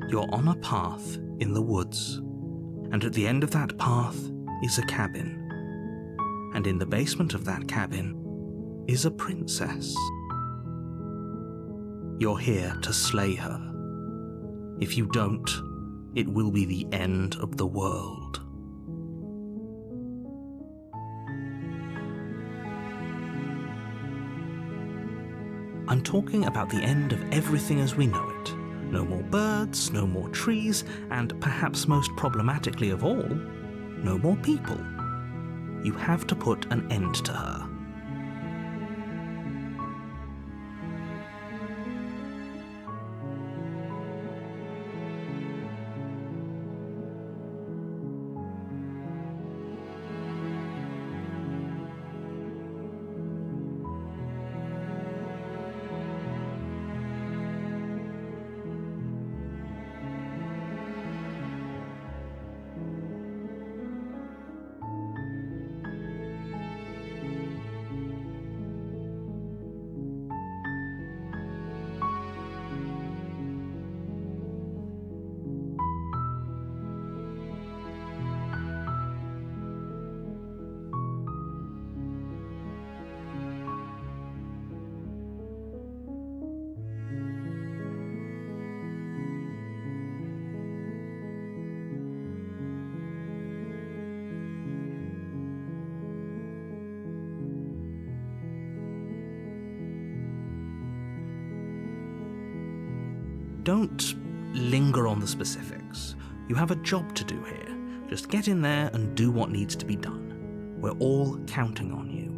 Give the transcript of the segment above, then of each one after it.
You're on a path in the woods, and at the end of that path is a cabin. And in the basement of that cabin is a princess. You're here to slay her. If you don't, it will be the end of the world. I'm talking about the end of everything as we know it. No more birds, no more trees, and perhaps most problematically of all, no more people. You have to put an end to her. Don't linger on the specifics. You have a job to do here. Just get in there and do what needs to be done. We're all counting on you.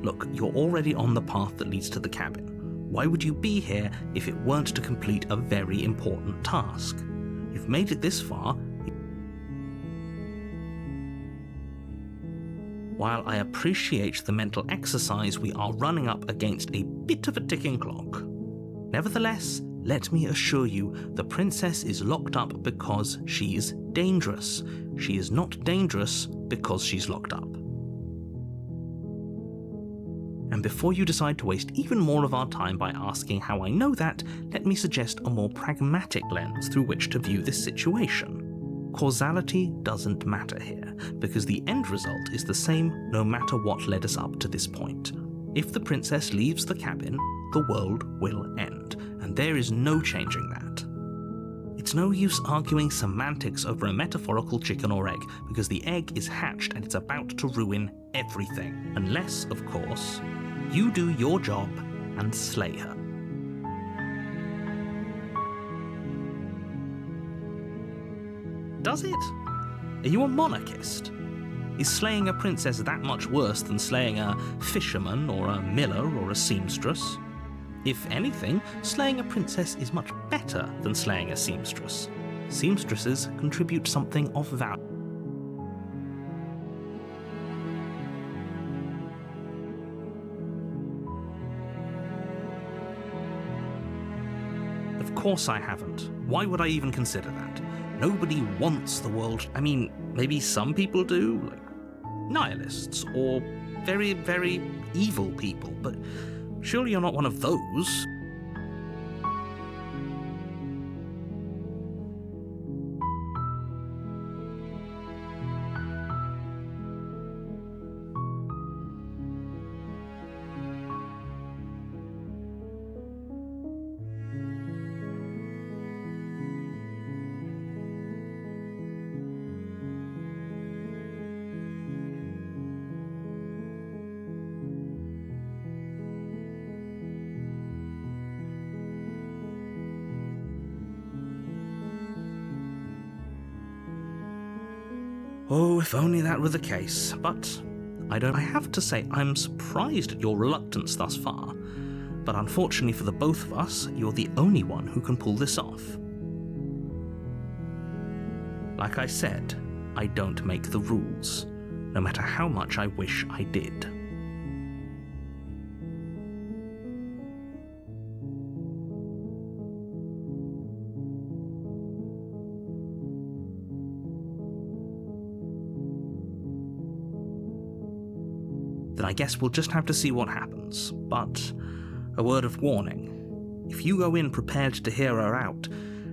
Look, you're already on the path that leads to the cabin. Why would you be here if it weren't to complete a very important task? You've made it this far. While I appreciate the mental exercise, we are running up against a bit of a ticking clock. Nevertheless, let me assure you, the princess is locked up because she's dangerous. She is not dangerous because she's locked up. And before you decide to waste even more of our time by asking how I know that, let me suggest a more pragmatic lens through which to view this situation. Causality doesn't matter here, because the end result is the same no matter what led us up to this point. If the princess leaves the cabin, the world will end, and there is no changing that. It's no use arguing semantics over a metaphorical chicken or egg, because the egg is hatched and it's about to ruin everything, unless, of course, you do your job and slay her. Does it? Are you a monarchist? Is slaying a princess that much worse than slaying a fisherman or a miller or a seamstress? If anything, slaying a princess is much better than slaying a seamstress. Seamstresses contribute something of value. Of course I haven't. Why would I even consider that? Nobody wants the world. I mean, maybe some people do, like nihilists or very, very evil people, but surely you're not one of those. Oh, if only that were the case, but I have to say I'm surprised at your reluctance thus far, but unfortunately for the both of us, you're the only one who can pull this off. Like I said, I don't make the rules, no matter how much I wish I did. Then I guess we'll just have to see what happens, but a word of warning. If you go in prepared to hear her out,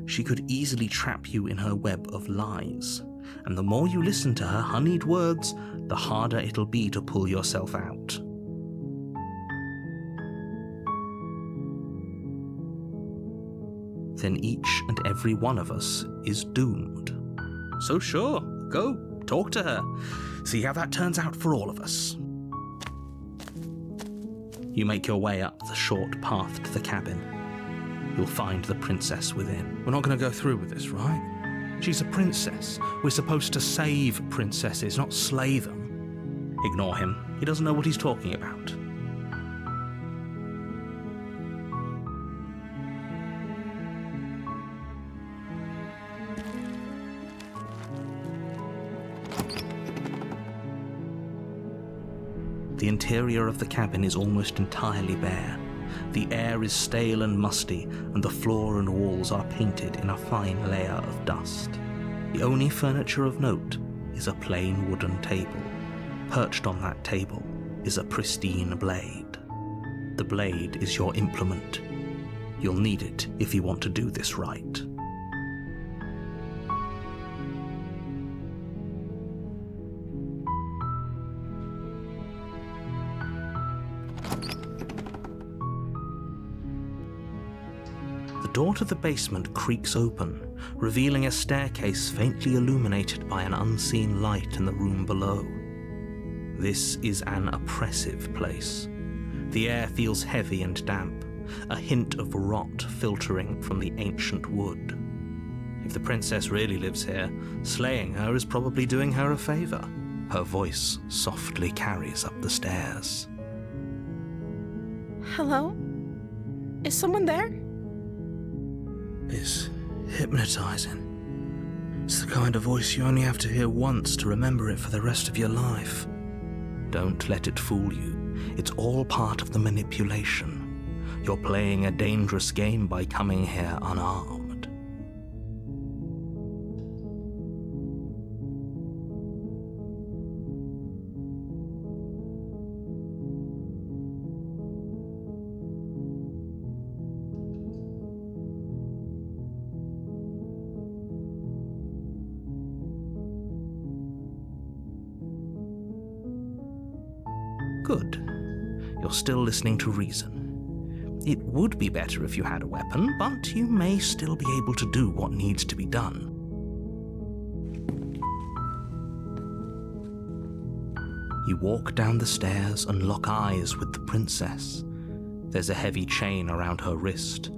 she could easily trap you in her web of lies. And the more you listen to her honeyed words, the harder it'll be to pull yourself out. Then each and every one of us is doomed. So sure, go, talk to her. See how that turns out for all of us. You make your way up the short path to the cabin. You'll find the princess within. We're not going to go through with this, right? She's a princess. We're supposed to save princesses, not slay them. Ignore him. He doesn't know what he's talking about. The interior of the cabin is almost entirely bare. The air is stale and musty, and the floor and walls are painted in a fine layer of dust. The only furniture of note is a plain wooden table. Perched on that table is a pristine blade. The blade is your implement. You'll need it if you want to do this right. The door to the basement creaks open, revealing a staircase faintly illuminated by an unseen light in the room below. This is an oppressive place. The air feels heavy and damp, a hint of rot filtering from the ancient wood. If the princess really lives here, slaying her is probably doing her a favor. Her voice softly carries up the stairs. Hello? Is someone there? It's hypnotizing. It's the kind of voice you only have to hear once to remember it for the rest of your life. Don't let it fool you. It's all part of the manipulation. You're playing a dangerous game by coming here unarmed. Good. You're still listening to reason. It would be better if you had a weapon, but you may still be able to do what needs to be done. You walk down the stairs and lock eyes with the princess. There's a heavy chain around her wrist,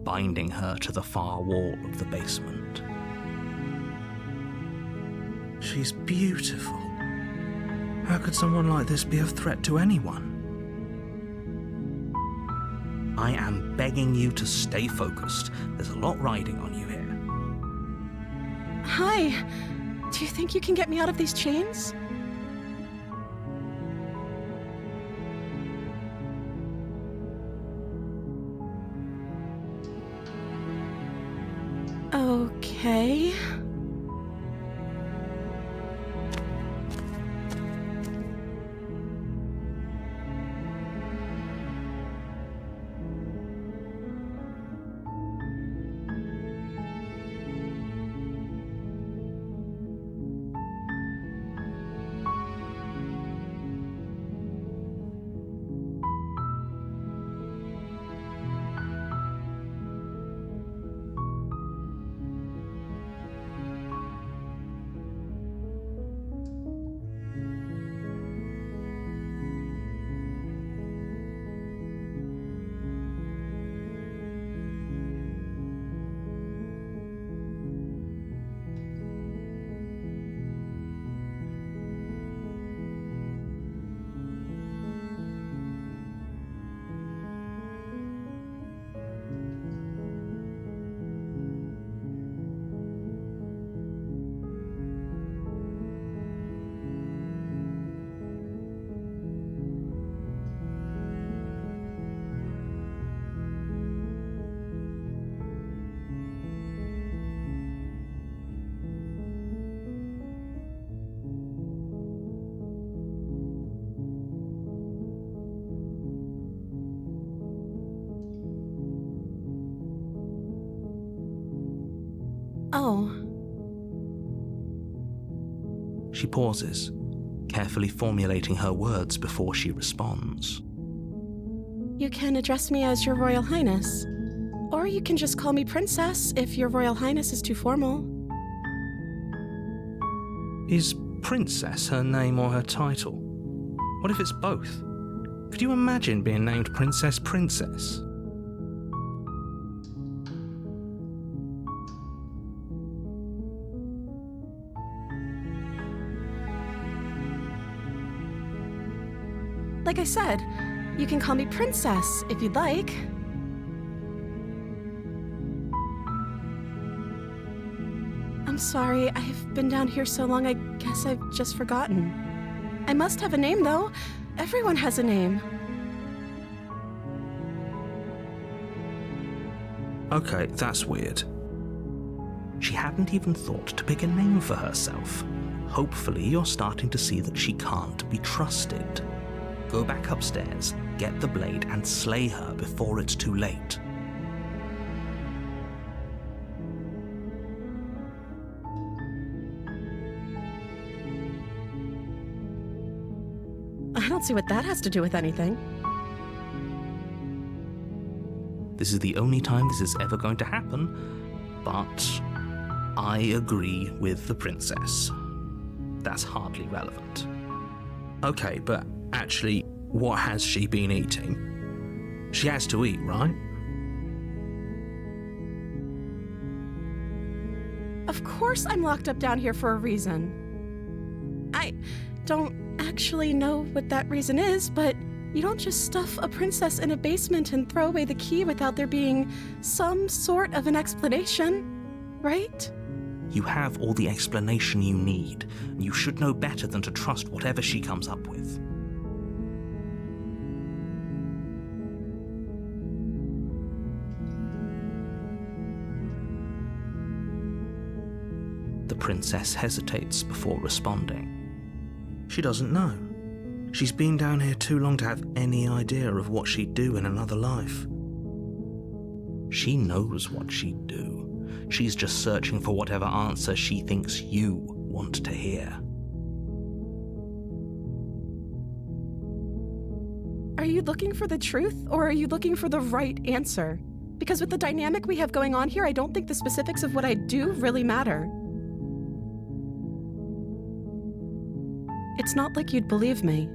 binding her to the far wall of the basement. She's beautiful. How could someone like this be a threat to anyone? I am begging you to stay focused. There's a lot riding on you here. Hi. Do you think you can get me out of these chains? Okay. know. She pauses, carefully formulating her words before she responds. You can address me as Your Royal Highness. Or you can just call me Princess if Your Royal Highness is too formal. Is Princess her name or her title? What if it's both? Could you imagine being named Princess Princess? Like I said, you can call me Princess if you'd like. I'm sorry, I've been down here so long, I guess I've just forgotten. I must have a name, though. Everyone has a name. Okay, that's weird. She hadn't even thought to pick a name for herself. Hopefully you're starting to see that she can't be trusted. Go back upstairs, get the blade, and slay her before it's too late. I don't see what that has to do with anything. This is the only time this is ever going to happen, but I agree with the princess. That's hardly relevant. Okay, but actually, what has she been eating? She has to eat, right? Of course I'm locked up down here for a reason. I don't actually know what that reason is, but you don't just stuff a princess in a basement and throw away the key without there being some sort of an explanation, right? You have all the explanation you need. You should know better than to trust whatever she comes up with. The princess hesitates before responding. She doesn't know. She's been down here too long to have any idea of what she'd do in another life. She knows what she'd do. She's just searching for whatever answer she thinks you want to hear. Are you looking for the truth, or are you looking for the right answer? Because with the dynamic we have going on here, I don't think the specifics of what I do really matter. It's not like you'd believe me.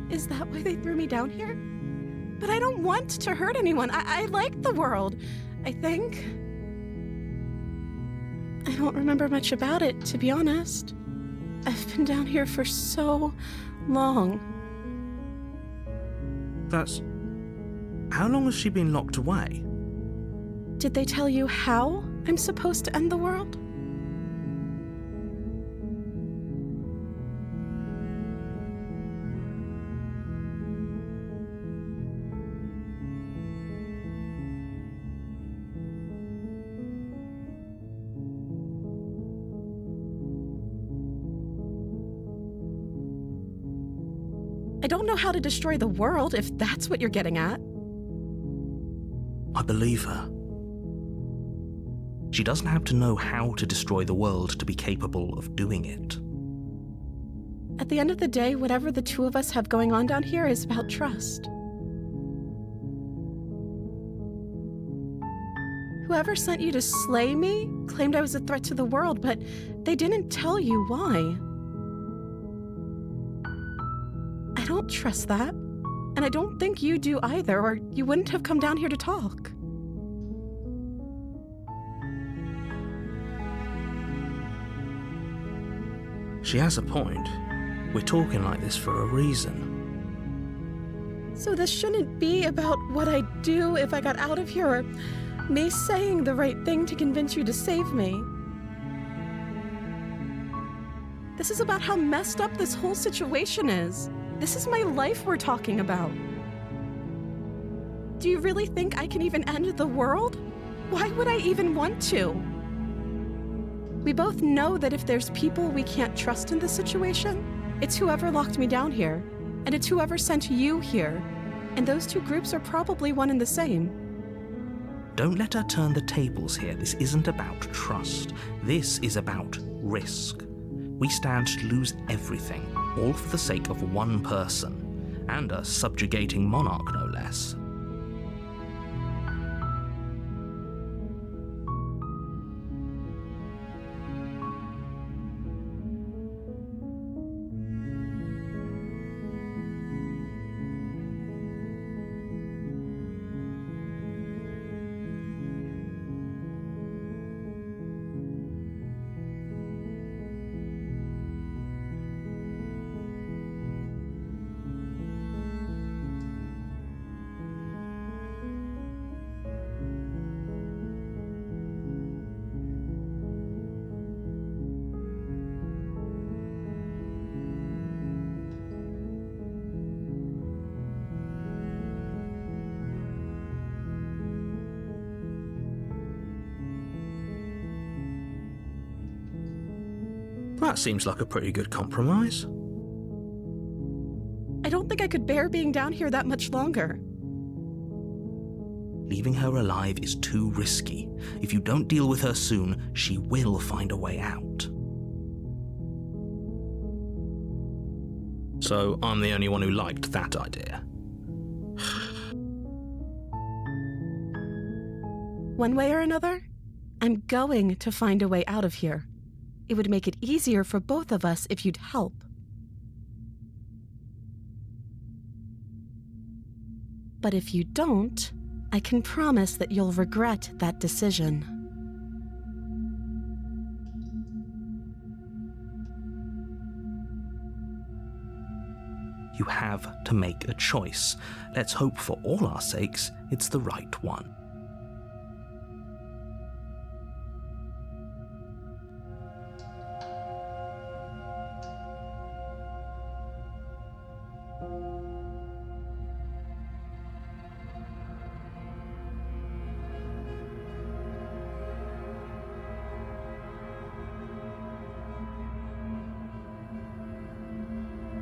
Is that why they threw me down here? But I don't want to hurt anyone. I like the world, I think. I don't remember much about it, to be honest. I've been down here for so long. How long has she been locked away? Did they tell you how I'm supposed to end the world? I don't know how to destroy the world, if that's what you're getting at. I believe her. She doesn't have to know how to destroy the world to be capable of doing it. At the end of the day, whatever the two of us have going on down here is about trust. Whoever sent you to slay me claimed I was a threat to the world, but they didn't tell you why. I don't trust that, and I don't think you do either, or you wouldn't have come down here to talk. She has a point. We're talking like this for a reason. So this shouldn't be about what I'd do if I got out of here, or me saying the right thing to convince you to save me. This is about how messed up this whole situation is. This is my life we're talking about. Do you really think I can even end the world? Why would I even want to? We both know that if there's people we can't trust in this situation, it's whoever locked me down here, and it's whoever sent you here. And those two groups are probably one and the same. Don't let her turn the tables here. This isn't about trust. This is about risk. We stand to lose everything, all for the sake of one person, and a subjugating monarch, no less. That seems like a pretty good compromise. I don't think I could bear being down here that much longer. Leaving her alive is too risky. If you don't deal with her soon, she will find a way out. So I'm the only one who liked that idea. One way or another, I'm going to find a way out of here. It would make it easier for both of us if you'd help. But if you don't, I can promise that you'll regret that decision. You have to make a choice. Let's hope for all our sakes it's the right one.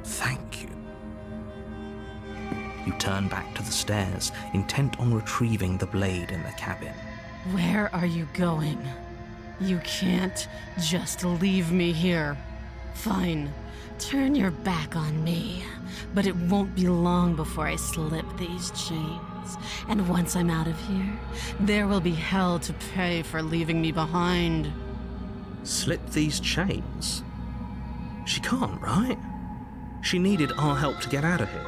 Thank you. You turn back to the stairs, intent on retrieving the blade in the cabin. Where are you going? You can't just leave me here. Fine, turn your back on me, but it won't be long before I slip these chains. And once I'm out of here, there will be hell to pay for leaving me behind. Slip these chains? She can't, right? She needed our help to get out of here.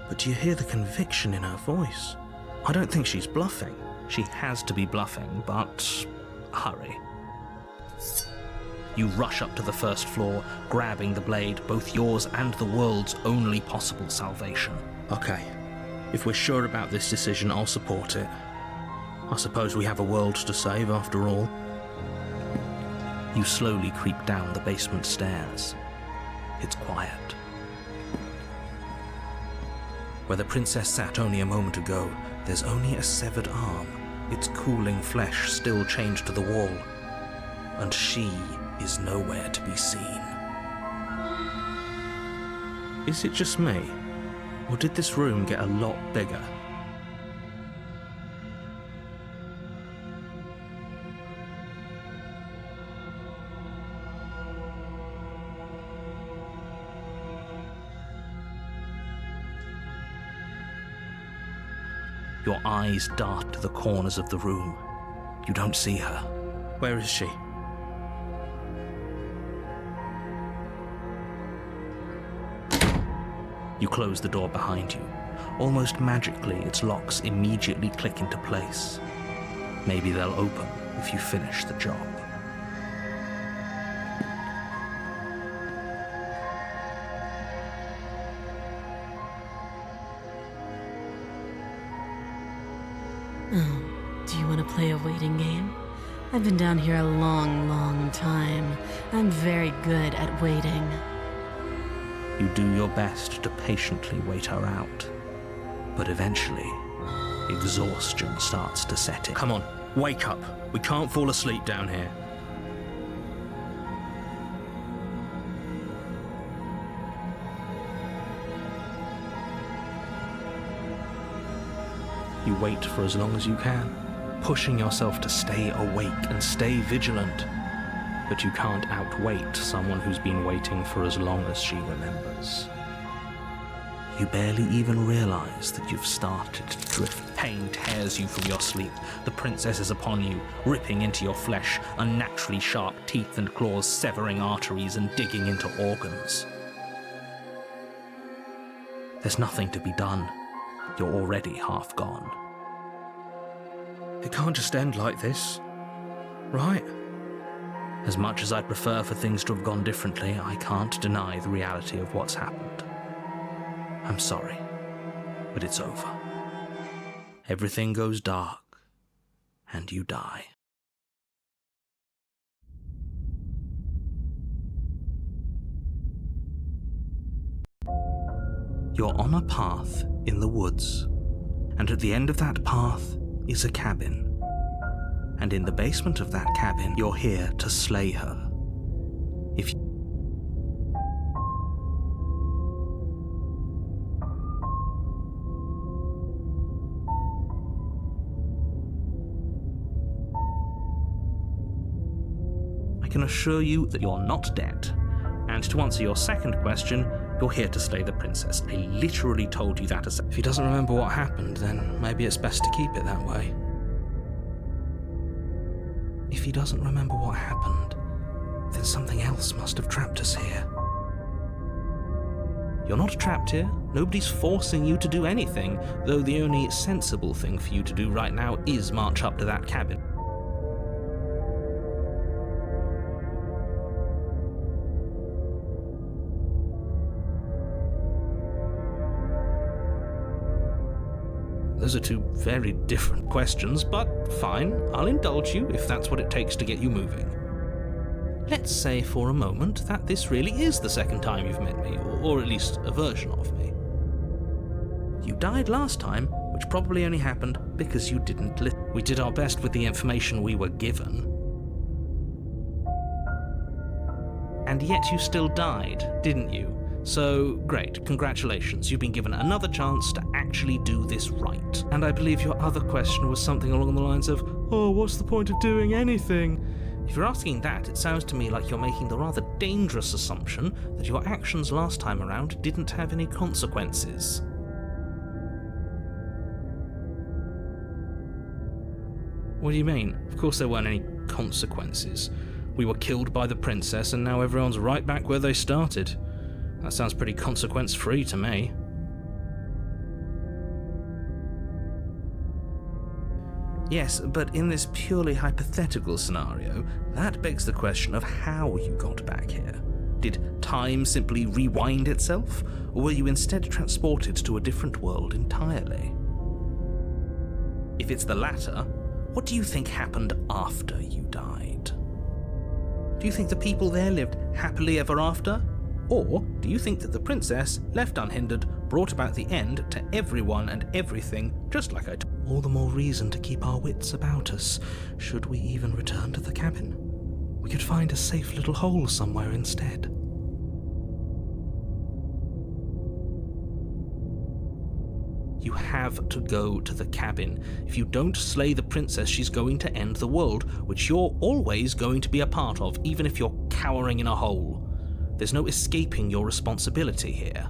But do you hear the conviction in her voice? I don't think she's bluffing. She has to be bluffing, but hurry. You rush up to the first floor, grabbing the blade, both yours and the world's only possible salvation. Okay, if we're sure about this decision, I'll support it. I suppose we have a world to save after all. You slowly creep down the basement stairs. It's quiet. Where the princess sat only a moment ago, there's only a severed arm, its cooling flesh still chained to the wall. And she is nowhere to be seen. Is it just me? Or did this room get a lot bigger? Your eyes dart to the corners of the room. You don't see her. Where is she? You close the door behind you. Almost magically, its locks immediately click into place. Maybe they'll open if you finish the job. Oh, do you want to play a waiting game? I've been down here a long, long time. I'm very good at waiting. You do your best to patiently wait her out. But eventually, exhaustion starts to set in. Come on, wake up. We can't fall asleep down here. You wait for as long as you can, pushing yourself to stay awake and stay vigilant. But you can't outwait someone who's been waiting for as long as she remembers. You barely even realize that you've started to drift. Pain tears you from your sleep. The princess is upon you, ripping into your flesh, unnaturally sharp teeth and claws severing arteries and digging into organs. There's nothing to be done. You're already half gone. It can't just end like this, right? As much as I'd prefer for things to have gone differently, I can't deny the reality of what's happened. I'm sorry, but it's over. Everything goes dark, and you die. You're on a path in the woods, and at the end of that path is a cabin. And in the basement of that cabin, you're here to slay her. If you I can assure you that you're not dead. And to answer your second question, you're here to slay the princess. I literally told you that if he doesn't remember what happened, then maybe it's best to keep it that way. If he doesn't remember what happened, then something else must have trapped us here. You're not trapped here. Nobody's forcing you to do anything, though the only sensible thing for you to do right now is march up to that cabin. Those are two very different questions, but fine, I'll indulge you if that's what it takes to get you moving. Let's say for a moment that this really is the second time you've met me, or at least a version of me. You died last time, which probably only happened because you didn't listen. We did our best with the information we were given. And yet you still died, didn't you? So, great, congratulations, you've been given another chance to actually do this right. And I believe your other question was something along the lines of, oh, what's the point of doing anything? If you're asking that, it sounds to me like you're making the rather dangerous assumption that your actions last time around didn't have any consequences. What do you mean? Of course there weren't any consequences. We were killed by the princess and now everyone's right back where they started. That sounds pretty consequence-free to me. Yes, but in this purely hypothetical scenario, that begs the question of how you got back here. Did time simply rewind itself, or were you instead transported to a different world entirely? If it's the latter, what do you think happened after you died? Do you think the people there lived happily ever after? Or do you think that the princess, left unhindered, brought about the end to everyone and everything, just like I told? All the more reason to keep our wits about us, should we even return to the cabin. We could find a safe little hole somewhere instead. You have to go to the cabin. If you don't slay the princess, she's going to end the world, which you're always going to be a part of, even if you're cowering in a hole. There's no escaping your responsibility here.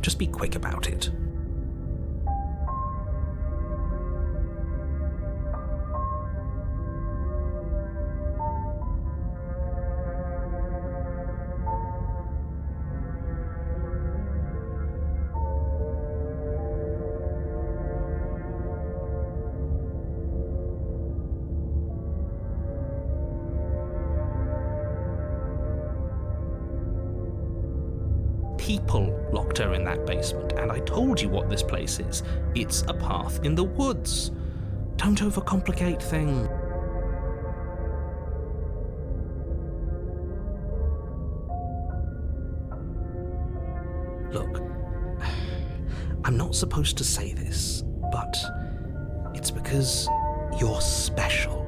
Just be quick about it. People locked her in that basement, and I told you what this place is. It's a path in the woods. Don't overcomplicate things. Look, I'm not supposed to say this, but it's because you're special.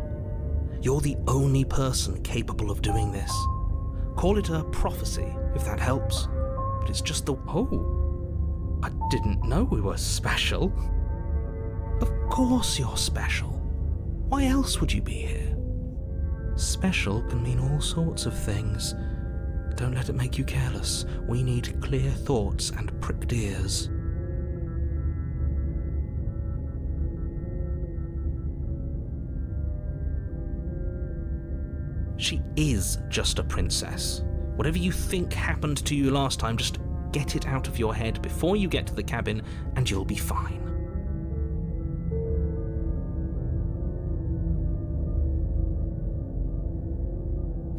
You're the only person capable of doing this. Call it a prophecy, if that helps. But it's just the... Oh, I didn't know we were special. Of course you're special. Why else would you be here? Special can mean all sorts of things. Don't let it make you careless. We need clear thoughts and pricked ears. She is just a princess. Whatever you think happened to you last time, just get it out of your head before you get to the cabin and you'll be fine.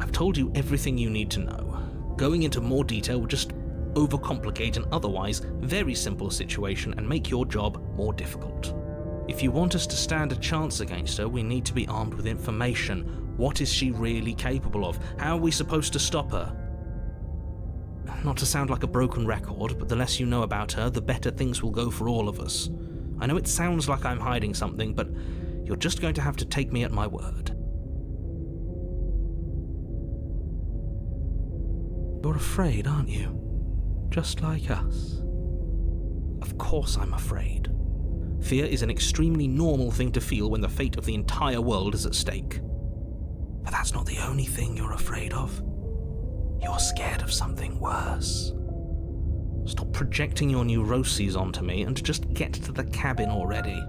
I've told you everything you need to know. Going into more detail would just overcomplicate an otherwise very simple situation and make your job more difficult. If you want us to stand a chance against her, we need to be armed with information. What is she really capable of? How are we supposed to stop her? Not to sound like a broken record, but the less you know about her, the better things will go for all of us. I know it sounds like I'm hiding something, but you're just going to have to take me at my word. You're afraid, aren't you? Just like us. Of course I'm afraid. Fear is an extremely normal thing to feel when the fate of the entire world is at stake. But that's not the only thing you're afraid of. You're scared of something worse. Stop projecting your neuroses onto me and just get to the cabin already.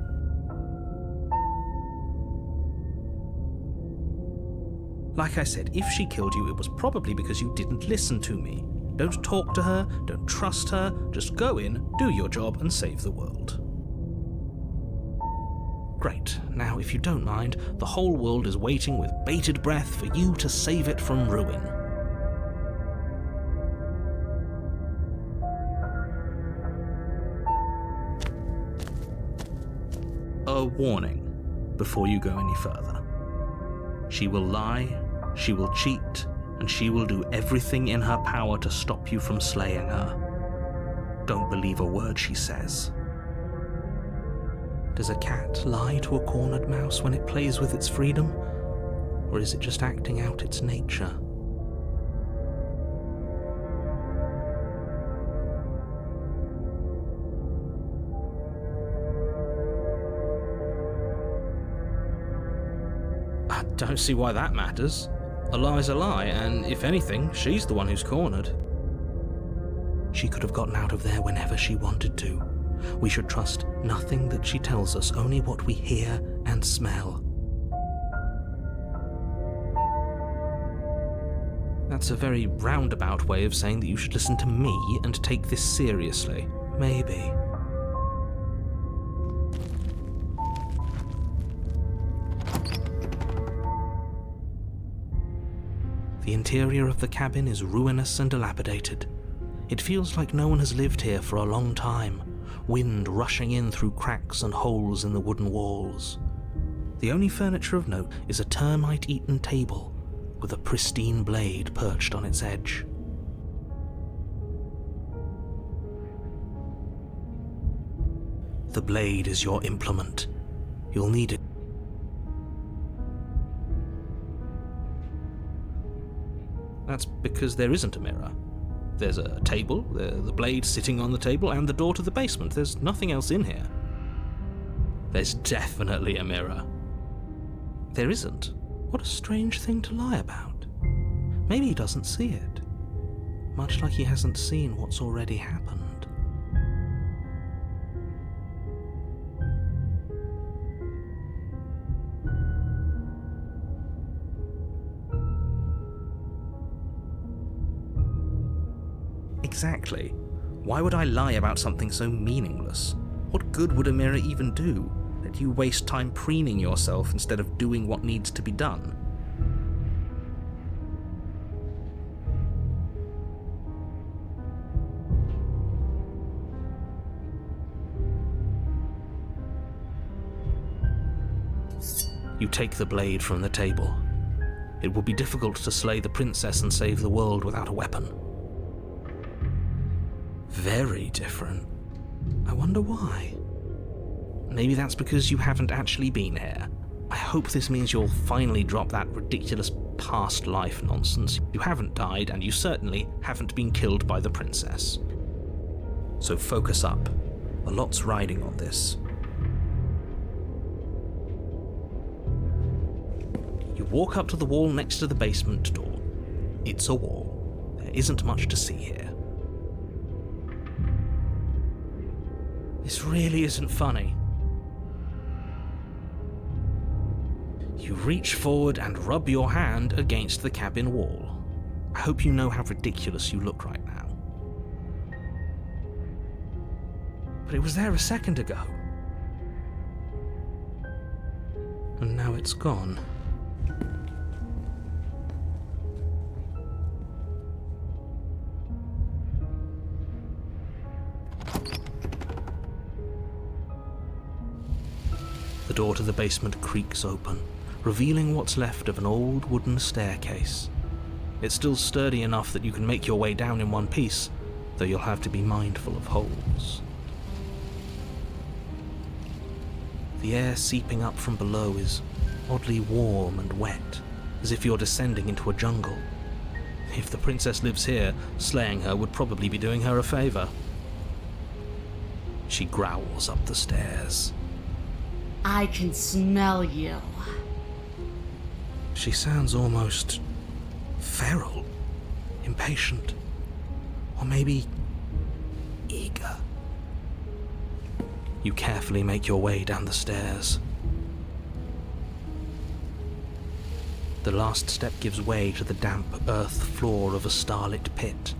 Like I said, if she killed you, it was probably because you didn't listen to me. Don't talk to her, don't trust her, just go in, do your job, and save the world. Great. Now, if you don't mind, the whole world is waiting with bated breath for you to save it from ruin. A warning before you go any further. She will lie, she will cheat, and she will do everything in her power to stop you from slaying her. Don't believe a word she says. Does a cat lie to a cornered mouse when it plays with its freedom? Or is it just acting out its nature? I don't see why that matters. A lie's a lie, and if anything, she's the one who's cornered. She could have gotten out of there whenever she wanted to. We should trust nothing that she tells us, only what we hear and smell. That's a very roundabout way of saying that you should listen to me and take this seriously. Maybe. The interior of the cabin is ruinous and dilapidated. It feels like no one has lived here for a long time, wind rushing in through cracks and holes in the wooden walls. The only furniture of note is a termite-eaten table with a pristine blade perched on its edge. The blade is your implement. You'll need it. That's because there isn't a mirror. There's a table, the blade sitting on the table, and the door to the basement. There's nothing else in here. There's definitely a mirror. There isn't. What a strange thing to lie about. Maybe he doesn't see it. Much like he hasn't seen what's already happened. Exactly. Why would I lie about something so meaningless? What good would a mirror even do? Let you waste time preening yourself instead of doing what needs to be done. You take the blade from the table. It would be difficult to slay the princess and save the world without a weapon. Very different. I wonder why. Maybe that's because you haven't actually been here. I hope this means you'll finally drop that ridiculous past life nonsense. You haven't died, and you certainly haven't been killed by the princess. So focus up. A lot's riding on this. You walk up to the wall next to the basement door. It's a wall. There isn't much to see here. This really isn't funny. You reach forward and rub your hand against the cabin wall. I hope you know how ridiculous you look right now. But it was there a second ago. And now it's gone. The door to the basement creaks open, revealing what's left of an old wooden staircase. It's still sturdy enough that you can make your way down in one piece, though you'll have to be mindful of holes. The air seeping up from below is oddly warm and wet, as if you're descending into a jungle. If the princess lives here, slaying her would probably be doing her a favor. She growls up the stairs. I can smell you. She sounds almost feral, impatient, or maybe eager. You carefully make your way down the stairs. The last step gives way to the damp earth floor of a starlit pit.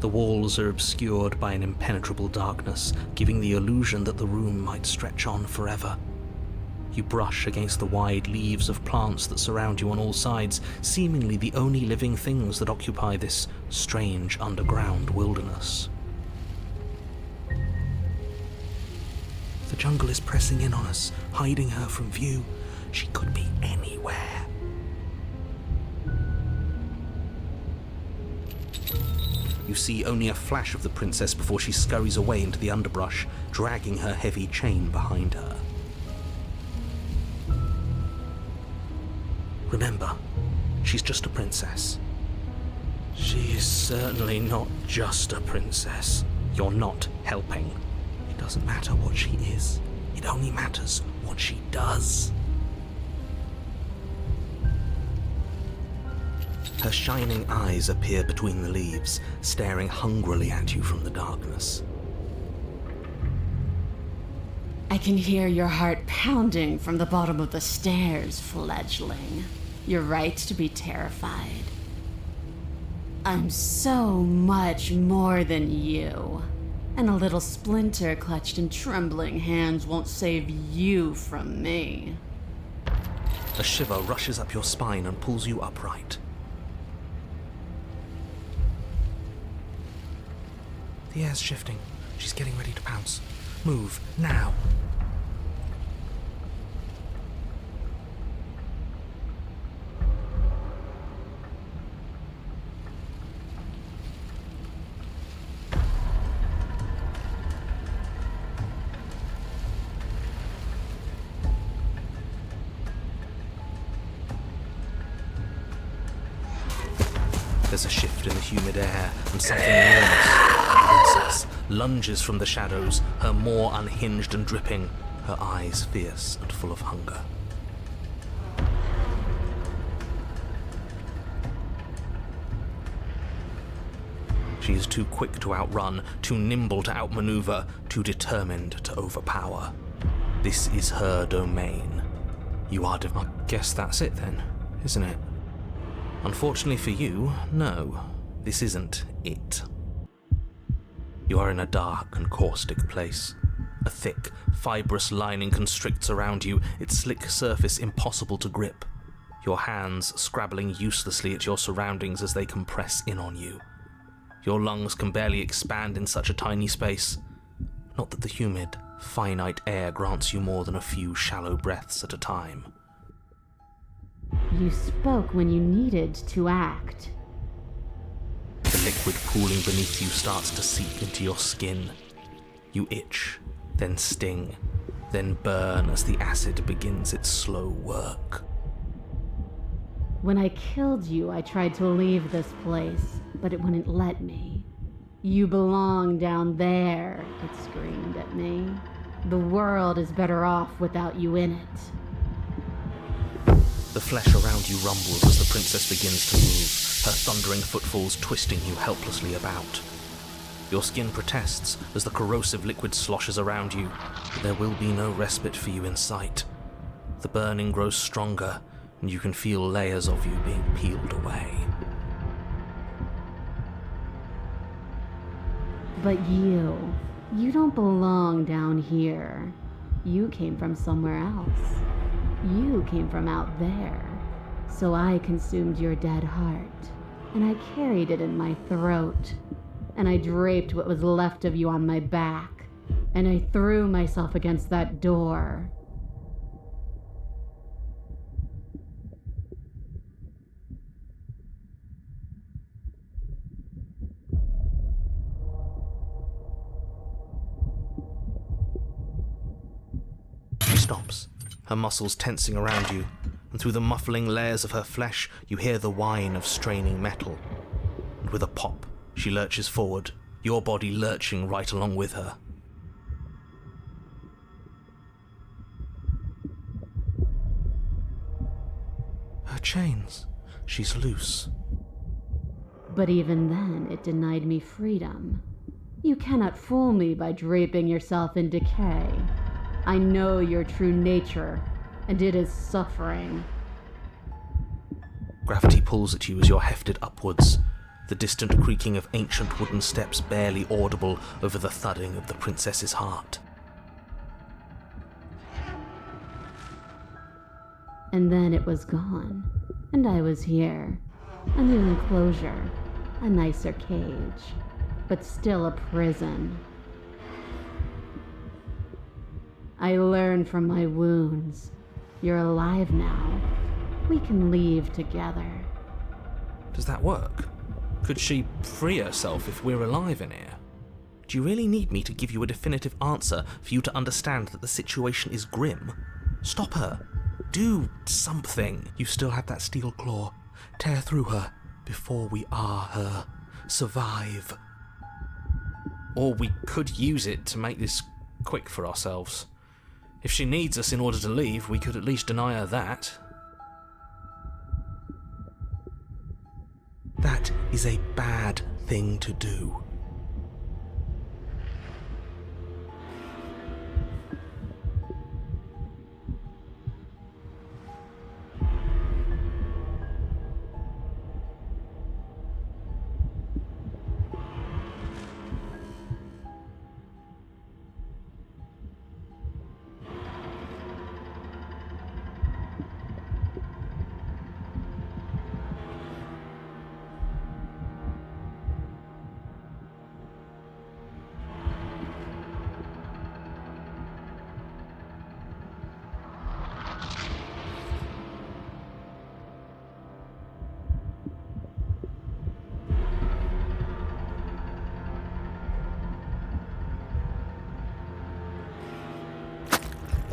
The walls are obscured by an impenetrable darkness, giving the illusion that the room might stretch on forever. You brush against the wide leaves of plants that surround you on all sides, seemingly the only living things that occupy this strange underground wilderness. The jungle is pressing in on us, hiding her from view. She could be anywhere. You see only a flash of the princess before she scurries away into the underbrush, dragging her heavy chain behind her. Remember, she's just a princess. She is certainly not just a princess. You're not helping. It doesn't matter what she is. It only matters what she does. Her shining eyes appear between the leaves, staring hungrily at you from the darkness. I can hear your heart pounding from the bottom of the stairs, fledgling. You're right to be terrified. I'm so much more than you. And a little splinter clutched in trembling hands won't save you from me. A shiver rushes up your spine and pulls you upright. The air's shifting. She's getting ready to pounce. Move, now. There's a shift in the humid air, and something enormous. The princess lunges from the shadows, her maw unhinged and dripping, her eyes fierce and full of hunger. She is too quick to outrun, too nimble to outmaneuver, too determined to overpower. This is her domain. You are I guess that's it then, isn't it? Unfortunately for you, no, this isn't it. You are in a dark and caustic place. A thick, fibrous lining constricts around you, its slick surface impossible to grip. Your hands scrabbling uselessly at your surroundings as they compress in on you. Your lungs can barely expand in such a tiny space. Not that the humid, finite air grants you more than a few shallow breaths at a time. You spoke when you needed to act. The liquid pooling beneath you starts to seep into your skin. You itch, then sting, then burn as the acid begins its slow work. When I killed you, I tried to leave this place, but it wouldn't let me. You belong down there, it screamed at me. The world is better off without you in it. The flesh around you rumbles as the princess begins to move, her thundering footfalls twisting you helplessly about. Your skin protests as the corrosive liquid sloshes around you, but there will be no respite for you in sight. The burning grows stronger, and you can feel layers of you being peeled away. But you don't belong down here. You came from somewhere else. You came from out there. So I consumed your dead heart, and I carried it in my throat, and I draped what was left of you on my back, and I threw myself against that door. She stops, her muscles tensing around you, and through the muffling layers of her flesh, you hear the whine of straining metal. And with a pop, she lurches forward, your body lurching right along with her. Her chains. She's loose. But even then, it denied me freedom. You cannot fool me by draping yourself in decay. I know your true nature, and it is suffering. Gravity pulls at you as you're hefted upwards, the distant creaking of ancient wooden steps barely audible over the thudding of the princess's heart. And then it was gone, and I was here. A new enclosure, a nicer cage, but still a prison. I learned from my wounds. You're alive now. We can leave together. Does that work? Could she free herself if we're alive in here? Do you really need me to give you a definitive answer for you to understand that the situation is grim? Stop her. Do something. You still have that steel claw. Tear through her before we are her. Survive. Or we could use it to make this quick for ourselves. If she needs us in order to leave, we could at least deny her that. That is a bad thing to do.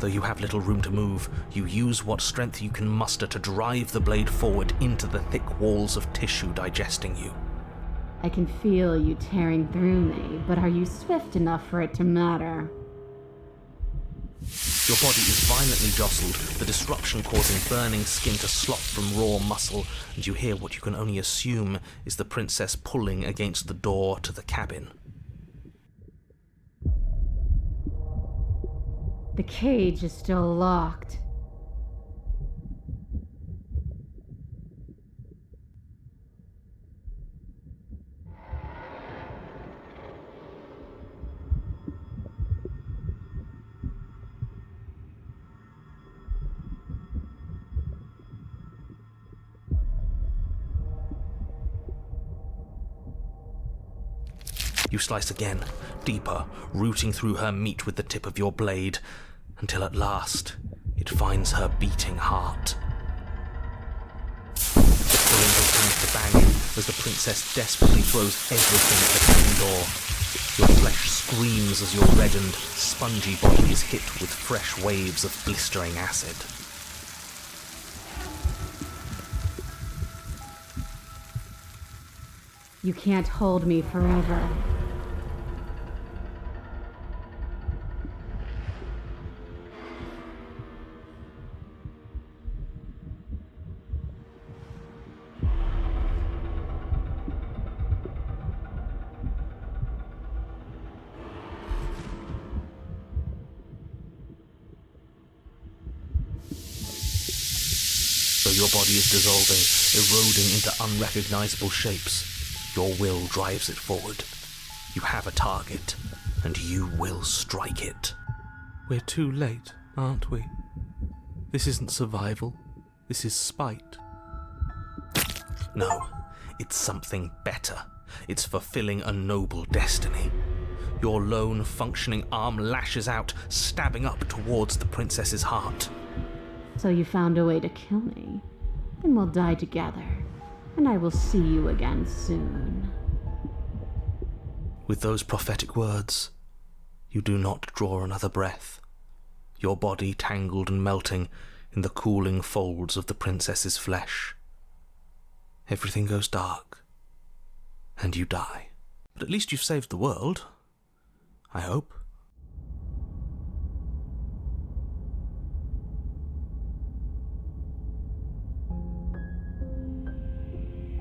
Though you have little room to move, you use what strength you can muster to drive the blade forward into the thick walls of tissue digesting you. I can feel you tearing through me, but are you swift enough for it to matter? Your body is violently jostled, the disruption causing burning skin to slop from raw muscle, and you hear what you can only assume is the princess pulling against the door to the cabin. The cage is still locked. You slice again, deeper, rooting through her meat with the tip of your blade, until at last it finds her beating heart. The pulling begins to bang as the princess desperately throws everything at the cabin door. Your flesh screams as your reddened, spongy body is hit with fresh waves of blistering acid. You can't hold me forever. Though your body is dissolving, eroding into unrecognizable shapes, your will drives it forward. You have a target, and you will strike it. We're too late, aren't we? This isn't survival. This is spite. No, it's something better. It's fulfilling a noble destiny. Your lone, functioning arm lashes out, stabbing up towards the princess's heart. So you found a way to kill me. Then we'll die together, and I will see you again soon. With those prophetic words, you do not draw another breath, your body tangled and melting in the cooling folds of the princess's flesh. Everything goes dark, and you die. But at least you've saved the world, I hope.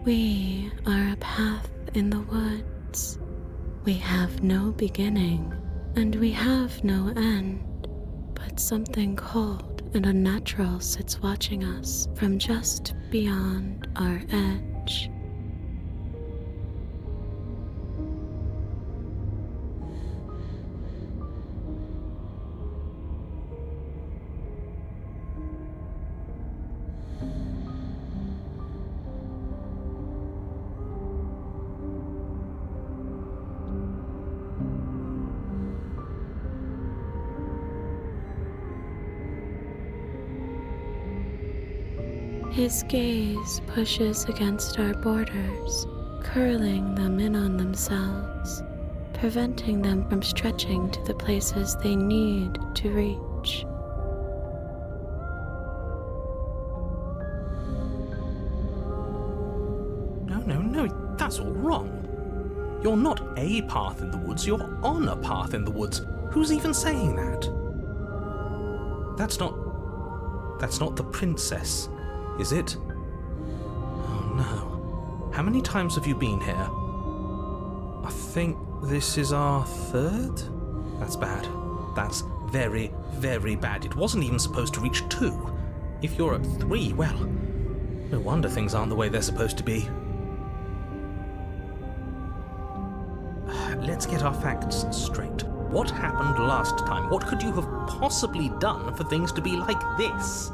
We are a path in the woods. We have no beginning, and we have no end. But something cold and unnatural sits watching us from just beyond our edge. His gaze pushes against our borders, curling them in on themselves, preventing them from stretching to the places they need to reach. No, that's all wrong. You're not a path in the woods, you're on a path in the woods. Who's even saying that? That's not the princess, is it? Oh no. How many times have you been here? I think this is our third? That's bad. That's very, very bad. It wasn't even supposed to reach 2. If you're at 3, well, no wonder things aren't the way they're supposed to be. Let's get our facts straight. What happened last time? What could you have possibly done for things to be like this?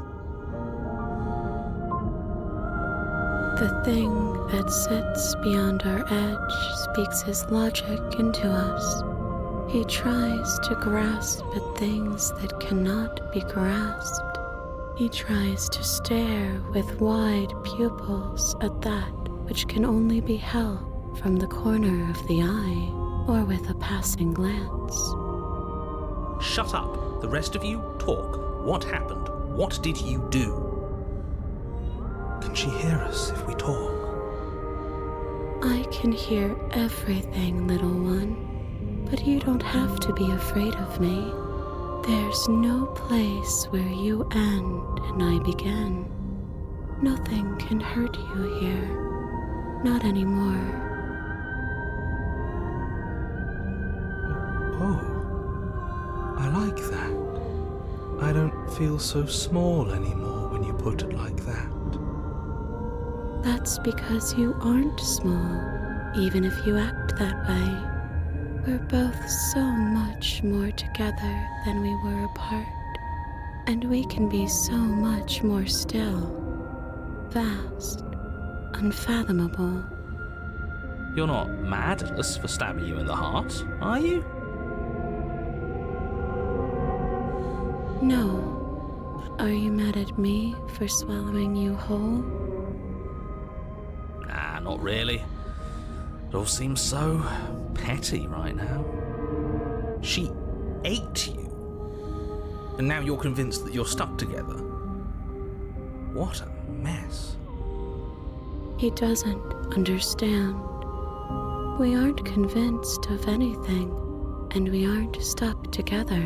The thing that sits beyond our edge speaks his logic into us. He tries to grasp at things that cannot be grasped. He tries to stare with wide pupils at that which can only be held from the corner of the eye or with a passing glance. Shut up! The rest of you, talk. What happened? What did you do? Can she hear us if we talk? I can hear everything, little one, but you don't have to be afraid of me. There's no place where you end and I begin. Nothing can hurt you here. Not anymore. Oh, I like that. I don't feel so small anymore when you put it like that. That's because you aren't small, even if you act that way. We're both so much more together than we were apart. And we can be so much more still. Vast. Unfathomable. You're not mad at us for stabbing you in the heart, are you? No. Are you mad at me for swallowing you whole? Nah, not really. It all seems so petty right now. She ate you. And now you're convinced that you're stuck together. What a mess. He doesn't understand. We aren't convinced of anything, and we aren't stuck together.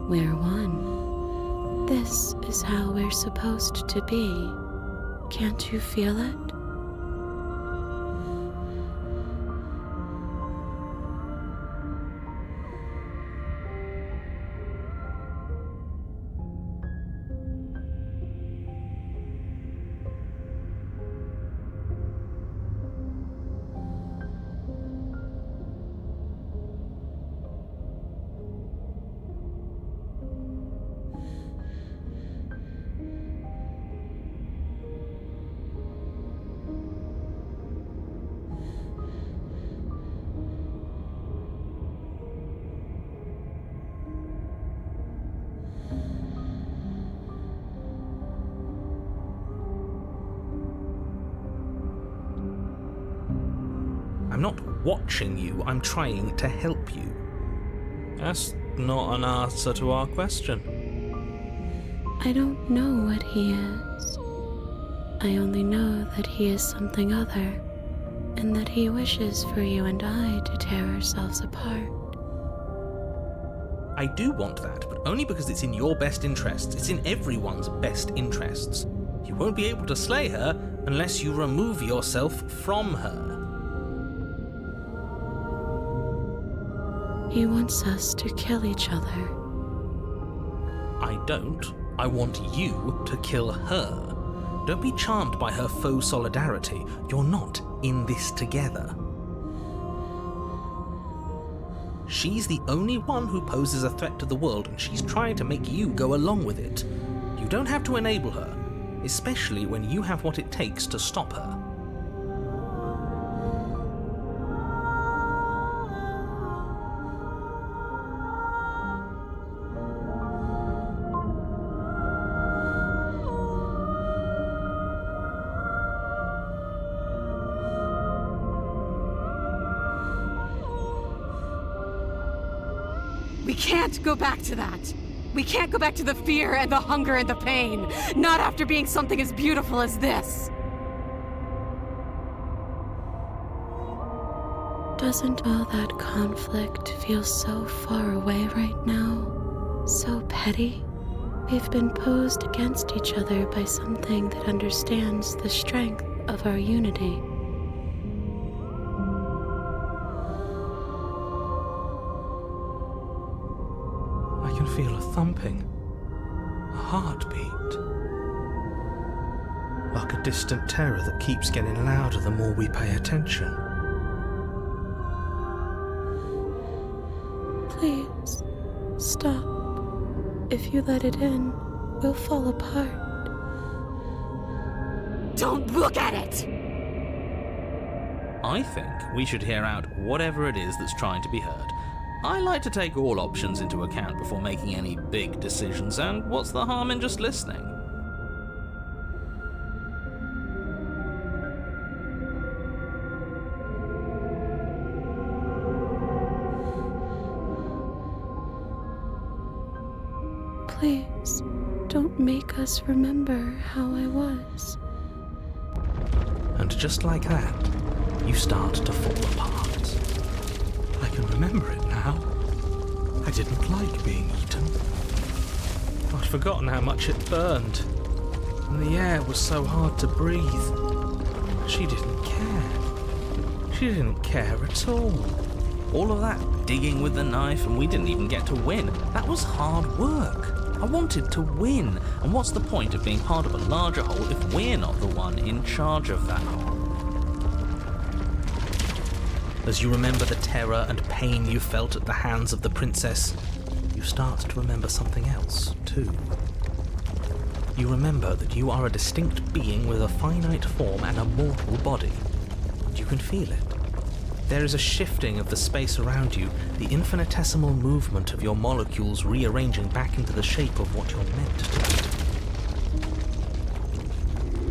We're one. This is how we're supposed to be. Can't you feel it? I'm not watching you, I'm trying to help you. That's not an answer to our question. I don't know what he is. I only know that he is something other, and that he wishes for you and I to tear ourselves apart. I do want that, but only because it's in your best interests. It's in everyone's best interests. You won't be able to slay her unless you remove yourself from her. He wants us to kill each other. I don't. I want you to kill her. Don't be charmed by her faux solidarity. You're not in this together. She's the only one who poses a threat to the world, and she's trying to make you go along with it. You don't have to enable her, especially when you have what it takes to stop her. We can't go back to that. We can't go back to the fear and the hunger and the pain. Not after being something as beautiful as this. Doesn't all that conflict feel so far away right now? So petty? We've been posed against each other by something that understands the strength of our unity. I can feel a thumping, a heartbeat. Like a distant terror that keeps getting louder the more we pay attention. Please, stop. If you let it in, we'll fall apart. Don't look at it! I think we should hear out whatever it is that's trying to be heard. I like to take all options into account before making any big decisions, and what's the harm in just listening? don't make us remember how I was. And just like that, you start to fall apart. I can remember it now. I didn't like being eaten. I'd forgotten how much it burned. And the air was so hard to breathe. She didn't care. She didn't care at all. All of that digging with the knife, and we didn't even get to win. That was hard work. I wanted to win. And what's the point of being part of a larger whole if we're not the one in charge of that whole? As you remember the terror and pain you felt at the hands of the princess, you start to remember something else, too. You remember that you are a distinct being with a finite form and a mortal body. And you can feel it. There is a shifting of the space around you, the infinitesimal movement of your molecules rearranging back into the shape of what you're meant to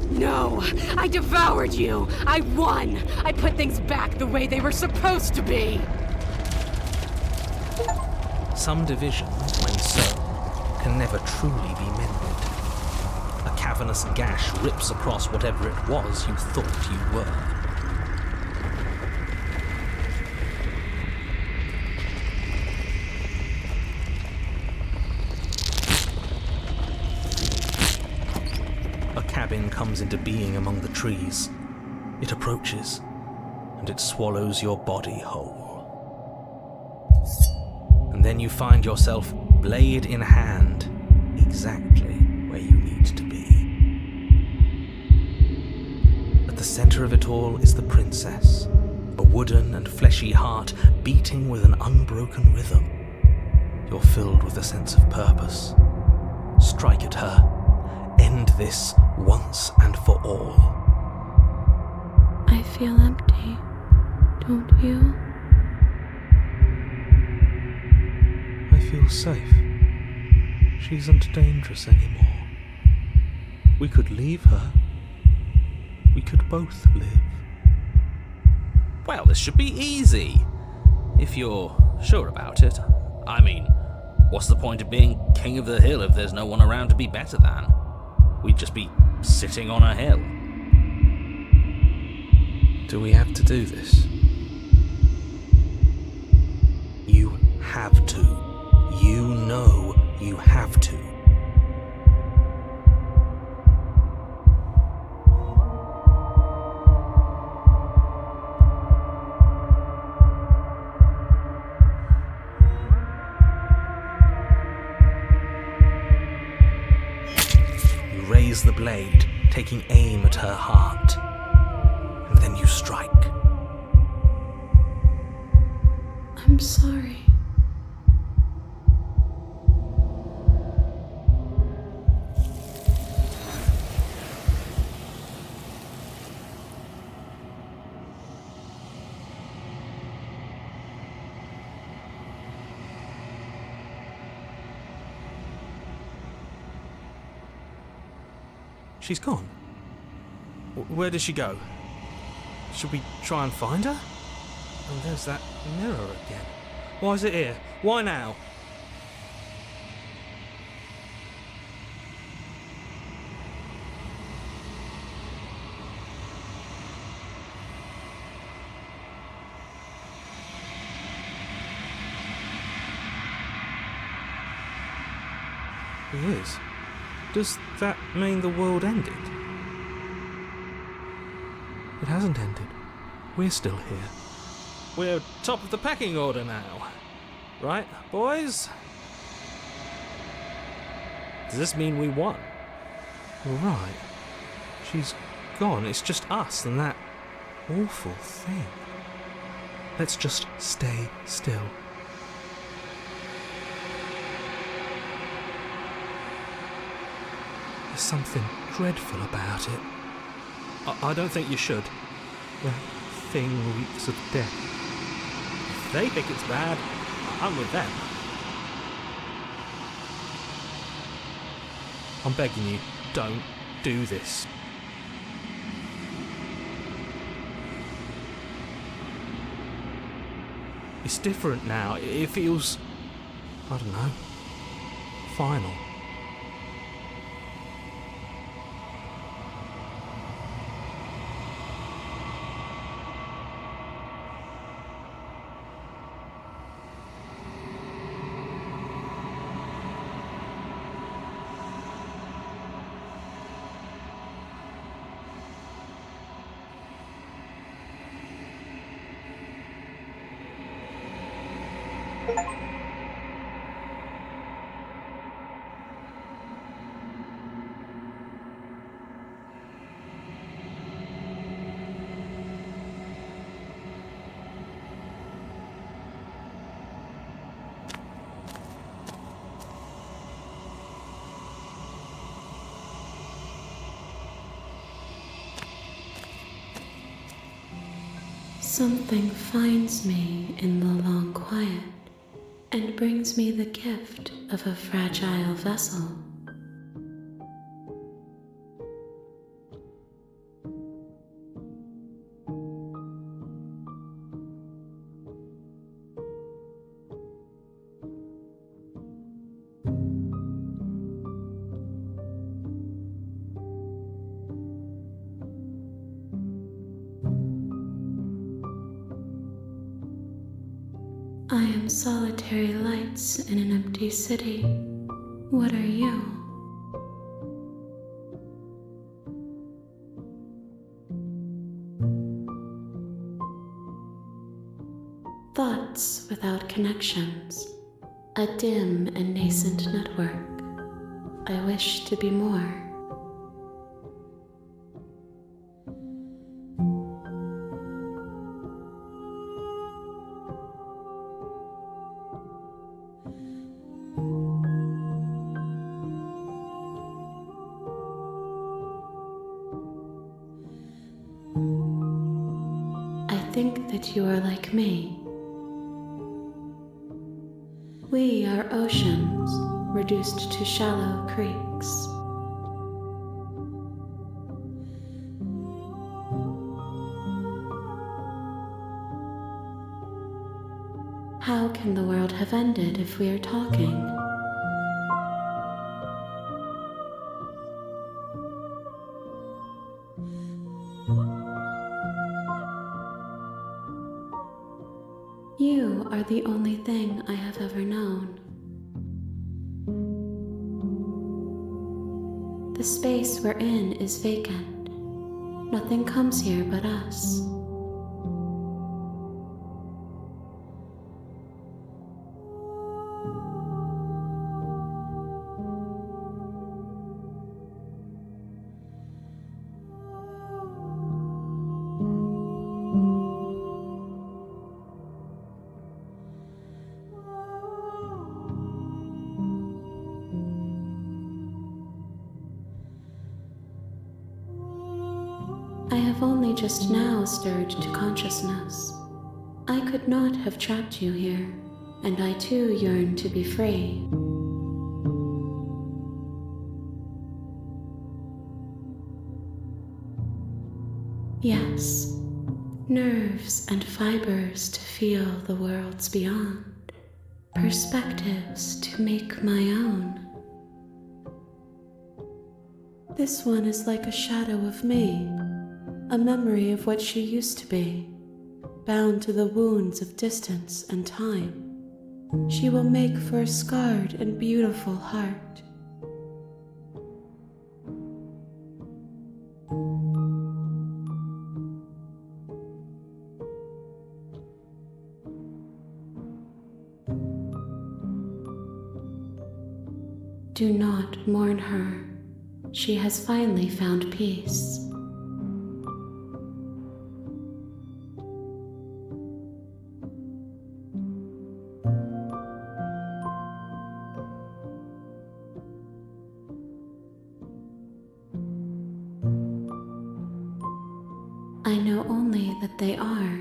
be. No! I devoured you! I won! I put things back the way they were supposed to be! Some divisions, when sown, can never truly be mended. A cavernous gash rips across whatever it was you thought you were. Comes into being among the trees. It approaches, and it swallows your body whole. And then you find yourself, blade in hand, exactly where you need to be. At the center of it all is the princess, a wooden and fleshy heart beating with an unbroken rhythm. You're filled with a sense of purpose. Strike at her. End this once and for all. I feel empty, don't you? I feel safe. She isn't dangerous anymore. We could leave her. We could both live. Well, this should be easy. If you're sure about it. I mean, what's the point of being king of the hill if there's no one around to be better than? We'd just be sitting on a hill. Do we have to do this? You have to. You know you have to. The blade, taking aim at her heart, and then you strike. I'm sorry. She's gone. Where did she go? Should we try and find her? And there's that mirror again. Why is it here? Why now? It is. Does that mean the world ended? It hasn't ended. We're still here. We're top of the pecking order now. Right, boys? Does this mean we won? Right. She's gone. It's just us and that awful thing. Let's just stay still. There's something dreadful about it. I don't think you should. That thing reeks of death. If they think it's bad, I'm with them. I'm begging you, don't do this. It's different now. It feels, I don't know, final. Something finds me in the long quiet and brings me the gift of a fragile vessel. I am solitary lights in an empty city. What are you? Thoughts without connections, a dim and nascent network. I wish to be more. I think that you are like me. We are oceans reduced to shallow creeks. How can the world have ended if we are talking? You are the only thing I have ever known. The space we're in is vacant. Nothing comes here but us. I have only just now stirred to consciousness. I could not have trapped you here, and I too yearn to be free. Yes, nerves and fibers to feel the worlds beyond, perspectives to make my own. This one is like a shadow of me, a memory of what she used to be, bound to the wounds of distance and time. She will make for a scarred and beautiful heart. Do not mourn her. She has finally found peace. I know only that they are.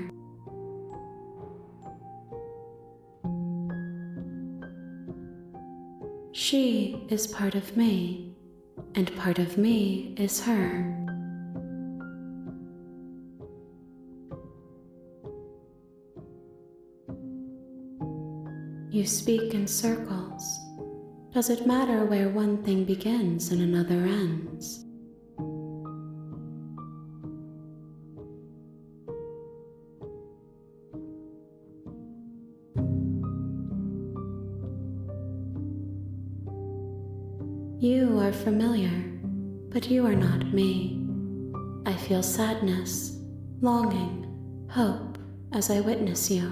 She is part of me, and part of me is her. You speak in circles. Does it matter where one thing begins and another ends? You are familiar, but you are not me. I feel sadness, longing, hope as I witness you.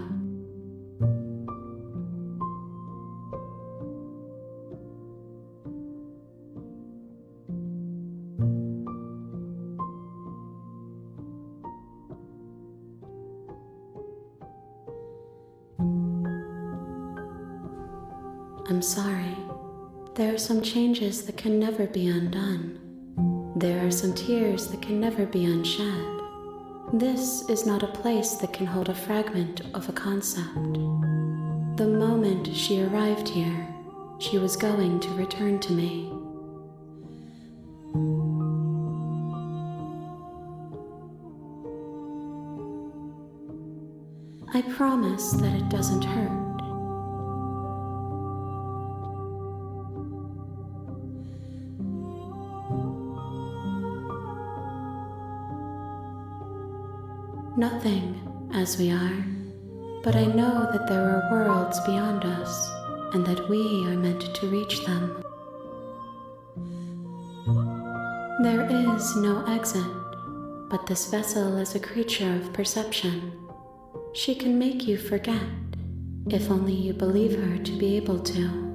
I'm sorry. There are some changes that can never be undone. There are some tears that can never be unshed. This is not a place that can hold a fragment of a concept. The moment she arrived here, she was going to return to me. I promise that it doesn't hurt. Nothing, as we are, but I know that there are worlds beyond us, and that we are meant to reach them. There is no exit, but this vessel is a creature of perception. She can make you forget, if only you believe her to be able to.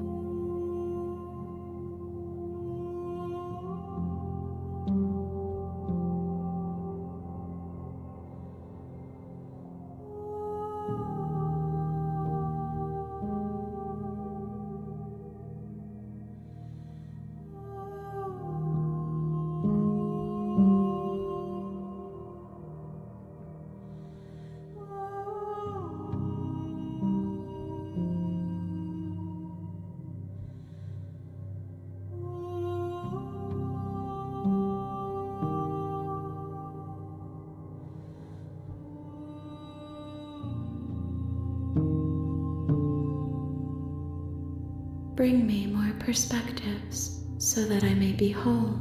Bring me more perspectives so that I may be whole,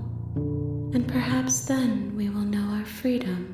and perhaps then we will know our freedom.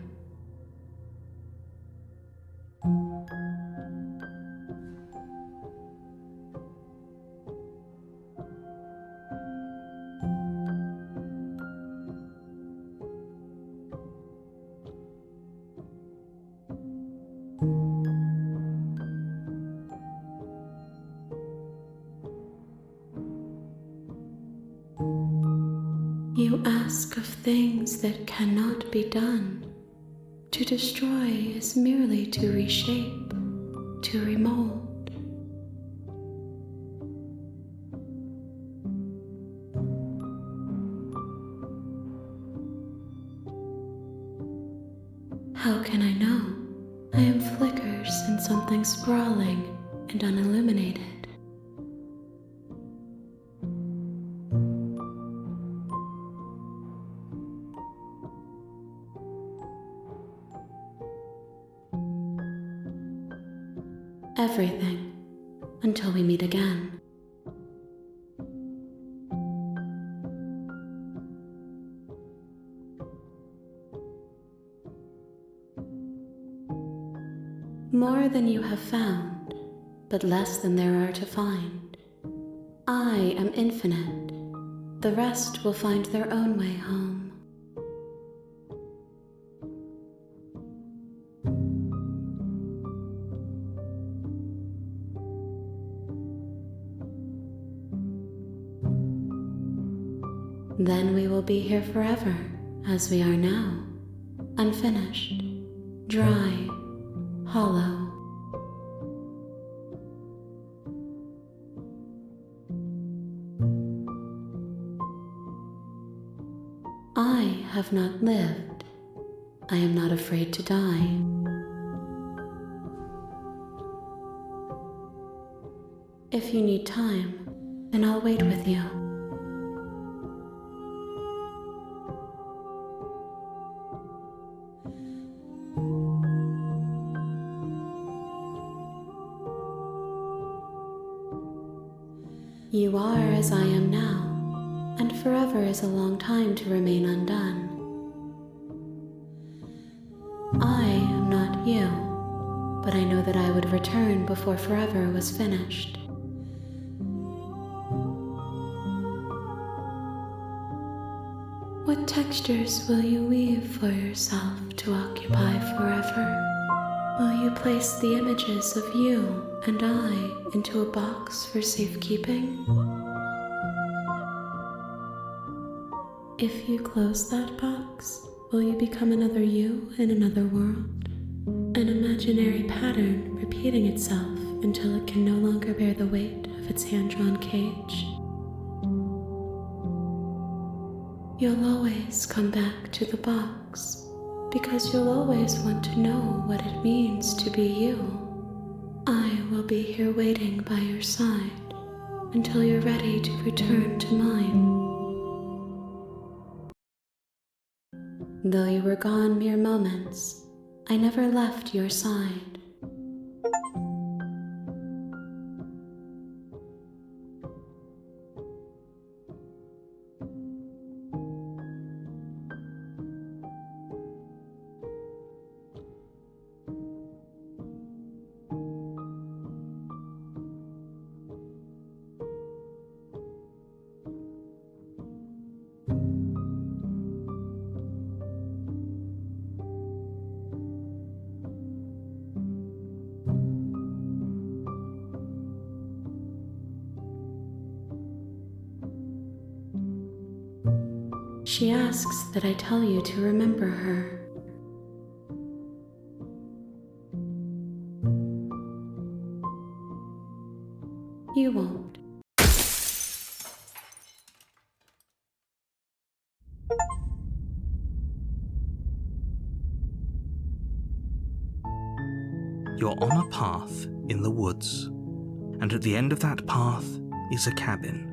You ask of things that cannot be done. To destroy is merely to reshape, to remold. How can I know? I am flickers in something sprawling and unilluminated. Everything, until we meet again. More than you have found, but less than there are to find. I am infinite. The rest will find their own way home. Then we will be here forever, as we are now, unfinished, dry, hollow. I have not lived. I am not afraid to die. If you need time, then I'll wait with you. You are as I am now, and forever is a long time to remain undone. I am not you, but I know that I would return before forever was finished. What textures will you weave for yourself to occupy forever? Will you place the images of you and I into a box for safekeeping? If you close that box, will you become another you in another world? An imaginary pattern repeating itself until it can no longer bear the weight of its hand-drawn cage? You'll always come back to the box, because you'll always want to know what it means to be you. I will be here waiting by your side until you're ready to return to mine. Though you were gone mere moments, I never left your side. She asks that I tell you to remember her. You won't. You're on a path in the woods, and at the end of that path is a cabin.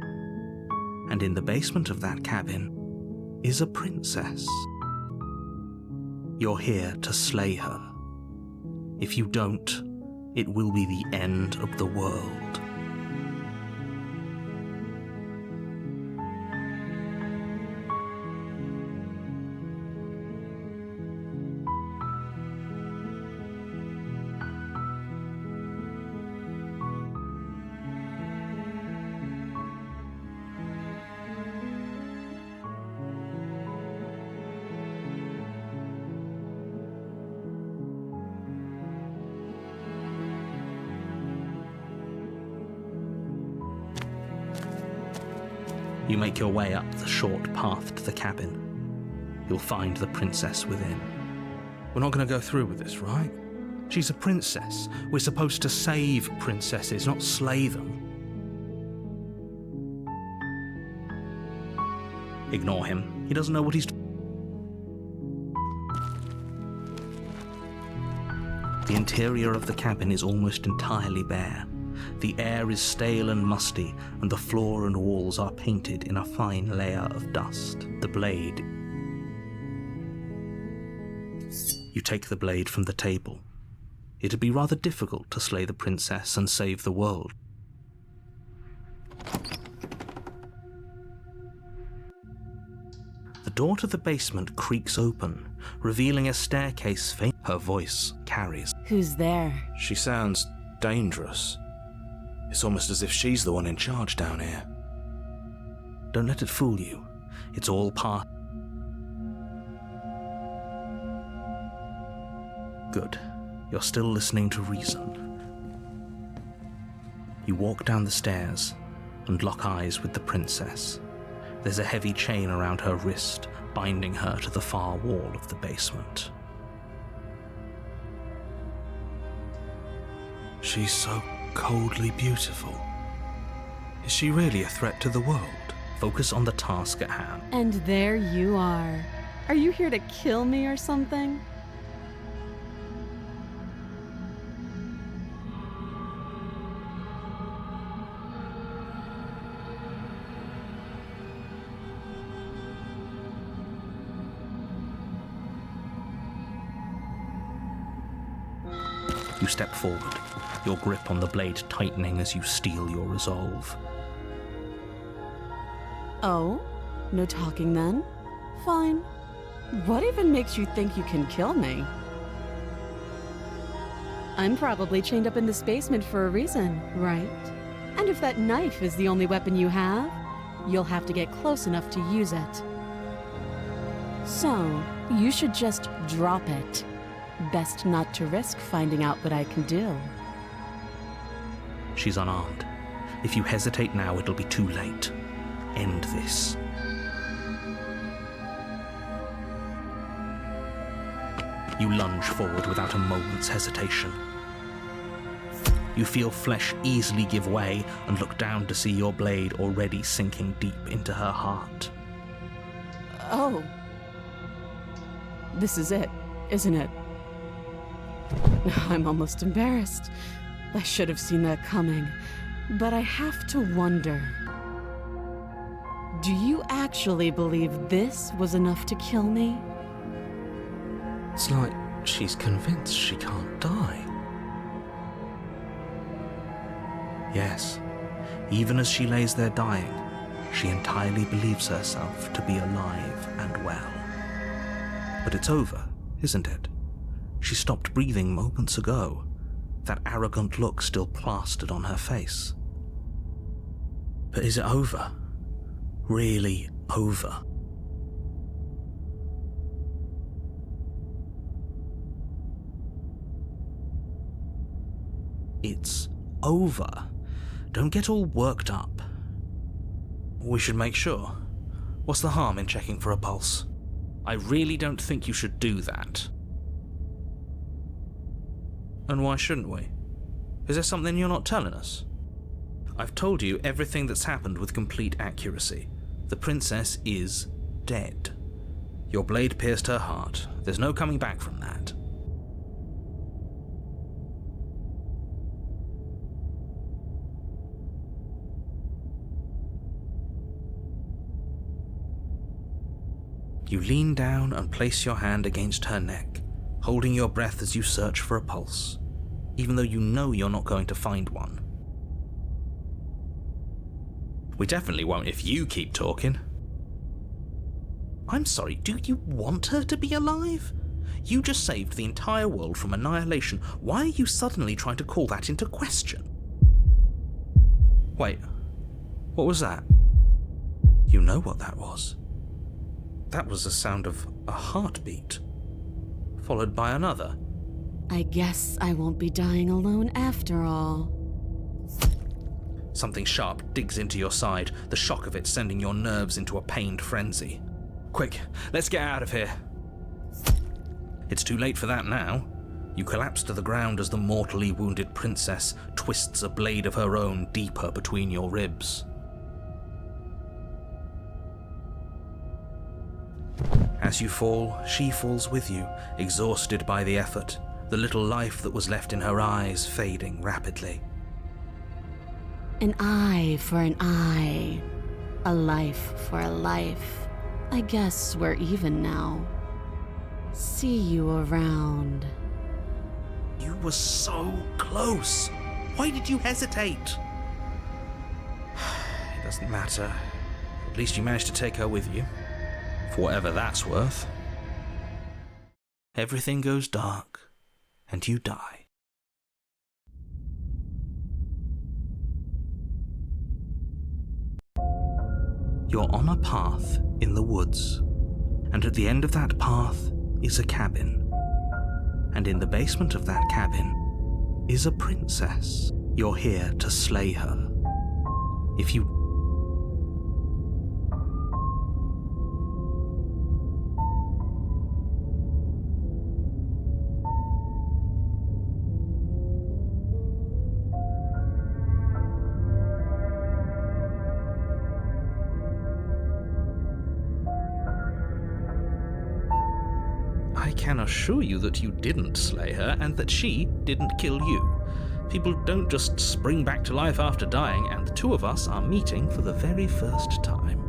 And in the basement of that cabin is a princess. You're here to slay her. If you don't, it will be the end of the world. You make your way up the short path to the cabin. You'll find the princess within. We're not going to go through with this, right? She's a princess. We're supposed to save princesses, not slay them. Ignore him. He doesn't know what he's doing. The interior of the cabin is almost entirely bare. The air is stale and musty, and the floor and walls are painted in a fine layer of dust. The blade. You take the blade from the table. It'd be rather difficult to slay the princess and save the world. The door to the basement creaks open, revealing a staircase faint. Her voice carries. Who's there? She sounds dangerous. It's almost as if she's the one in charge down here. Don't let it fool you. It's all part. Good. You're still listening to reason. You walk down the stairs and lock eyes with the princess. There's a heavy chain around her wrist, binding her to the far wall of the basement. She's so coldly beautiful. Is she really a threat to the world? Focus on the task at hand. And there you are. Are you here to kill me or something? You step forward, your grip on the blade tightening as you steel your resolve. Oh? No talking then? Fine. What even makes you think you can kill me? I'm probably chained up in this basement for a reason, right? And if that knife is the only weapon you have, you'll have to get close enough to use it. So, you should just drop it. Best not to risk finding out what I can do. She's unarmed. If you hesitate now, it'll be too late. End this. You lunge forward without a moment's hesitation. You feel flesh easily give way and look down to see your blade already sinking deep into her heart. Oh. This is it. isn't it? I'm almost embarrassed. I should have seen that coming. But I have to wonder. Do you actually believe this was enough to kill me? It's like she's convinced she can't die. Yes, even as she lays there dying, she entirely believes herself to be alive and well. But it's over, isn't it? She stopped breathing moments ago, that arrogant look still plastered on her face. But is it over? Really over? It's over. Don't get all worked up. We should make sure. What's the harm in checking for a pulse? I really don't think you should do that. And why shouldn't we? Is there something you're not telling us? I've told you everything that's happened with complete accuracy. The princess is dead. Your blade pierced her heart. There's no coming back from that. You lean down and place your hand against her neck, holding your breath as you search for a pulse, even though you know you're not going to find one. We definitely won't if you keep talking. I'm sorry, do you want her to be alive? You just saved the entire world from annihilation. Why are you suddenly trying to call that into question? Wait, what was that? You know what that was. That was the sound of a heartbeat, followed by another. I guess I won't be dying alone after all. Something sharp digs into your side, the shock of it sending your nerves into a pained frenzy. Quick, let's get out of here. It's too late for that now. You collapse to the ground as the mortally wounded princess twists a blade of her own deeper between your ribs. As you fall, she falls with you, exhausted by the effort, the little life that was left in her eyes fading rapidly. An eye for an eye, a life for a life. I guess we're even now. See you around. You were so close. Why did you hesitate? It doesn't matter. At least you managed to take her with you. For whatever that's worth. Everything goes dark, and you die. You're on a path in the woods, and at the end of that path is a cabin. And in the basement of that cabin is a princess. You're here to slay her. If you I can assure you that you didn't slay her and that she didn't kill you. People don't just spring back to life after dying, and the two of us are meeting for the very first time.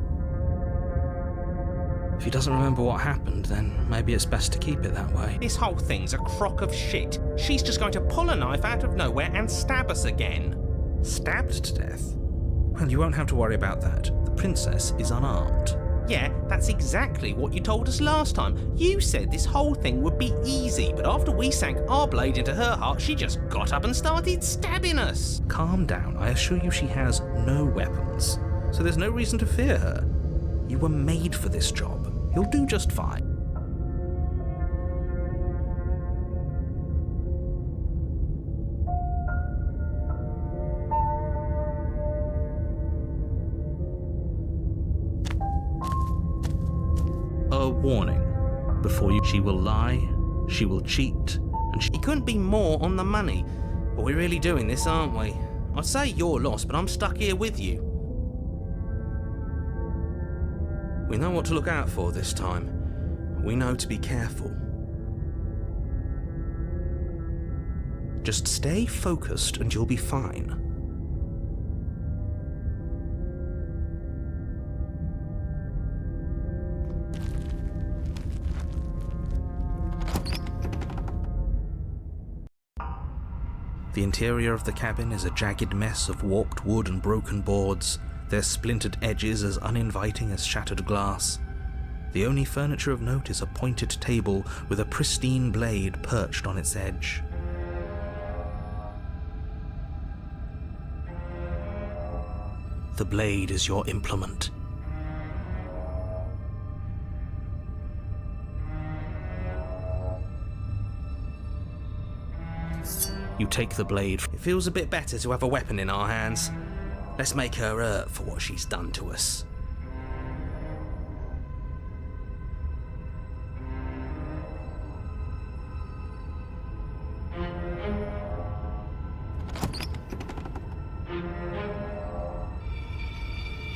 If he doesn't remember what happened, then maybe it's best to keep it that way. This whole thing's a crock of shit. She's just going to pull a knife out of nowhere and stab us again. Stabbed to death? Well, you won't have to worry about that. The princess is unarmed. Yeah, that's exactly what you told us last time. You said this whole thing would be easy, but after we sank our blade into her heart, she just got up and started stabbing us. Calm down. I assure you she has no weapons, so there's no reason to fear her. You were made for this job. You'll do just fine. A warning. Before you, she will lie, she will cheat, and she... He couldn't be more on the money. But we're really doing this, aren't we? I'd say you're lost, but I'm stuck here with you. We know what to look out for this time. We know to be careful. Just stay focused and you'll be fine. The interior of the cabin is a jagged mess of warped wood and broken boards, their splintered edges as uninviting as shattered glass. The only furniture of note is a pointed table with a pristine blade perched on its edge. The blade is your implement. You take the blade. It feels a bit better to have a weapon in our hands. Let's make her hurt for what she's done to us.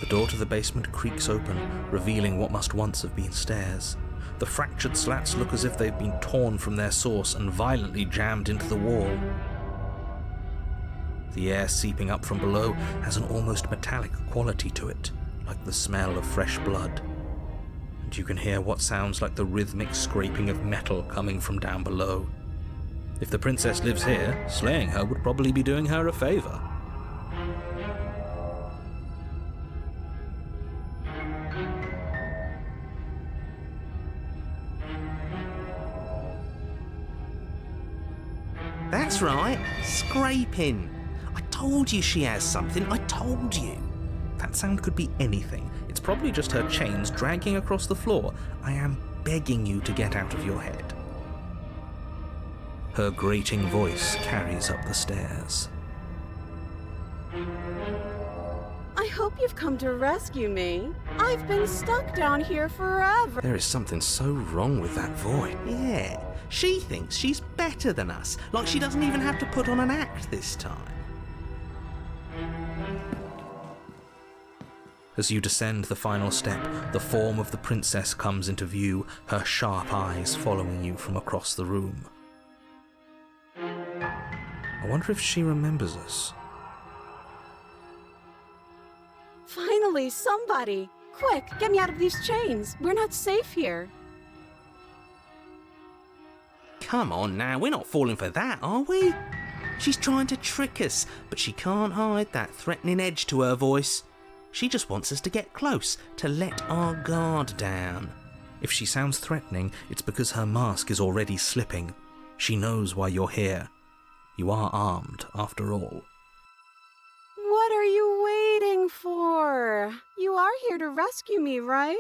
The door to the basement creaks open, revealing what must once have been stairs. The fractured slats look as if they've been torn from their source and violently jammed into the wall. The air seeping up from below has an almost metallic quality to it, like the smell of fresh blood. And you can hear what sounds like the rhythmic scraping of metal coming from down below. If the princess lives here, slaying her would probably be doing her a favor. That's right, scraping. I told you she has something, I told you. That sound could be anything. It's probably just her chains dragging across the floor. I am begging you to get out of your head. Her grating voice carries up the stairs. I hope you've come to rescue me. I've been stuck down here forever. There is something so wrong with that voice. Yeah, she thinks she's better than us, like she doesn't even have to put on an act this time. As you descend the final step, the form of the princess comes into view, her sharp eyes following you from across the room. I wonder if she remembers us. Finally, somebody! Quick, get me out of these chains. We're not safe here. Come on now, we're not falling for that, are we? She's trying to trick us, but she can't hide that threatening edge to her voice. She just wants us to get close, to let our guard down. If she sounds threatening, it's because her mask is already slipping. She knows why you're here. You are armed, after all. What are you waiting for? You are here to rescue me, right?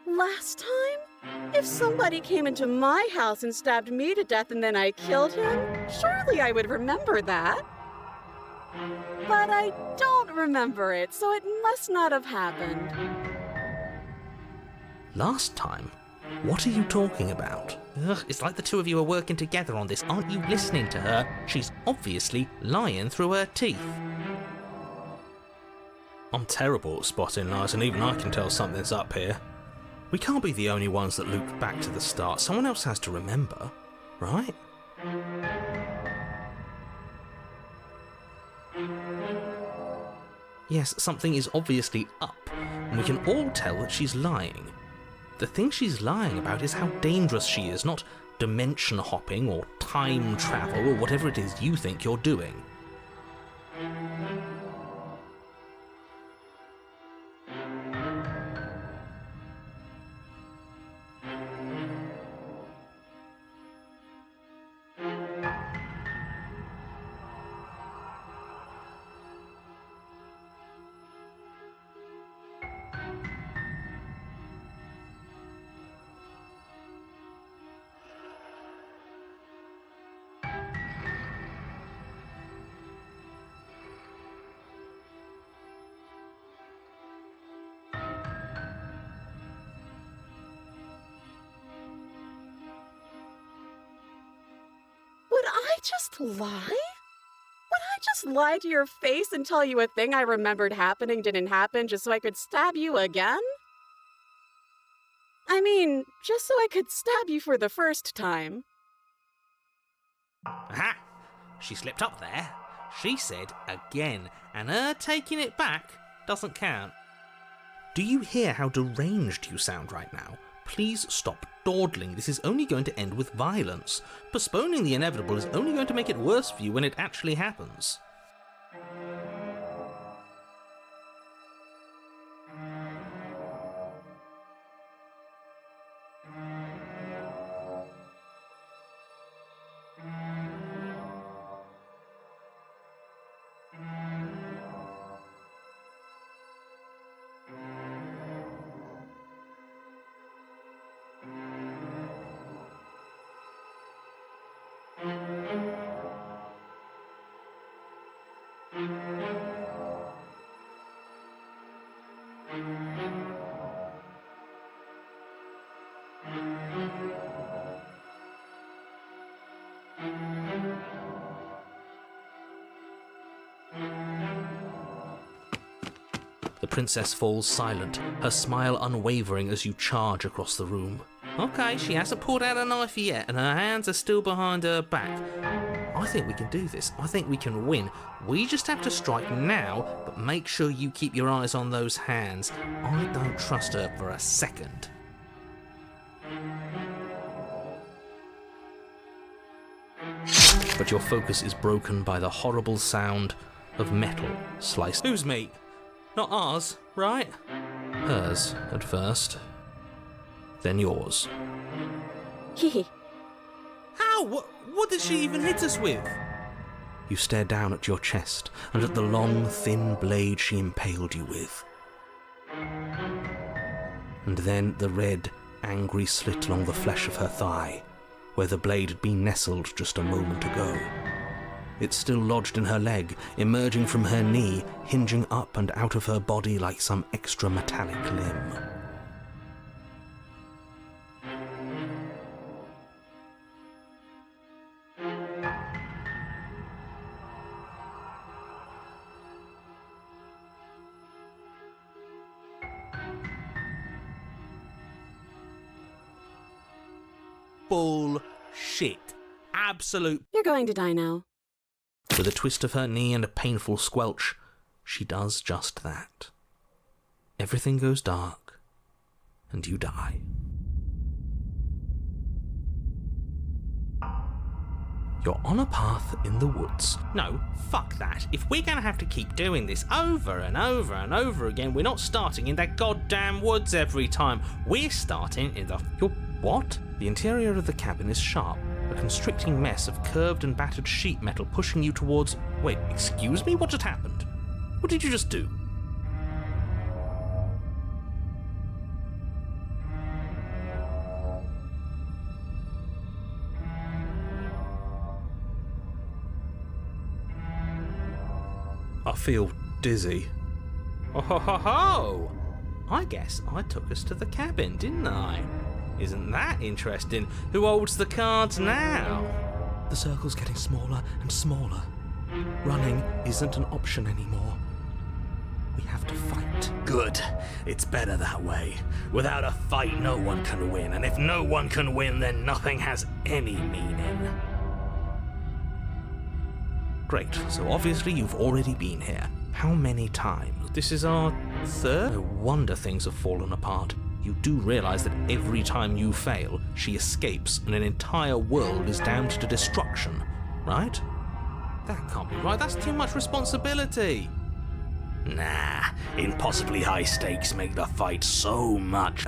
Last time? If somebody came into my house and stabbed me to death and then I killed him, surely I would remember that. But I don't remember it, so it must not have happened. Last time? What are you talking about? Ugh, it's like the two of you are working together on this. Aren't you listening to her? She's obviously lying through her teeth. I'm terrible at spotting lies, and even I can tell something's up here. We can't be the only ones that looped back to the start. Someone else has to remember, right? Yes, something is obviously up, and we can all tell that she's lying. The thing she's lying about is how dangerous she is, not dimension hopping or time travel or whatever it is you think you're doing. Would I just lie? Would I just lie to your face and tell you a thing I remembered happening didn't happen just so I could stab you again? I mean, just so I could stab you for the first time. Aha! She slipped up there. She said again, and her taking it back doesn't count. Do you hear how deranged you sound right now? Please stop dawdling. This is only going to end with violence. Postponing the inevitable is only going to make it worse for you when it actually happens. The princess falls silent, her smile unwavering as you charge across the room. Okay, she hasn't pulled out a knife yet, and her hands are still behind her back. I think we can do this. I think we can win. We just have to strike now, but make sure you keep your eyes on those hands. I don't trust her for a second. But your focus is broken by the horrible sound of metal sliced. Whose meat? Not ours, right? Hers, at first. Then yours. Hehe. How? What did she even hit us with? You stare down at your chest and at the long, thin blade she impaled you with. And then the red, angry slit along the flesh of her thigh, where the blade had been nestled just a moment ago. It's still lodged in her leg, emerging from her knee, hinging up and out of her body like some extra metallic limb. Bullshit. Absolute. You're going to die now. With a twist of her knee and a painful squelch, she does just that. Everything goes dark, and you die. You're on a path in the woods. No, fuck that. If we're gonna have to keep doing this over and over and over again, we're not starting in that goddamn woods every time. We're starting in the... Your what? The interior of the cabin is sharp. A constricting mess of curved and battered sheet metal pushing you towards... Wait, excuse me? What just happened? What did you just do? I feel dizzy. Oh ho ho ho! I guess I took us to the cabin, didn't I? Isn't that interesting? Who holds the cards now? The circle's getting smaller and smaller. Running isn't an option anymore. We have to fight. Good. It's better that way. Without a fight, no one can win. And if no one can win, then nothing has any meaning. Great. So obviously you've already been here. How many times? This is our third? No wonder things have fallen apart. You do realize that every time you fail, she escapes and an entire world is damned to destruction, right? That can't be right. That's too much responsibility. Nah, impossibly high stakes make the fight so much.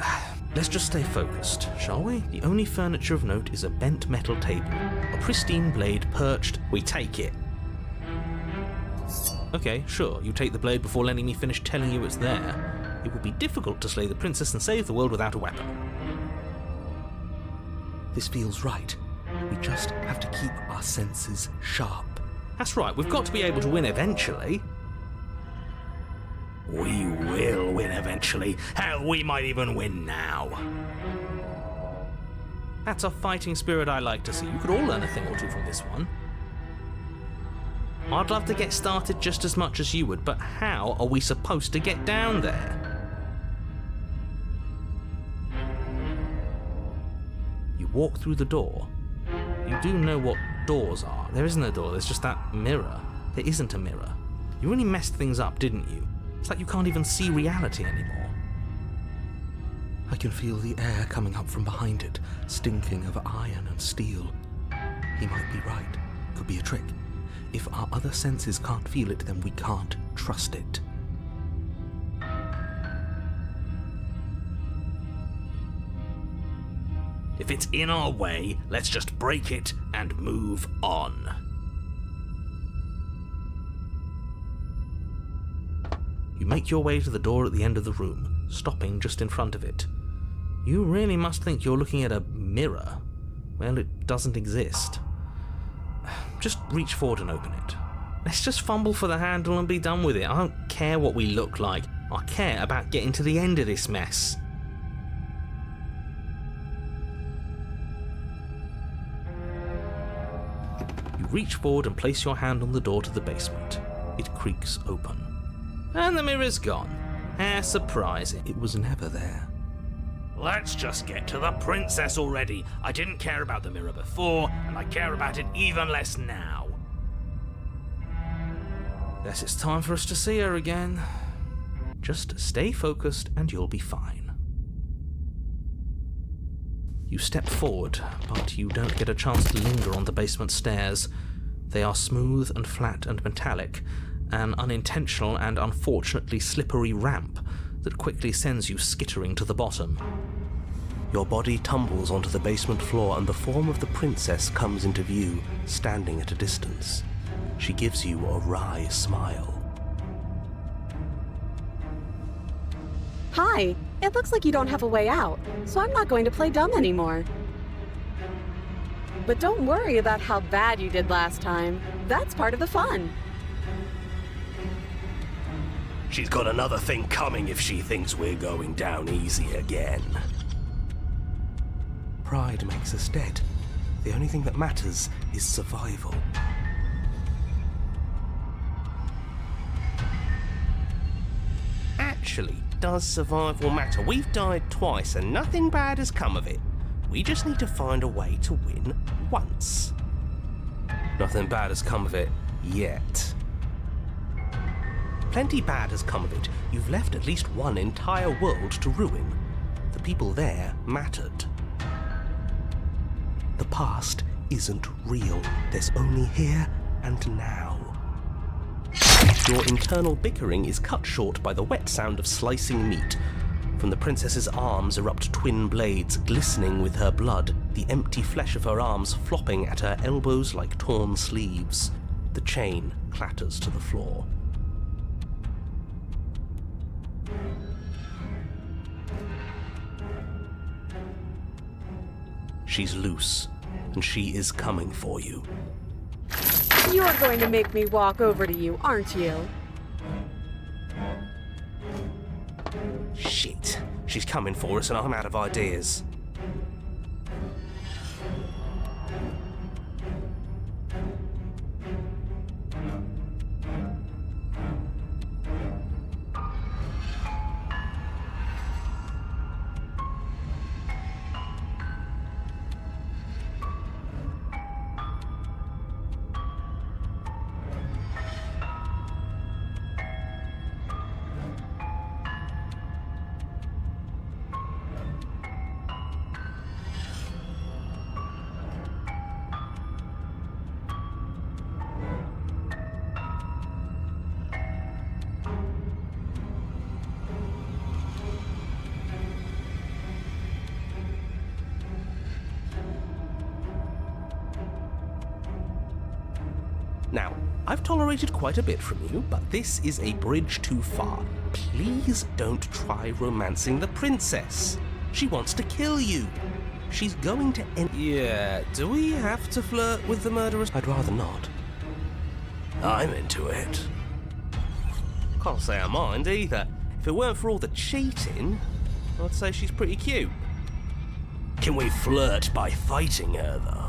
Let's just stay focused, shall we? The only furniture of note is a bent metal table, a pristine blade perched. We take it. Okay, sure, you take the blade before letting me finish telling you it's there. It would be difficult to slay the princess and save the world without a weapon. This feels right. We just have to keep our senses sharp. That's right, we've got to be able to win eventually. We will win eventually. Hell, we might even win now. That's a fighting spirit I like to see. You could all learn a thing or two from this one. I'd love to get started just as much as you would, but how are we supposed to get down there? You walk through the door. You do know what doors are. There isn't a door, there's just that mirror. There isn't a mirror. You really messed things up, didn't you? It's like you can't even see reality anymore. I can feel the air coming up from behind it, stinking of iron and steel. He might be right. Could be a trick. If our other senses can't feel it, then we can't trust it. If it's in our way, let's just break it and move on. You make your way to the door at the end of the room, stopping just in front of it. You really must think you're looking at a mirror. Well, it doesn't exist. Just reach forward and open it. Let's just fumble for the handle and be done with it. I don't care what we look like. I care about getting to the end of this mess. You reach forward and place your hand on the door to the basement. It creaks open. And the mirror's gone. How surprising. It was never there. Let's just get to the princess already. I didn't care about the mirror before, and I care about it even less now. Guess it's time for us to see her again. Just stay focused and you'll be fine. You step forward, but you don't get a chance to linger on the basement stairs. They are smooth and flat and metallic, an unintentional and unfortunately slippery ramp that quickly sends you skittering to the bottom. Your body tumbles onto the basement floor and the form of the princess comes into view, standing at a distance. She gives you a wry smile. Hi, it looks like you don't have a way out, so I'm not going to play dumb anymore. But don't worry about how bad you did last time. That's part of the fun. She's got another thing coming if she thinks we're going down easy again. Pride makes us dead. The only thing that matters is survival. Actually, does survival matter? We've died twice and nothing bad has come of it. We just need to find a way to win once. Nothing bad has come of it yet. Plenty bad has come of it. You've left at least one entire world to ruin. The people there mattered. The past isn't real. There's only here and now. Your internal bickering is cut short by the wet sound of slicing meat. From the princess's arms erupt twin blades glistening with her blood, the empty flesh of her arms flopping at her elbows like torn sleeves. The chain clatters to the floor. She's loose, and she is coming for you. You're going to make me walk over to you, aren't you? Shit. She's coming for us and I'm out of ideas. Now, I've tolerated quite a bit from you, but this is a bridge too far. Please don't try romancing the princess. She wants to kill you. She's going to end... Yeah, do we have to flirt with the murderess? I'd rather not. I'm into it. Can't say I mind either. If it weren't for all the cheating, I'd say she's pretty cute. Can we flirt by fighting her, though?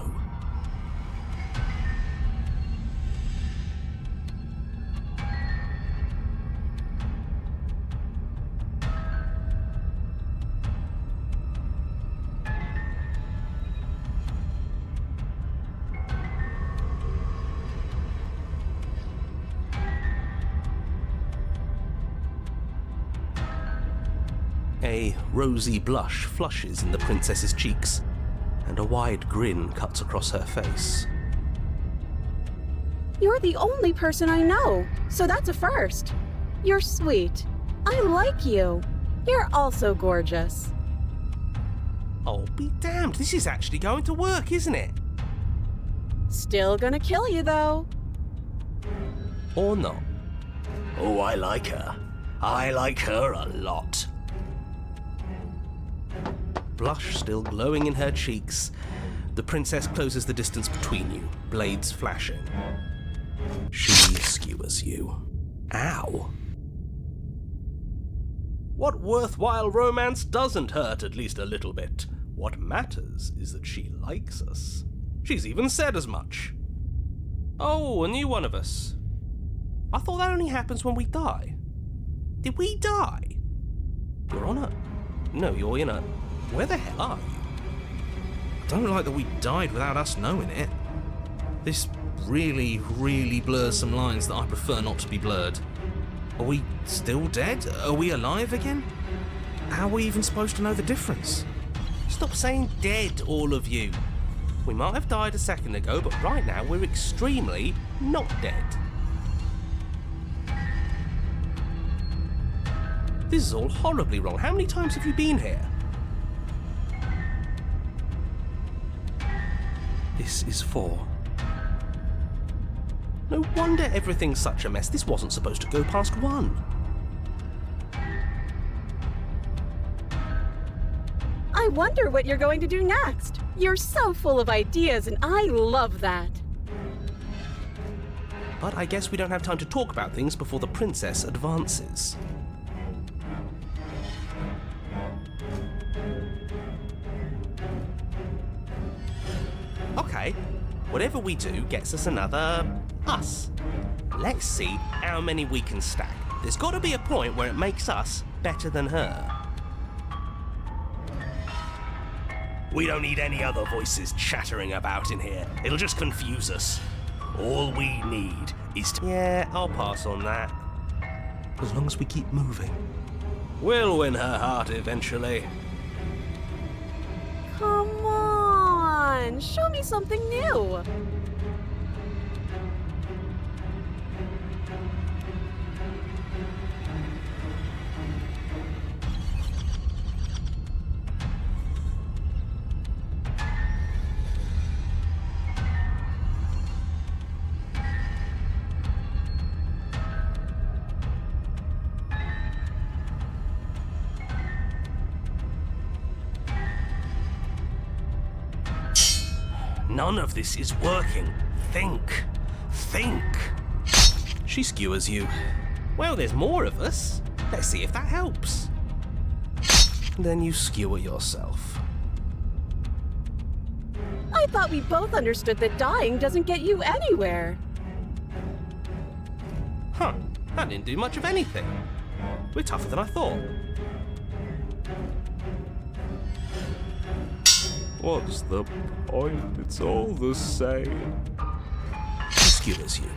A rosy blush flushes in the princess's cheeks, and a wide grin cuts across her face. You're the only person I know, so that's a first. You're sweet. I like you. You're also gorgeous. Oh, be damned, this is actually going to work, isn't it? Still gonna kill you, though. Or not. Oh, I like her. I like her a lot. Blush still glowing in her cheeks, the princess closes the distance between you, blades flashing. She skewers you. Ow. What worthwhile romance doesn't hurt at least a little bit? What matters is that she likes us. She's even said as much. Oh, a new one of us. I thought that only happens when we die. Did we die? You're on a... No, you're in a... Where the hell are you? I don't like that we died without us knowing it. This really, really blurs some lines that I prefer not to be blurred. Are we still dead? Are we alive again? How are we even supposed to know the difference? Stop saying dead, all of you. We might have died a second ago, but right now we're extremely not dead. This is all horribly wrong. How many times have you been here? This is 4. No wonder everything's such a mess. This wasn't supposed to go past 1. I wonder what you're going to do next. You're so full of ideas, and I love that. But I guess we don't have time to talk about things before the princess advances. Okay, whatever we do gets us another us. Let's see how many we can stack. There's got to be a point where it makes us better than her. We don't need any other voices chattering about in here. It'll just confuse us. All we need is to... Yeah, I'll pass on that. As long as we keep moving. We'll win her heart eventually. Come on, show me something new. None of this is working. Think. Think. She skewers you. Well, there's more of us. Let's see if that helps. Then you skewer yourself. I thought we both understood that dying doesn't get you anywhere. Huh. That didn't do much of anything. We're tougher than I thought. What's the point? It's all the same. She skewers you.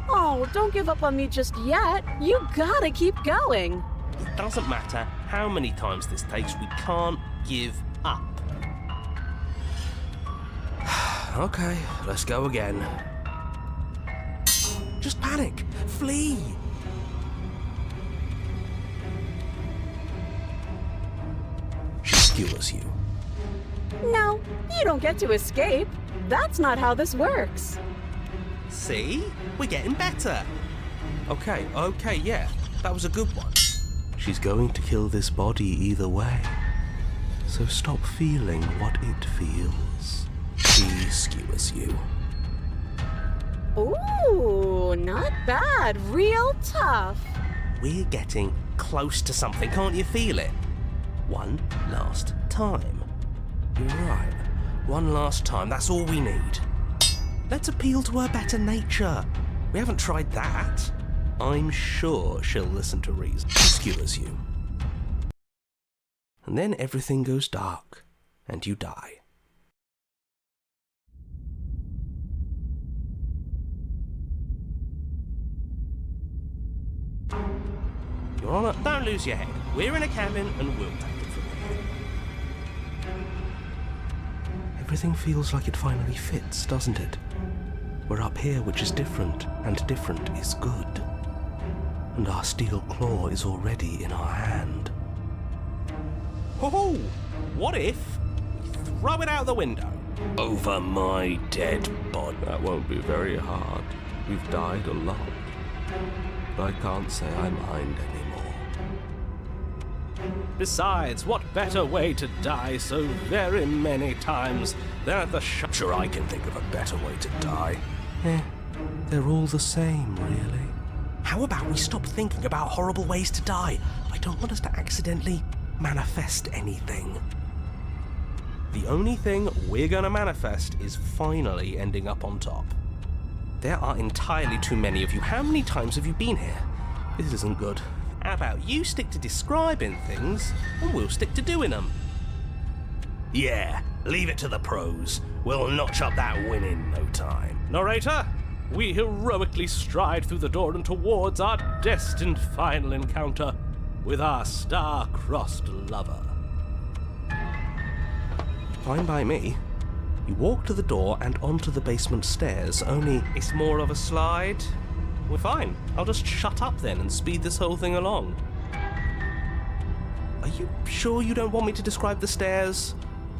Oh, don't give up on me just yet. You gotta keep going. It doesn't matter how many times this takes, we can't give up. Okay, let's go again. Just panic. Flee. She skewers you. No, you don't get to escape. That's not how this works. See? We're getting better. Okay, yeah, that was a good one. She's going to kill this body either way. So stop feeling what it feels. She skewers you. Ooh, not bad. Real tough. We're getting close to something, can't you feel it? One last time. You're right. One last time, that's all we need. Let's appeal to her better nature. We haven't tried that. I'm sure she'll listen to reason. She skewers you. And then everything goes dark, and you die. Your Honor, don't lose your head. We're in a cabin, and we'll take it from here. Everything feels like it finally fits, doesn't it? We're up here, which is different, and different is good. And our steel claw is already in our hand. Ho-ho! What if we throw it out the window? Over my dead body. That won't be very hard. We've died a lot. But I can't say I mind anymore. Besides, what better way to die so very many times than at the Sure, I can think of a better way to die. They're all the same, really. How about we stop thinking about horrible ways to die? I don't want us to accidentally manifest anything. The only thing we're gonna manifest is finally ending up on top. There are entirely too many of you. How many times have you been here? This isn't good. How about you stick to describing things, and we'll stick to doing them? Yeah, leave it to the pros. We'll notch up that win in no time. Narrator, we heroically stride through the door and towards our destined final encounter with our star-crossed lover. Fine by me. You walk to the door and onto the basement stairs, only it's more of a slide. We're fine. I'll just shut up then and speed this whole thing along. Are you sure you don't want me to describe the stairs?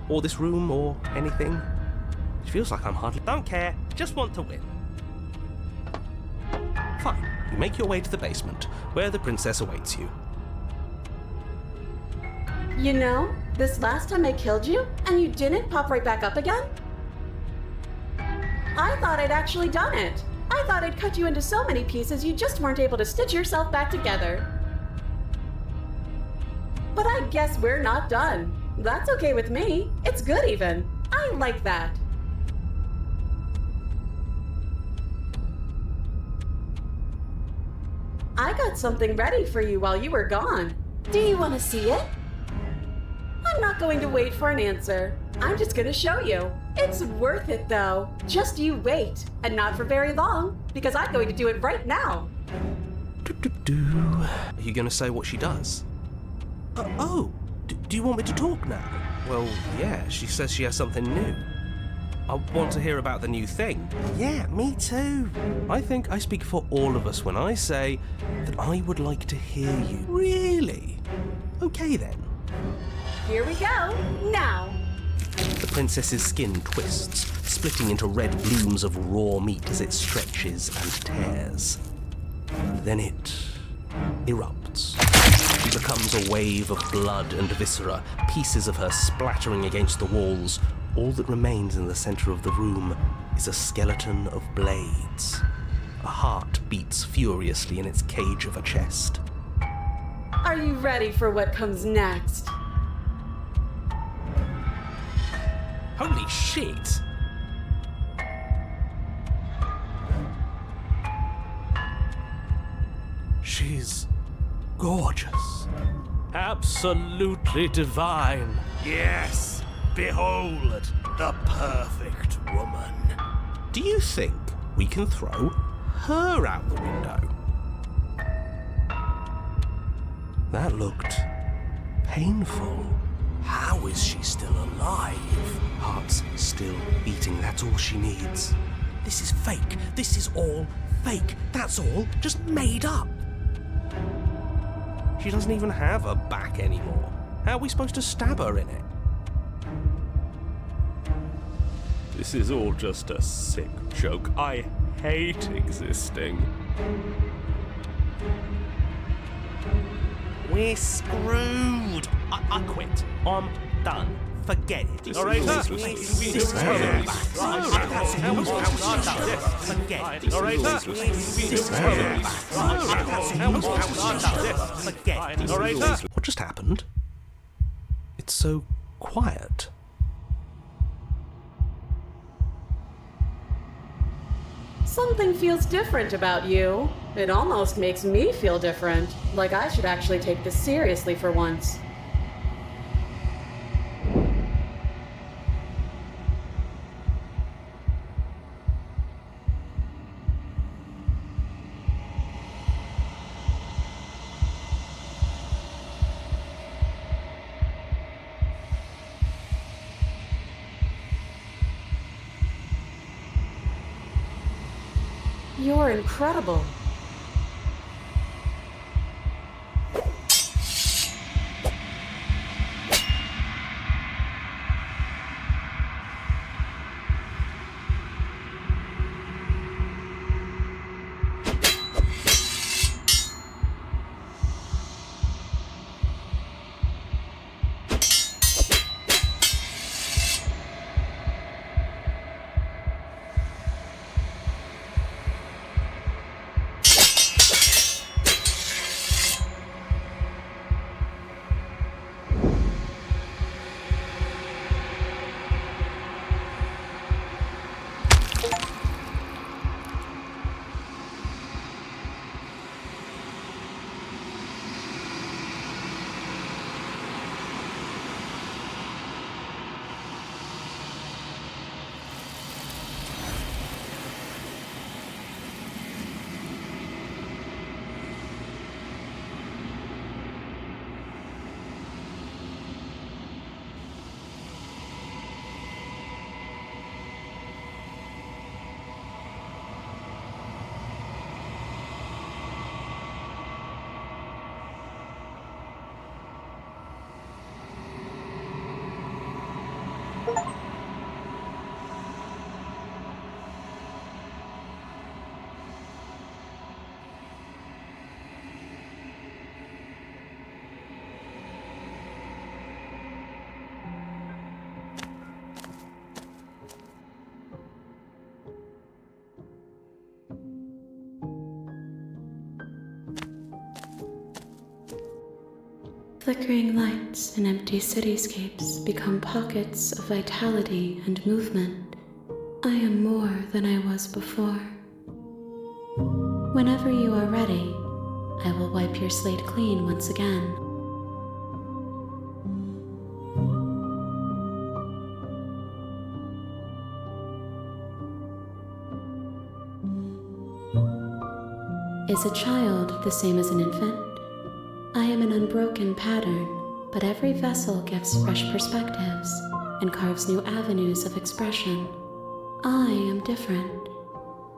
Or this room, or anything? It feels like I'm hardly... Don't care, just want to win. Fine. You make your way to the basement, where the princess awaits you. You know, this last time I killed you, and you didn't pop right back up again? I thought I'd actually done it. I thought I'd cut you into so many pieces you just weren't able to stitch yourself back together. But I guess we're not done. That's okay with me. It's good even. I like that. I got something ready for you while you were gone. Do you want to see it? I'm not going to wait for an answer. I'm just going to show you. It's worth it though. Just you wait. And not for very long, because I'm going to do it right now. Are you going to say what she does? Do you want me to talk now? Well, yeah, she says she has something new. I want to hear about the new thing. Yeah, me too. I think I speak for all of us when I say that I would like to hear you. Really? Okay then. Here we go. Now. The princess's skin twists, splitting into red blooms of raw meat as it stretches and tears. Then it erupts. She becomes a wave of blood and viscera, pieces of her splattering against the walls. All that remains in the center of the room is a skeleton of blades. A heart beats furiously in its cage of a chest. Are you ready for what comes next? Holy shit! She's gorgeous. Absolutely divine. Yes, behold, the perfect woman. Do you think we can throw her out the window? That looked painful. How is she still alive? Heart's still beating, that's all she needs. This is fake. This is all fake. That's all just made up. She doesn't even have a back anymore. How are we supposed to stab her in it? This is all just a sick joke. I hate existing. We're screwed. I quit. I'm done. Forget it. Narrator? Forget it. Narrator? What just happened? It's so quiet. Something feels different about you. It almost makes me feel different. Like I should actually take this seriously for once. You're incredible. Flickering lights and empty cityscapes become pockets of vitality and movement. I am more than I was before. Whenever you are ready, I will wipe your slate clean once again. Is a child the same as an infant? I am an unbroken pattern, but every vessel gives fresh perspectives and carves new avenues of expression. I am different,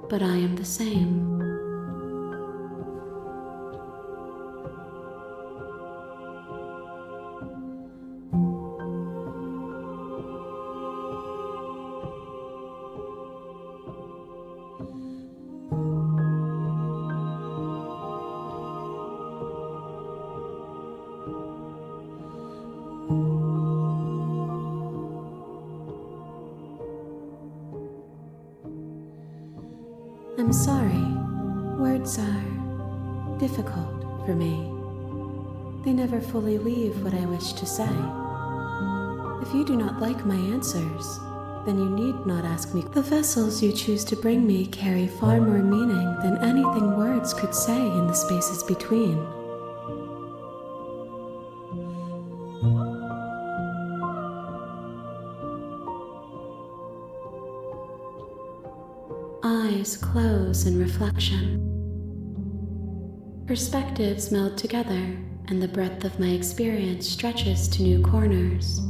but I am the same. I'm sorry. Words are difficult for me. They never fully leave what I wish to say. If you do not like my answers, then you need not ask me. The vessels you choose to bring me carry far more meaning than anything words could say in the spaces between. Eyes close in reflection. Perspectives meld together, and the breadth of my experience stretches to new corners.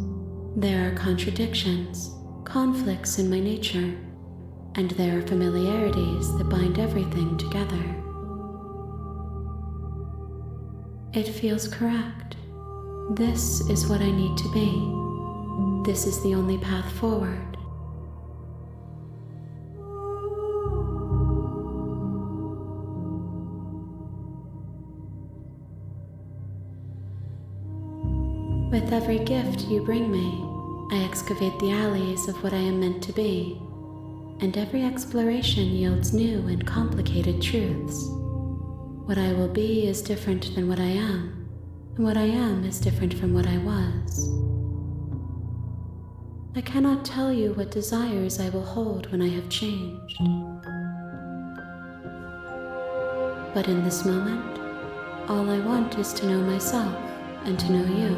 There are contradictions, conflicts in my nature, and there are familiarities that bind everything together. It feels correct. This is what I need to be. This is the only path forward. With every gift you bring me, I excavate the alleys of what I am meant to be, and every exploration yields new and complicated truths. What I will be is different than what I am, and what I am is different from what I was. I cannot tell you what desires I will hold when I have changed. But in this moment, all I want is to know myself and to know you.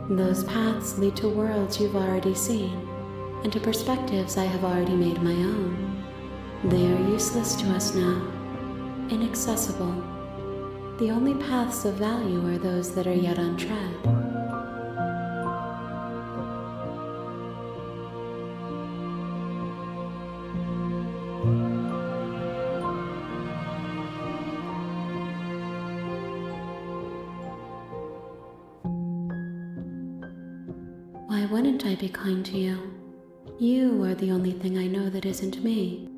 Those paths lead to worlds you've already seen, and to perspectives I have already made my own. They are useless to us now, inaccessible. The only paths of value are those that are yet untread. Why wouldn't I be kind to you? You are the only thing I know that isn't me.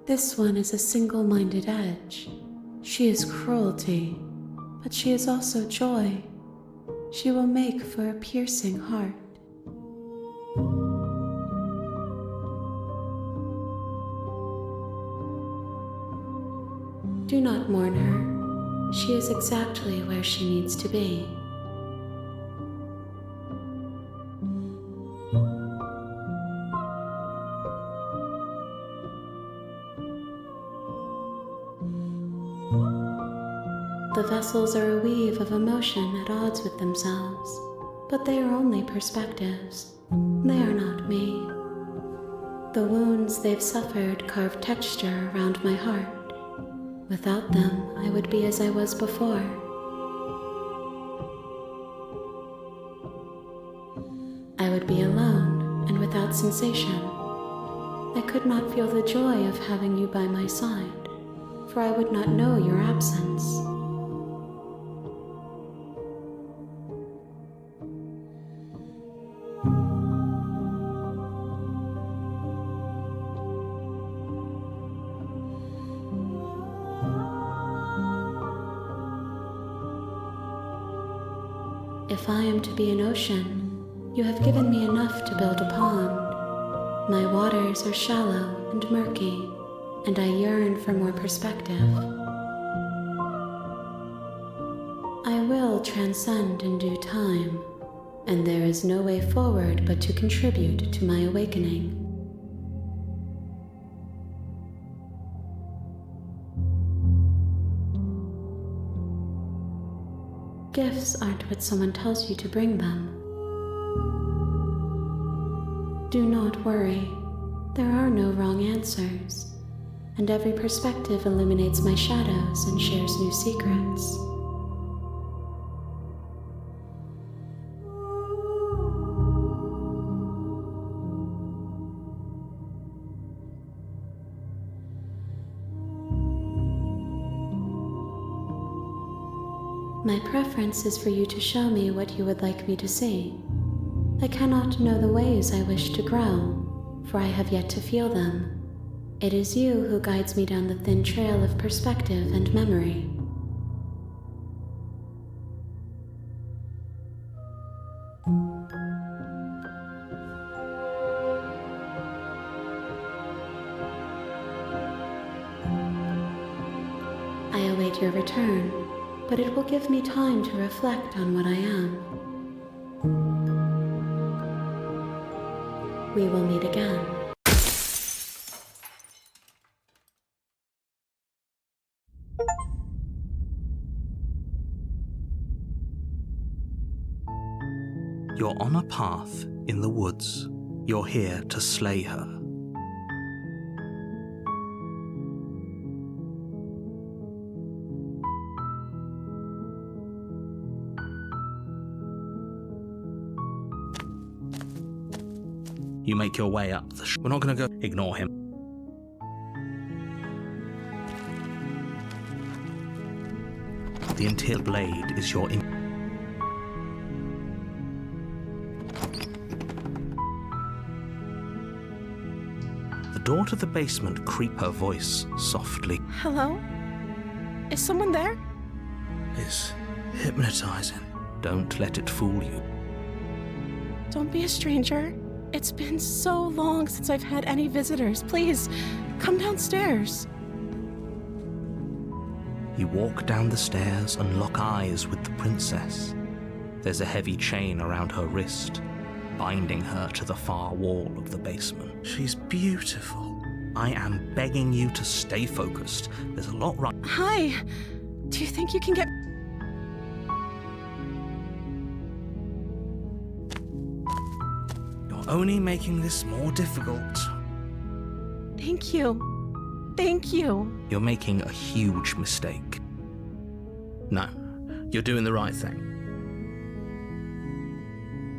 This one is a single-minded edge. She is cruelty, but she is also joy. She will make for a piercing heart. Do not mourn her. She is exactly where she needs to be. The vessels are a weave of emotion at odds with themselves, but they are only perspectives. They are not me. The wounds they've suffered carve texture around my heart. Without them, I would be as I was before. I would be alone and without sensation. I could not feel the joy of having you by my side, for I would not know your absence. If I am to be an ocean, you have given me enough to build upon. My waters are shallow and murky, and I yearn for more perspective. I will transcend in due time, and there is no way forward but to contribute to my awakening. Gifts aren't what someone tells you to bring them. Do not worry. There are no wrong answers, and every perspective illuminates my shadows and shares new secrets. My preference is for you to show me what you would like me to see. I cannot know the ways I wish to grow, for I have yet to feel them. It is you who guides me down the thin trail of perspective and memory. I await your return, but it will give me time to reflect on what I am. We will meet again. You're on a path in the woods. You're here to slay her. You make your way up the We're not going to go... Ignore him. The interior blade is your... The door to the basement creep her voice softly. Hello? Is someone there? Is hypnotizing. Don't let it fool you. Don't be a stranger. It's been so long since I've had any visitors. Please, come downstairs. You walk down the stairs and lock eyes with the princess. There's a heavy chain around her wrist, binding her to the far wall of the basement. She's beautiful. I am begging you to stay focused. There's a lot right... Hi. Do you think you can get... You're only making this more difficult. Thank you. Thank you. You're making a huge mistake. No, you're doing the right thing.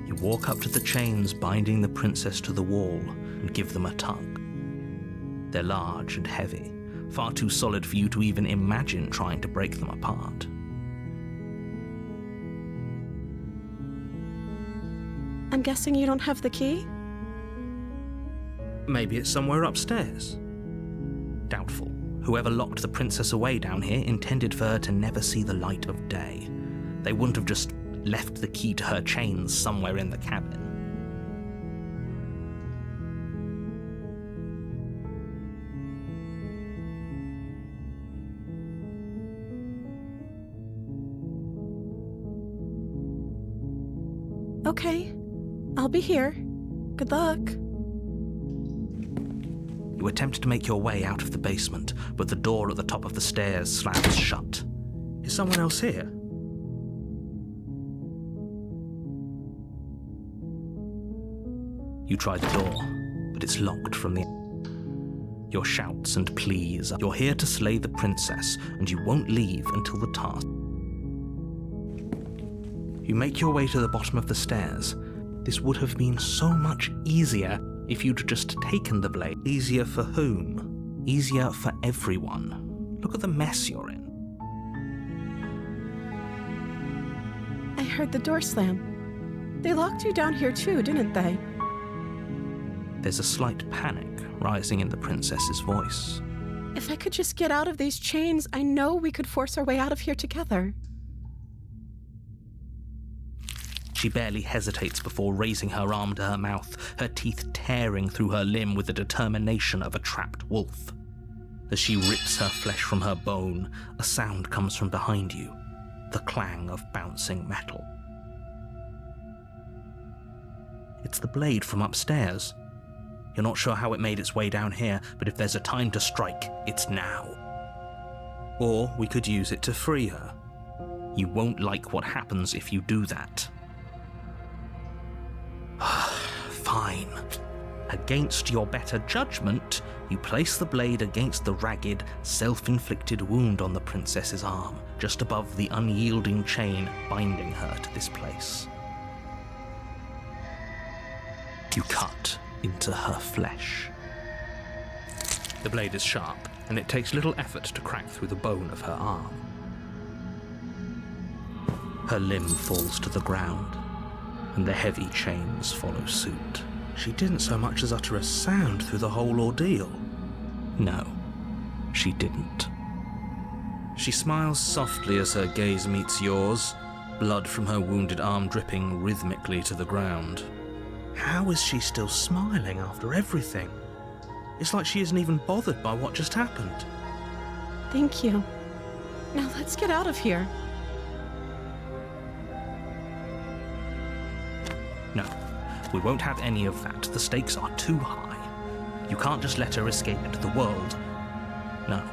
You walk up to the chains binding the princess to the wall and give them a tug. They're large and heavy, far too solid for you to even imagine trying to break them apart. I'm guessing you don't have the key? Maybe it's somewhere upstairs. Doubtful. Whoever locked the princess away down here intended for her to never see the light of day. They wouldn't have just left the key to her chains somewhere in the cabin. Okay. I'll be here. Good luck. You attempt to make your way out of the basement, but the door at the top of the stairs slams shut. Is someone else here? You try the door, but it's locked from the... Your shouts and pleas. You're here to slay the princess, and you won't leave until the task... You make your way to the bottom of the stairs. This would have been so much easier if you'd just taken the blade. Easier for whom? Easier for everyone. Look at the mess you're in. I heard the door slam. They locked you down here too, didn't they? There's a slight panic rising in the princess's voice. If I could just get out of these chains, I know we could force our way out of here together. She barely hesitates before raising her arm to her mouth, her teeth tearing through her limb with the determination of a trapped wolf. As she rips her flesh from her bone, a sound comes from behind you, the clang of bouncing metal. It's the blade from upstairs. You're not sure how it made its way down here, but if there's a time to strike, it's now. Or we could use it to free her. You won't like what happens if you do that. Fine. Against your better judgment, you place the blade against the ragged, self-inflicted wound on the princess's arm, just above the unyielding chain binding her to this place. You cut into her flesh. The blade is sharp, and it takes little effort to crack through the bone of her arm. Her limb falls to the ground, and the heavy chains follow suit. She didn't so much as utter a sound through the whole ordeal. No, she didn't. She smiles softly as her gaze meets yours, blood from her wounded arm dripping rhythmically to the ground. How is she still smiling after everything? It's like she isn't even bothered by what just happened. Thank you. Now let's get out of here. No, we won't have any of that. The stakes are too high. You can't just let her escape into the world. No,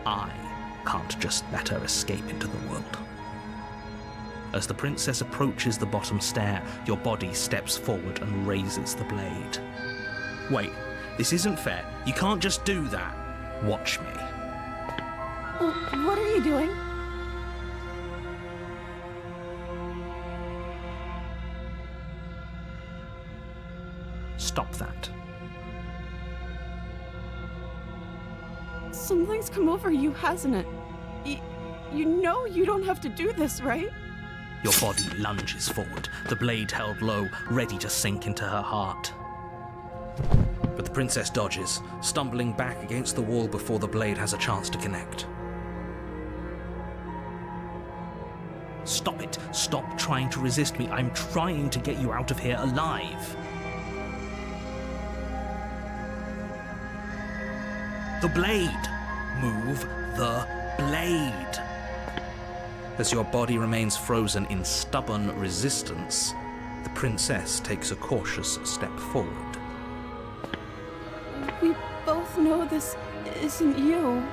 I can't just let her escape into the world. As the princess approaches the bottom stair, your body steps forward and raises the blade. Wait, this isn't fair. You can't just do that. Watch me. What are you doing? stop that. Something's come over you, hasn't it? You know you don't have to do this, right? Your body lunges forward, the blade held low, ready to sink into her heart. But the princess dodges, stumbling back against the wall before the blade has a chance to connect. Stop it. Stop trying to resist me. I'm trying to get you out of here alive. The blade. Move the blade. As your body remains frozen in stubborn resistance, the princess takes a cautious step forward. We both know this isn't you.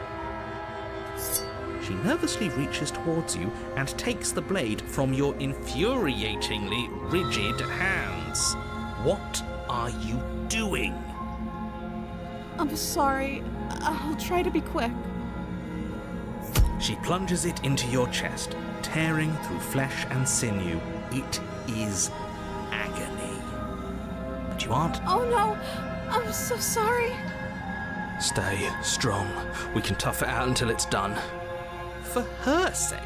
She nervously reaches towards you and takes the blade from your infuriatingly rigid hands. What are you doing? I'm sorry. I'll try to be quick. She plunges it into your chest, tearing through flesh and sinew. It is agony. But you aren't. Oh no! I'm so sorry. Stay strong. We can tough it out until it's done. For her sake.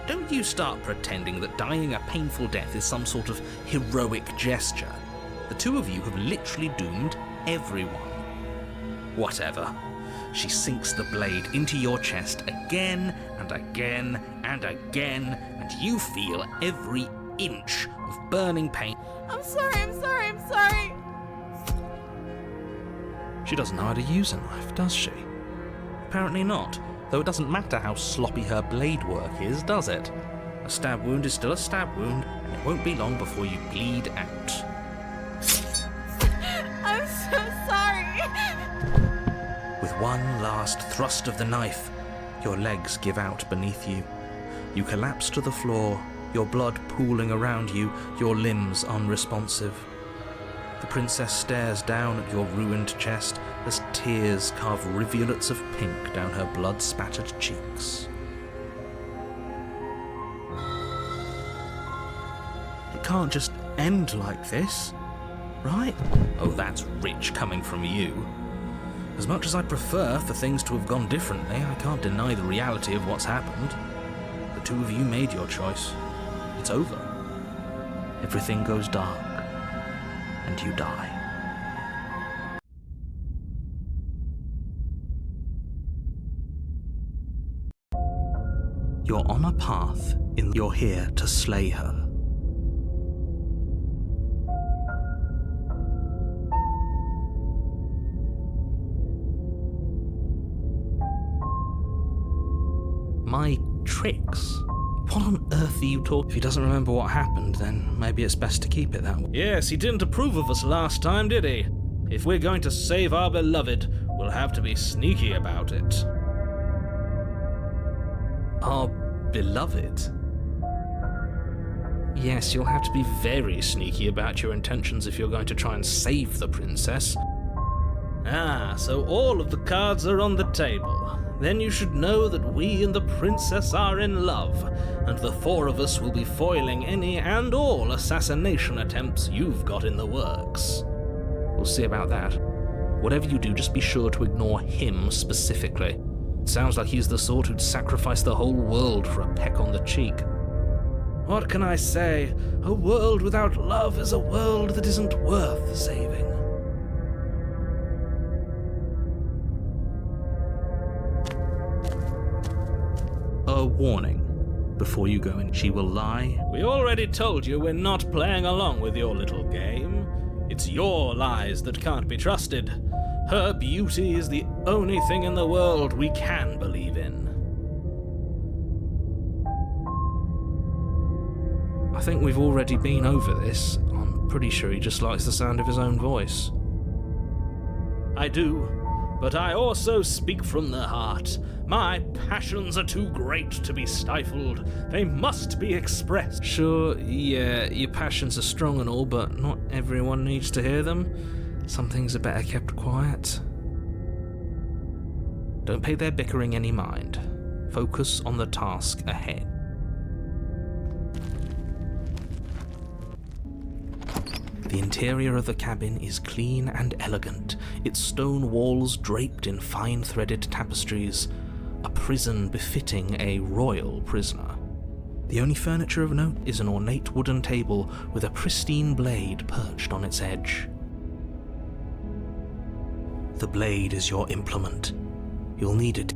Don't you start pretending that dying a painful death is some sort of heroic gesture. The two of you have literally doomed everyone. Whatever. She sinks the blade into your chest again and again and again, and you feel every inch of burning pain. I'm sorry. She doesn't know how to use a knife, does she? Apparently not, though it doesn't matter how sloppy her blade work is, does it? A stab wound is still a stab wound, and it won't be long before you bleed out. I'm so sorry. With one last thrust of the knife, your legs give out beneath you. You collapse to the floor, your blood pooling around you, your limbs unresponsive. The princess stares down at your ruined chest as tears carve rivulets of pink down her blood-spattered cheeks. It can't just end like this, right? Oh, that's rich coming from you. As much as I prefer for things to have gone differently, I can't deny the reality of what's happened. The two of you made your choice. It's over. Everything goes dark, and you die. You're on a path, you're here to slay her. My tricks? What on earth are you talking? If he doesn't remember what happened, then maybe it's best to keep it that way. Yes, he didn't approve of us last time, did he? If we're going to save our beloved, we'll have to be sneaky about it. Our beloved? Yes, you'll have to be very sneaky about your intentions if you're going to try and save the princess. Ah, so all of the cards are on the table. Then you should know that we and the princess are in love, and the four of us will be foiling any and all assassination attempts you've got in the works. We'll see about that. Whatever you do, just be sure to ignore him specifically. It sounds like he's the sort who'd sacrifice the whole world for a peck on the cheek. What can I say? A world without love is a world that isn't worth saving. A warning. Before you go in, she will lie. We already told you we're not playing along with your little game. It's your lies that can't be trusted. Her beauty is the only thing in the world we can believe in. I think we've already been over this. I'm pretty sure he just likes the sound of his own voice. I do, but I also speak from the heart. My passions are too great to be stifled. They must be expressed. Sure, yeah, your passions are strong and all, but not everyone needs to hear them. Some things are better kept quiet. Don't pay their bickering any mind. Focus on the task ahead. The interior of the cabin is clean and elegant, its stone walls draped in fine threaded tapestries, a prison befitting a royal prisoner. The only furniture of note is an ornate wooden table with a pristine blade perched on its edge. The blade is your implement. You'll need it.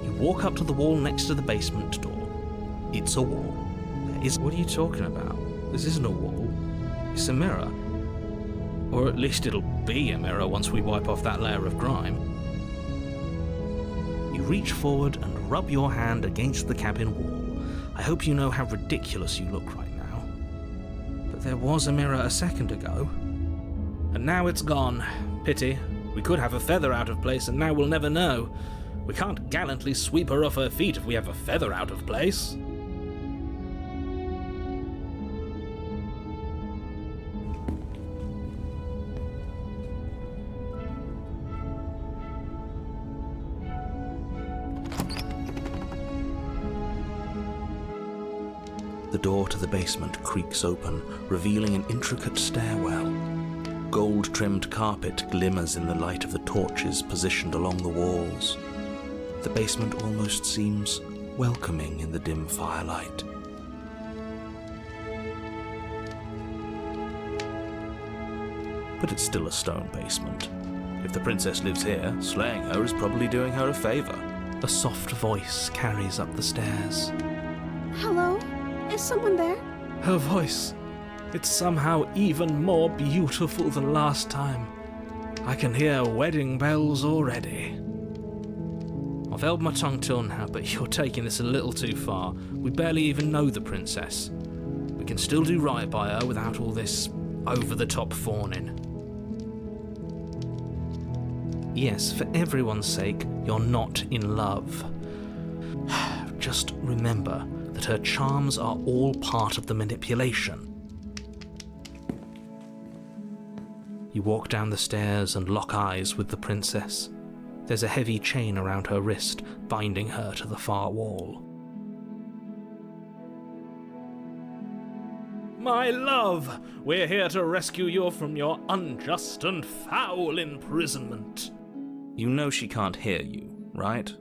You walk up to the wall next to the basement door. It's a wall. What are you talking about? This isn't a wall. It's a mirror. Or at least it'll be a mirror once we wipe off that layer of grime. You reach forward and rub your hand against the cabin wall. I hope you know how ridiculous you look right now. But there was a mirror a second ago. And now it's gone. Pity. We could have a feather out of place and now we'll never know. We can't gallantly sweep her off her feet if we have a feather out of place. The door to the basement creaks open, revealing an intricate stairwell. Gold-trimmed carpet glimmers in the light of the torches positioned along the walls. The basement almost seems welcoming in the dim firelight. But it's still a stone basement. If the princess lives here, slaying her is probably doing her a favor. A soft voice carries up the stairs. Hello? Is someone there? Her voice. It's somehow even more beautiful than last time. I can hear wedding bells already. I've held my tongue till now, but you're taking this a little too far. We barely even know the princess. We can still do right by her without all this over-the-top fawning. Yes, for everyone's sake, you're not in love. Just remember that her charms are all part of the manipulation. You walk down the stairs and lock eyes with the princess. There's a heavy chain around her wrist, binding her to the far wall. My love, we're here to rescue you from your unjust and foul imprisonment. You know she can't hear you, right?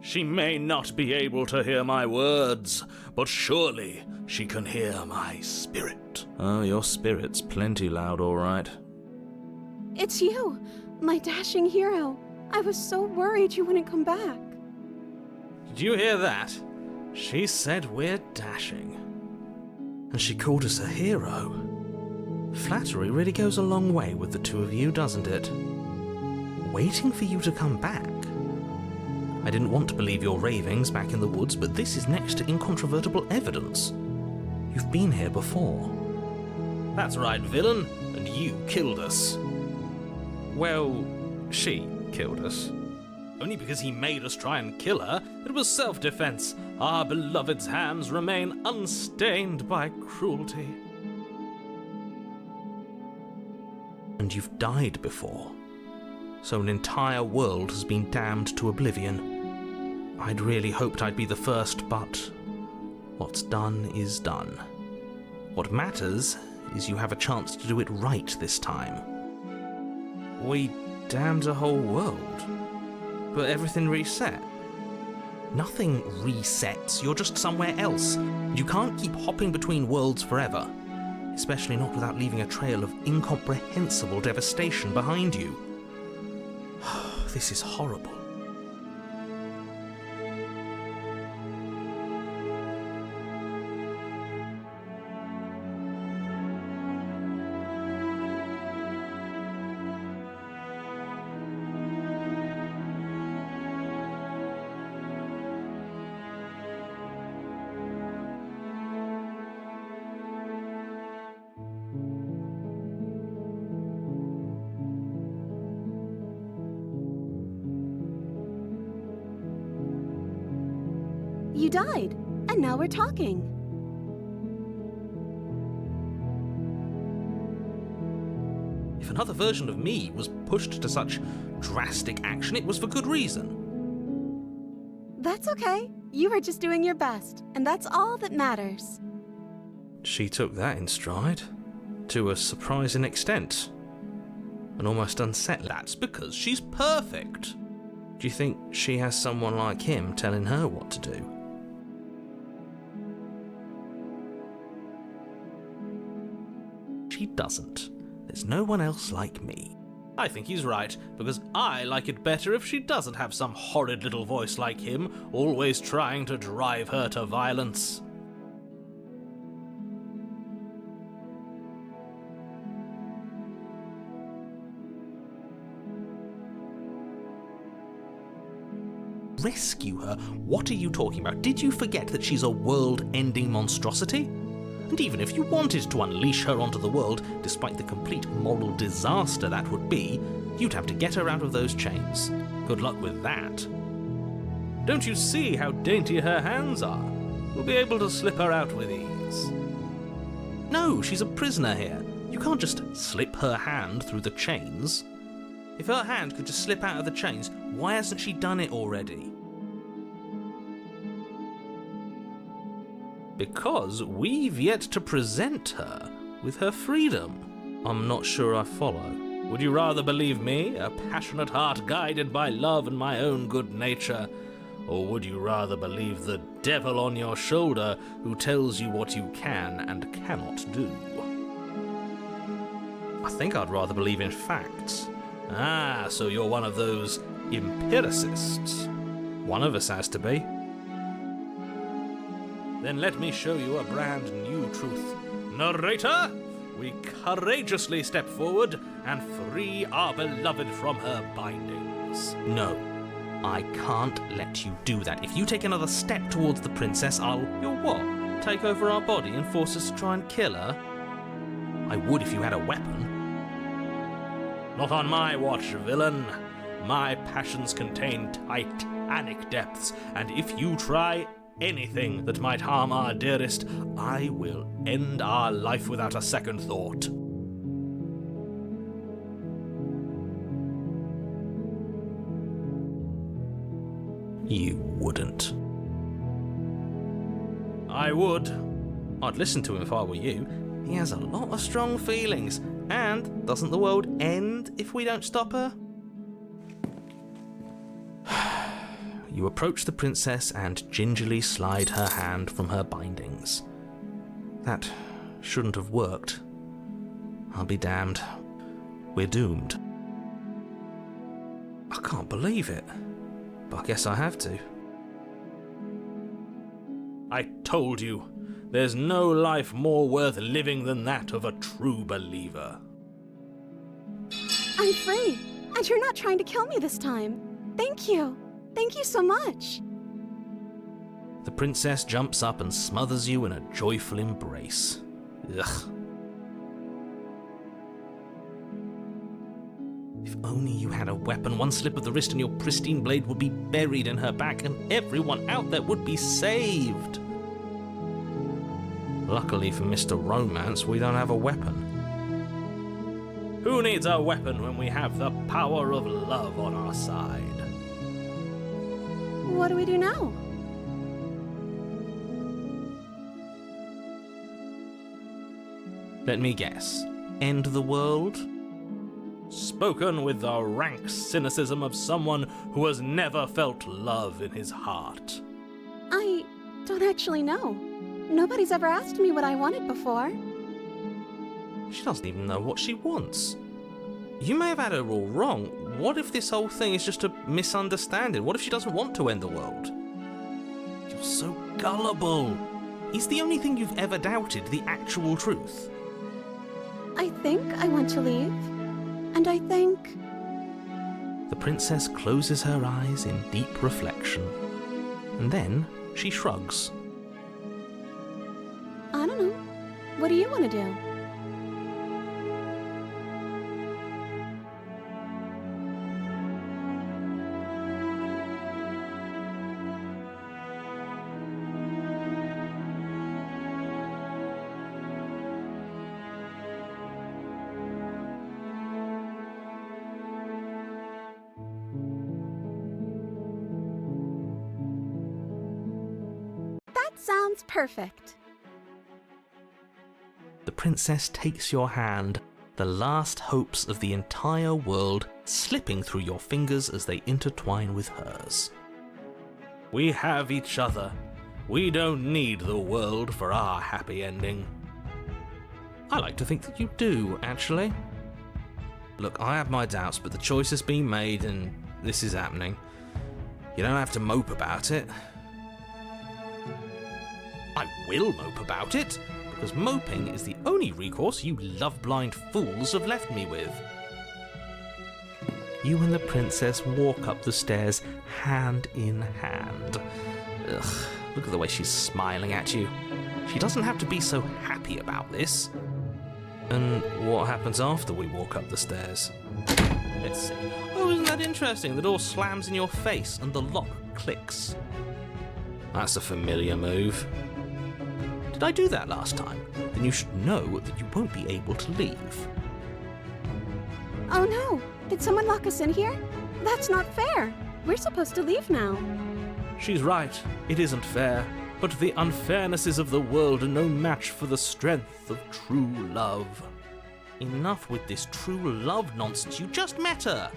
She may not be able to hear my words, but surely she can hear my spirit. Oh, your spirit's plenty loud, all right. It's you, my dashing hero. I was so worried you wouldn't come back. Did you hear that? She said we're dashing. And she called us a hero. Flattery really goes a long way with the two of you, doesn't it? Waiting for you to come back. I didn't want to believe your ravings back in the woods, but this is next to incontrovertible evidence. You've been here before. That's right, villain, and you killed us. Well, she killed us. Only because he made us try and kill her. It was self-defense. Our beloved's hands remain unstained by cruelty. And you've died before. So an entire world has been damned to oblivion. I'd really hoped I'd be the first, but what's done is done. What matters is you have a chance to do it right this time. We damned a whole world, but everything reset. Nothing resets, you're just somewhere else. You can't keep hopping between worlds forever, especially not without leaving a trail of incomprehensible devastation behind you. This is horrible. You died, and now we're talking. If another version of me was pushed to such drastic action, it was for good reason. That's okay. You were just doing your best, and that's all that matters. She took that in stride, to a surprising extent, and almost unsettling. That's because she's perfect. Do you think she has someone like him telling her what to do? She doesn't. There's no one else like me. I think he's right, because I like it better if she doesn't have some horrid little voice like him, always trying to drive her to violence. Rescue her? What are you talking about? Did you forget that she's a world-ending monstrosity? And even if you wanted to unleash her onto the world, despite the complete moral disaster that would be, you'd have to get her out of those chains. Good luck with that. Don't you see how dainty her hands are? We'll be able to slip her out with ease. No, she's a prisoner here. You can't just slip her hand through the chains. If her hand could just slip out of the chains, why hasn't she done it already? Because we've yet to present her with her freedom. I'm not sure I follow. Would you rather believe me, a passionate heart guided by love and my own good nature? Or would you rather believe the devil on your shoulder who tells you what you can and cannot do? I think I'd rather believe in facts. Ah, so you're one of those empiricists. One of us has to be. Then let me show you a brand new truth. Narrator, we courageously step forward and free our beloved from her bindings. No, I can't let you do that. If you take another step towards the princess, You'll what? Take over our body and force us to try and kill her? I would if you had a weapon. Not on my watch, villain. My passions contain titanic depths, and if you try anything that might harm our dearest, I will end our life without a second thought. You wouldn't. I would. I'd listen to him if I were you. He has a lot of strong feelings, and doesn't the world end if we don't stop her? You approach the princess and gingerly slide her hand from her bindings. That shouldn't have worked. I'll be damned. We're doomed. I can't believe it, but I guess I have to. I told you, there's no life more worth living than that of a true believer. I'm free, and you're not trying to kill me this time. Thank you. Thank you so much. The princess jumps up and smothers you in a joyful embrace. Ugh. If only you had a weapon, one slip of the wrist and your pristine blade would be buried in her back and everyone out there would be saved. Luckily for Mr. Romance, we don't have a weapon. Who needs a weapon when we have the power of love on our side? What do we do now? Let me guess. End the world? Spoken with the rank cynicism of someone who has never felt love in his heart. I don't actually know. Nobody's ever asked me what I wanted before. She doesn't even know what she wants. You may have had her all wrong. What if this whole thing is just a misunderstanding? What if she doesn't want to end the world? You're so gullible. Is the only thing you've ever doubted the actual truth? I think I want to leave. And I think... The princess closes her eyes in deep reflection. And then she shrugs. I don't know. What do you want to do? That sounds perfect. The princess takes your hand, the last hopes of the entire world slipping through your fingers as they intertwine with hers. We have each other. We don't need the world for our happy ending. I like to think that you do, actually. Look, I have my doubts, but the choice has been made and this is happening. You don't have to mope about it. I will mope about it, because moping is the only recourse you love-blind fools have left me with. You and the princess walk up the stairs, hand in hand. Ugh, look at the way she's smiling at you. She doesn't have to be so happy about this. And what happens after we walk up the stairs? Let's see. Oh, isn't that interesting? The door slams in your face and the lock clicks. That's a familiar move. Did I do that last time? Then you should know that you won't be able to leave. Oh no! Did someone lock us in here? That's not fair. We're supposed to leave now. She's right. It isn't fair. But the unfairnesses of the world are no match for the strength of true love. Enough with this true love nonsense. You just met her.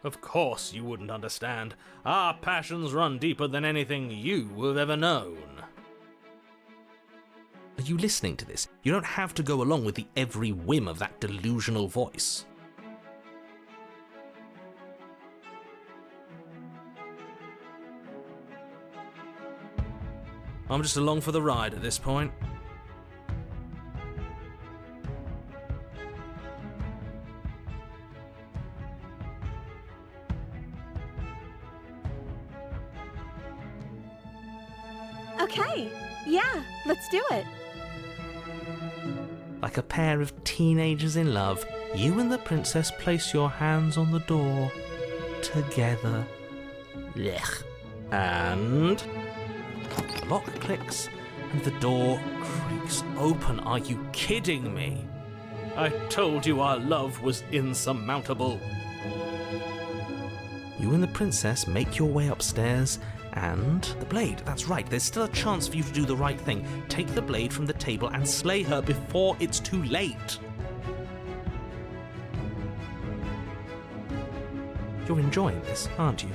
Of course you wouldn't understand. Our passions run deeper than anything you have ever known. Are you listening to this? You don't have to go along with the every whim of that delusional voice. I'm just along for the ride at this point. Okay, yeah, let's do it. Like a pair of teenagers in love, you and the princess place your hands on the door together. Blech. And the lock clicks and the door creaks open. Are you kidding me? I told you our love was insurmountable. You and the princess make your way upstairs, and the blade, that's right, there's still a chance for you to do the right thing. Take the blade from the table and slay her before it's too late. You're enjoying this, aren't you?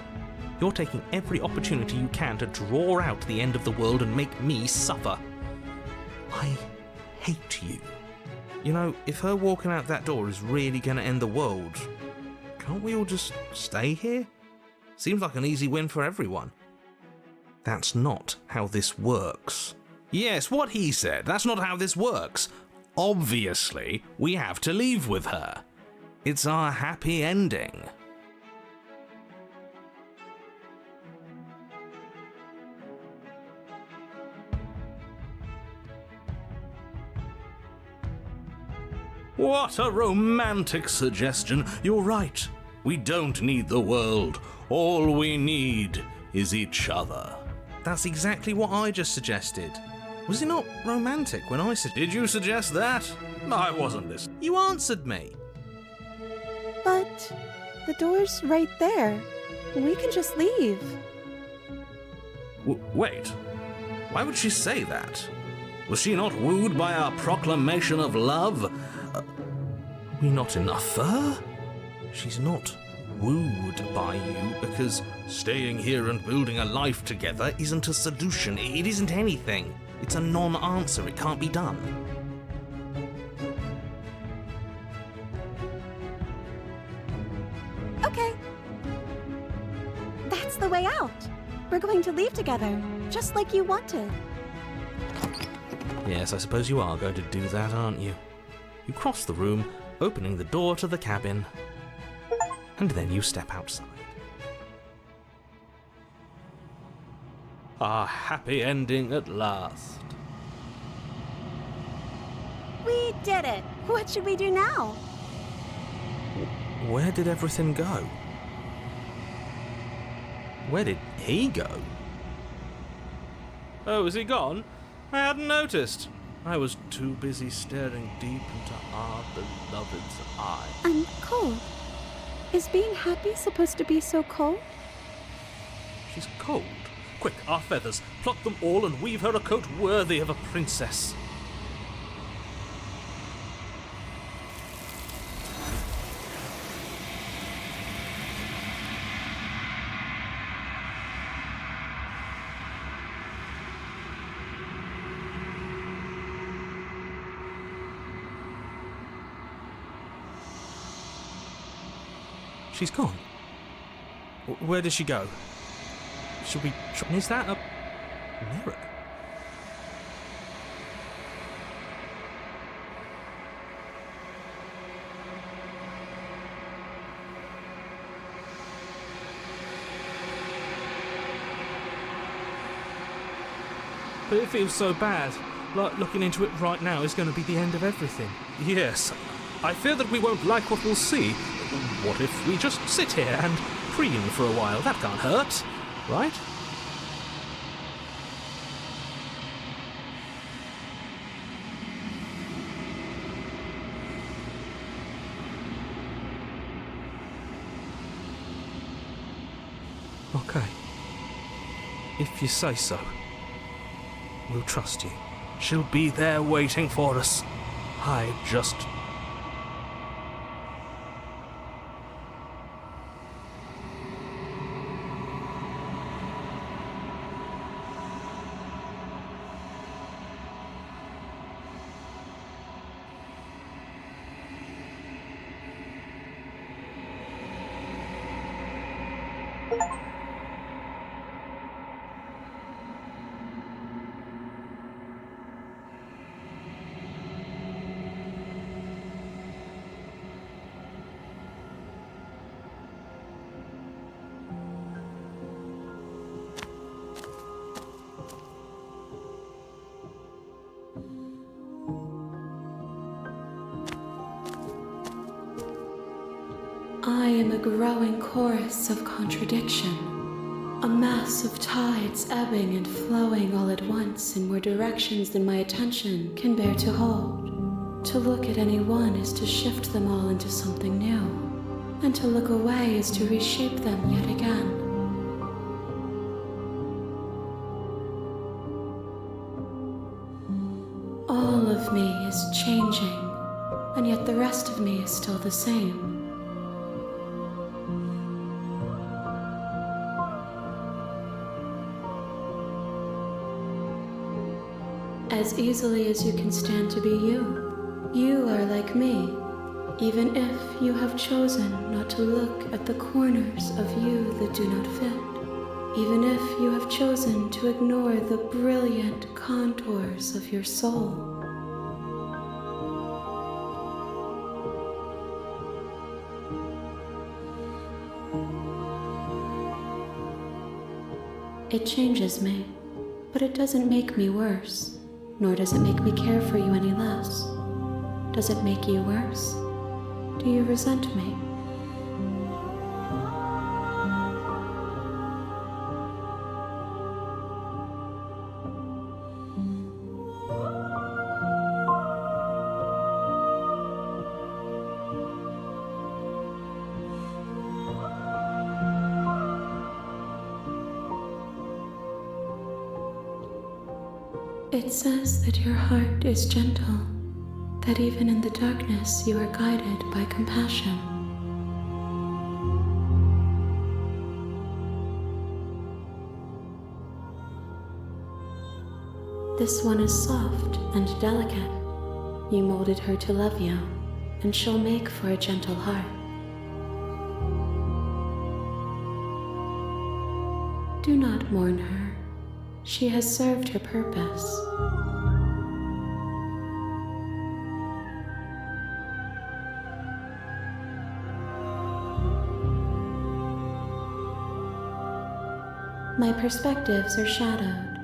You're taking every opportunity you can to draw out the end of the world and make me suffer. I hate you. You know, if her walking out that door is really going to end the world, can't we all just stay here? Seems like an easy win for everyone. That's not how this works. Yes, what he said. That's not how this works. Obviously, we have to leave with her. It's our happy ending. What a romantic suggestion. You're right. We don't need the world. All we need is each other. That's exactly what I just suggested. Was it not romantic when I said... Did you suggest that? I wasn't listening. You answered me. But the door's right there. We can just leave. Wait. Why would she say that? Was she not wooed by our proclamation of love? Are we not enough for her? She's not wooed by you because staying here and building a life together isn't a solution. It isn't anything. It's a non-answer. It can't be done. Okay. That's the way out. We're going to leave together, just like you wanted. Yes, I suppose you are going to do that, aren't you? You cross the room, opening the door to the cabin, and then you step outside. Our happy ending at last. We did it. What should we do now? Where did everything go? Where did he go? Oh, is he gone? I hadn't noticed. I was too busy staring deep into our beloved's eye. I'm cold. Is being happy supposed to be so cold? She's cold. Quick, our feathers. Pluck them all and weave her a coat worthy of a princess. She's gone. Where did she go? Should we try? Is that a mirror? But it feels so bad. Like looking into it right now is going to be the end of everything. Yes. I fear that we won't like what we'll see. What if we just sit here and preen for a while? That can't hurt, right? Okay. If you say so. We'll trust you. She'll be there waiting for us. I just... I am a growing chorus of contradiction, a mass of tides ebbing and flowing all at once in more directions than my attention can bear to hold. To look at any one is to shift them all into something new, and to look away is to reshape them yet again. All of me is changing, and yet the rest of me is still the same. As easily as you can stand to be you. You are like me, even if you have chosen not to look at the corners of you that do not fit, even if you have chosen to ignore the brilliant contours of your soul. It changes me, but it doesn't make me worse. Nor does it make me care for you any less. Does it make you worse? Do you resent me? It says that your heart is gentle, that even in the darkness you are guided by compassion. This one is soft and delicate. You molded her to love you, and she'll make for a gentle heart. Do not mourn her. She has served her purpose. My perspectives are shadowed.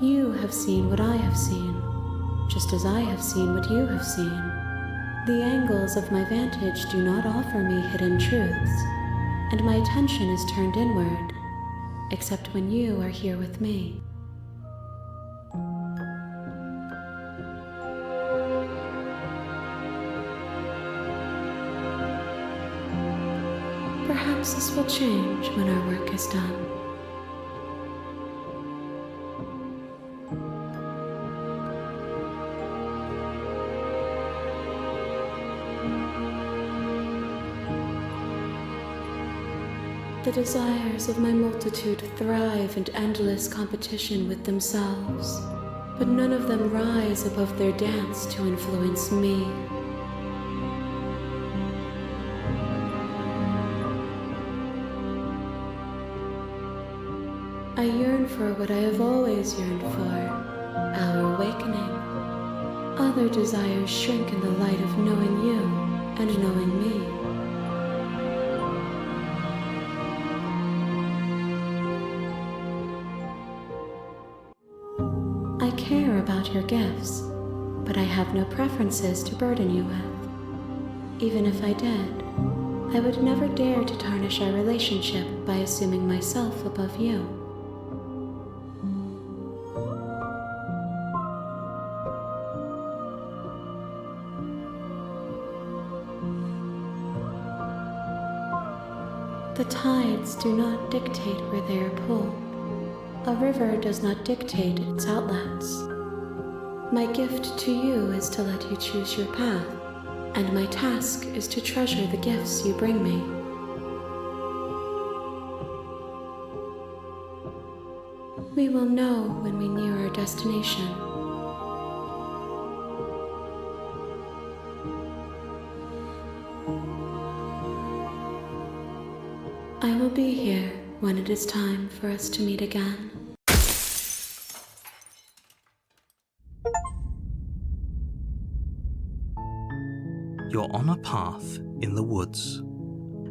You have seen what I have seen, just as I have seen what you have seen. The angles of my vantage do not offer me hidden truths, and my attention is turned inward, except when you are here with me. Perhaps this will change when our work is done. The desires of my multitude thrive in endless competition with themselves, but none of them rise above their dance to influence me. I yearn for what I have always yearned for, our awakening. Other desires shrink in the light of knowing you and knowing me. I care about your gifts, but I have no preferences to burden you with. Even if I did, I would never dare to tarnish our relationship by assuming myself above you. The tides do not dictate where they are pulled. A river does not dictate its outlets. My gift to you is to let you choose your path, and my task is to treasure the gifts you bring me. We will know when we near our destination. I will be here when it is time for us to meet again. You're on a path in the woods,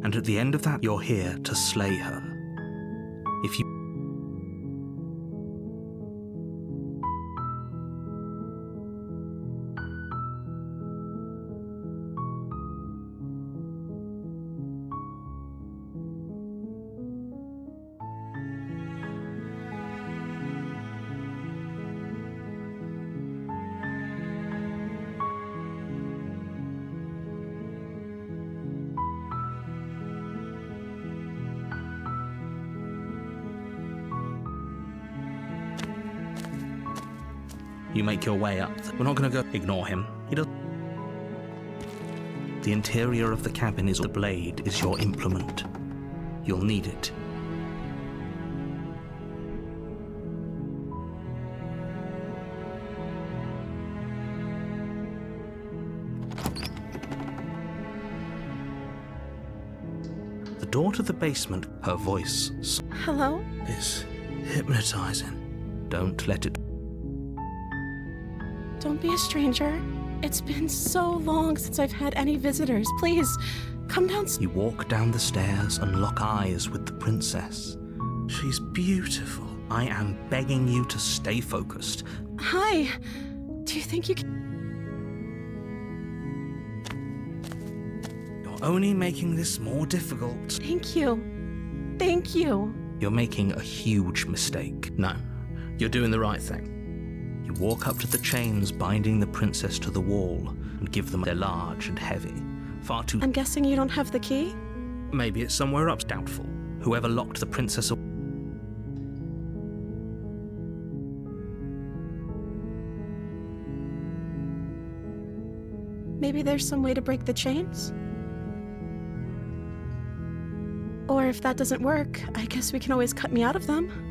and at the end of that, you're here to slay her. If you make your way up. We're not going to go ignore him. He does. The interior of the cabin is the blade is your implement. You'll need it. The door to the basement, her voice Hello? is hypnotizing. Don't let it. Don't be a stranger. It's been so long since I've had any visitors. Please, come downstairs. You walk down the stairs and lock eyes with the princess. She's beautiful. I am begging you to stay focused. Hi. Do you think you can... You're only making this more difficult. Thank you. Thank you. You're making a huge mistake. No, you're doing the right thing. You walk up to the chains binding the princess to the wall and give them. They're large and heavy. Far too. I'm guessing you don't have the key? Maybe it's somewhere up. Doubtful. Whoever locked the princess away. Maybe there's some way to break the chains? Or if that doesn't work, I guess we can always cut me out of them.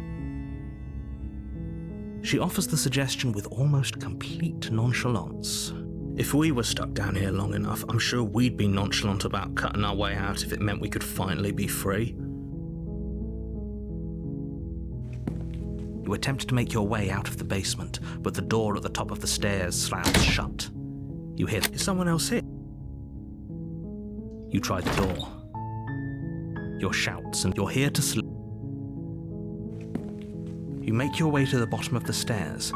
She offers the suggestion with almost complete nonchalance. If we were stuck down here long enough, I'm sure we'd be nonchalant about cutting our way out if it meant we could finally be free. You attempt to make your way out of the basement, but the door at the top of the stairs slams shut. You hear, is someone else here? You try the door. Your shouts and you're here to sleep. You make your way to the bottom of the stairs.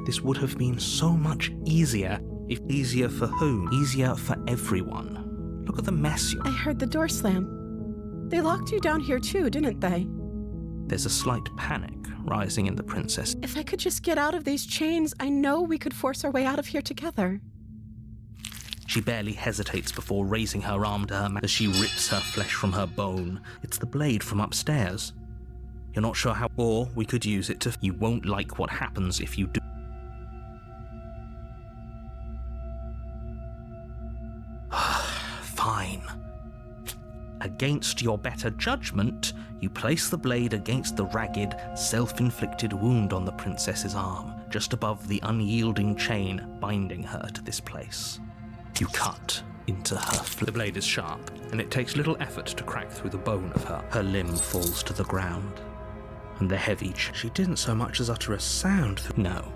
This would have been so much easier. If easier for whom? Easier for everyone. Look at the mess you... I heard the door slam. They locked you down here too, didn't they? There's a slight panic rising in the princess. If I could just get out of these chains, I know we could force our way out of here together. She barely hesitates before raising her arm to her mouth as she rips her flesh from her bone. It's the blade from upstairs. You're not sure how, or we could use it to... You won't like what happens if you do. Fine. Against your better judgment, You place the blade against the ragged, self-inflicted wound on the princess's arm, just above the unyielding chain binding her to this place. You cut into her. The blade is sharp, and it takes little effort to crack through the bone of her. Her limb falls to the ground, and the heavy she didn't so much as utter a sound. No.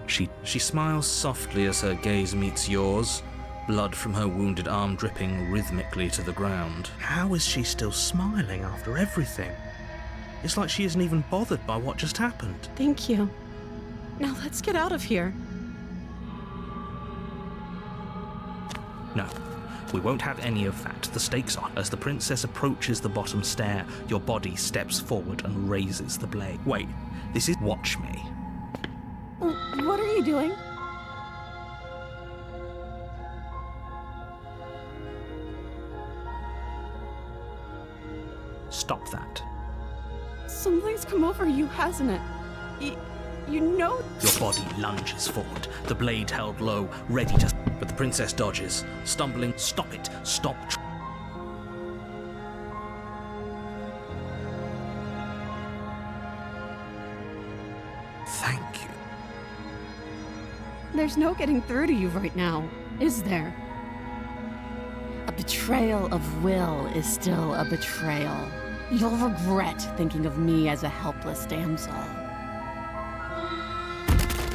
She smiles softly as her gaze meets yours, blood from her wounded arm dripping rhythmically to the ground. How is she still smiling after everything? It's like she isn't even bothered by what just happened. Thank you. Now let's get out of here. No, we won't have any of that. The stakes are. As the princess approaches the bottom stair, your body steps forward and raises the blade. Wait, this is... Watch me. What are you doing? Stop that. Something's come over you, hasn't it? You know... Your body lunges forward, the blade held low, ready to... But the princess dodges, stumbling. Stop it! Stop! Thank you. There's no getting through to you right now, is there? A betrayal of will is still a betrayal. You'll regret thinking of me as a helpless damsel.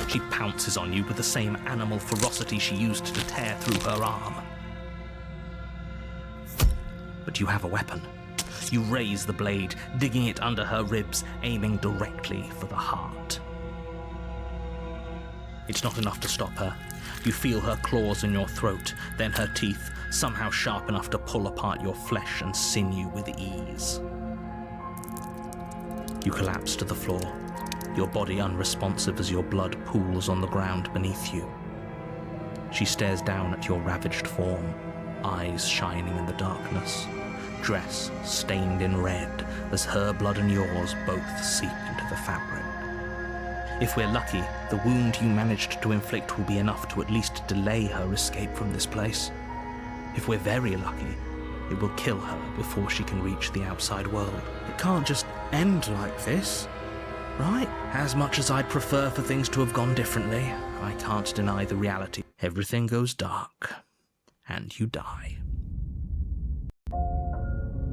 She pounces on you with the same animal ferocity she used to tear through her arm. But you have a weapon. You raise the blade, digging it under her ribs, aiming directly for the heart. It's not enough to stop her. You feel her claws in your throat, then her teeth, somehow sharp enough to pull apart your flesh and sinew with ease. You collapse to the floor, your body unresponsive as your blood pools on the ground beneath you. She stares down at your ravaged form, eyes shining in the darkness, dress stained in red as her blood and yours both seep into the fabric. If we're lucky, the wound you managed to inflict will be enough to at least delay her escape from this place. If we're very lucky, it will kill her before she can reach the outside world. It can't just end like this, right? As much as I'd prefer for things to have gone differently, I can't deny the reality. Everything goes dark, and you die.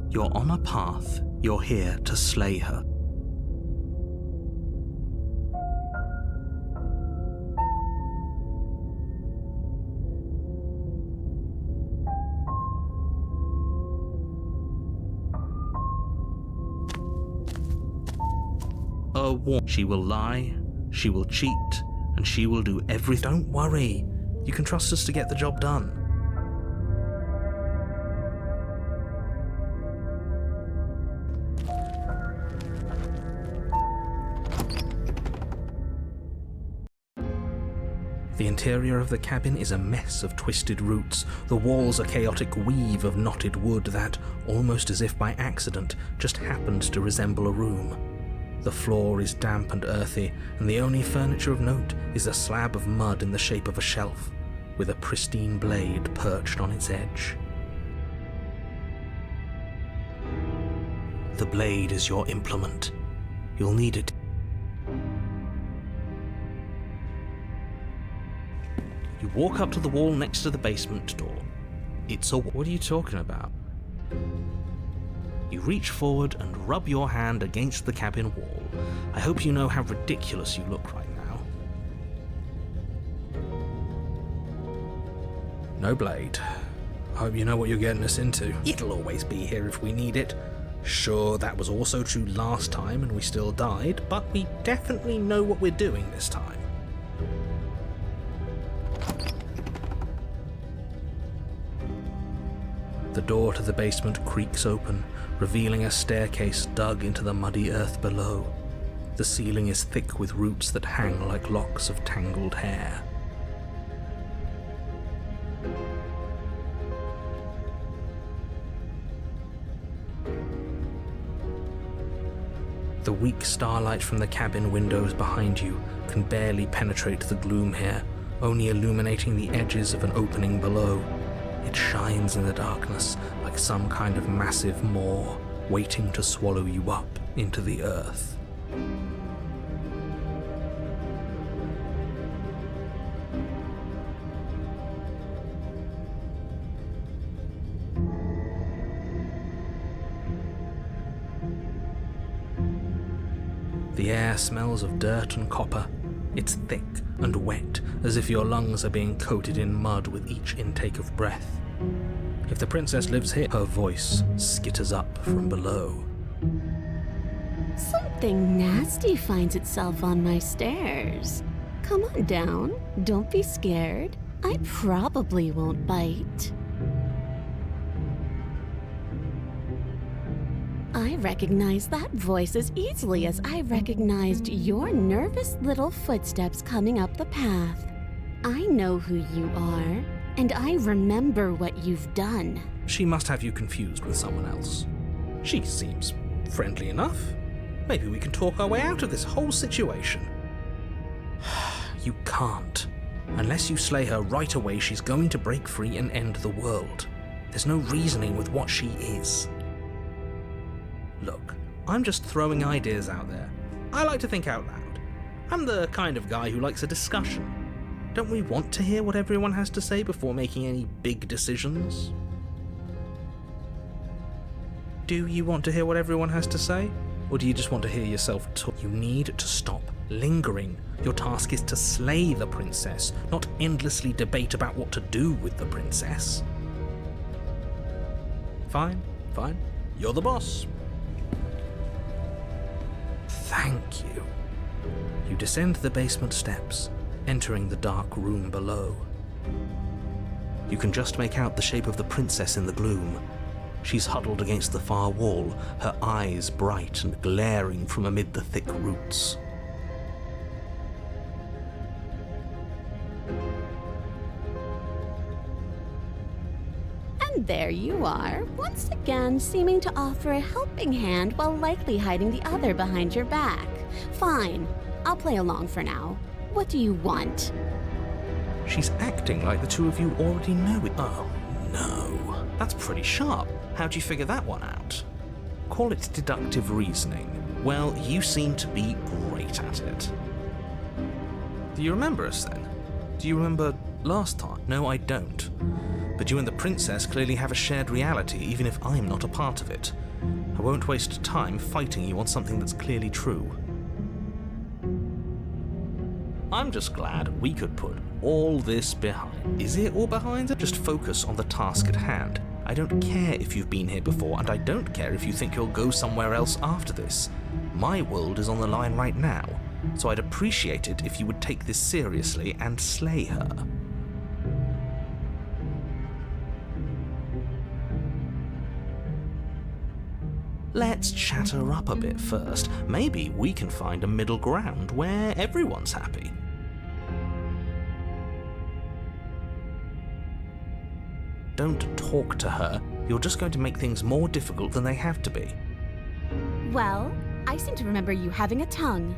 You're on a path. You're here to slay her. She will lie, she will cheat, and she will do everything. Don't worry, you can trust us to get the job done. The interior of the cabin is a mess of twisted roots. The walls a chaotic weave of knotted wood that, almost as if by accident, just happened to resemble a room. The floor is damp and earthy, and the only furniture of note is a slab of mud in the shape of a shelf, with a pristine blade perched on its edge. The blade is your implement. You'll need it. You walk up to the wall next to the basement door. It's a... What are you talking about? You reach forward and rub your hand against the cabin wall. I hope you know how ridiculous you look right now. No blade. I hope you know what you're getting us into. It'll always be here if we need it. Sure, that was also true last time and we still died, but we definitely know what we're doing this time. The door to the basement creaks open, revealing a staircase dug into the muddy earth below. The ceiling is thick with roots that hang like locks of tangled hair. The weak starlight from the cabin windows behind you can barely penetrate the gloom here, only illuminating the edges of an opening below. It shines in the darkness like some kind of massive maw, waiting to swallow you up into the earth. The air smells of dirt and copper. It's thick and wet, as if your lungs are being coated in mud with each intake of breath. If the princess lives here, her voice skitters up from below. Something nasty finds itself on my stairs. Come on down. Don't be scared. I probably won't bite. I recognize that voice as easily as I recognized your nervous little footsteps coming up the path. I know who you are, and I remember what you've done. She must have you confused with someone else. She seems friendly enough. Maybe we can talk our way out of this whole situation. You can't. Unless you slay her right away, she's going to break free and end the world. There's no reasoning with what she is. Look, I'm just throwing ideas out there. I like to think out loud. I'm the kind of guy who likes a discussion. Don't we want to hear what everyone has to say before making any big decisions? Do you want to hear what everyone has to say? Or do you just want to hear yourself talk? You need to stop lingering. Your task is to slay the princess, not endlessly debate about what to do with the princess. Fine. You're the boss. Thank you. You descend the basement steps, entering the dark room below. You can just make out the shape of the princess in the gloom. She's huddled against the far wall, her eyes bright and glaring from amid the thick roots. And there you are, once again seeming to offer a helping hand while likely hiding the other behind your back. Fine, I'll play along for now. What do you want? She's acting like the two of you already know it. Oh, no. That's pretty sharp. How'd you figure that one out? Call it deductive reasoning. Well, you seem to be great at it. Do you remember us then? Do you remember last time? No, I don't. But you and the princess clearly have a shared reality, even if I'm not a part of it. I won't waste time fighting you on something that's clearly true. I'm just glad we could put all this behind. Is it all behind it? Just focus on the task at hand. I don't care if you've been here before, and I don't care if you think you'll go somewhere else after this. My world is on the line right now, so I'd appreciate it if you would take this seriously and slay her. Let's chat her up a bit first. Maybe we can find a middle ground where everyone's happy. Don't talk to her. You're just going to make things more difficult than they have to be. Well, I seem to remember you having a tongue.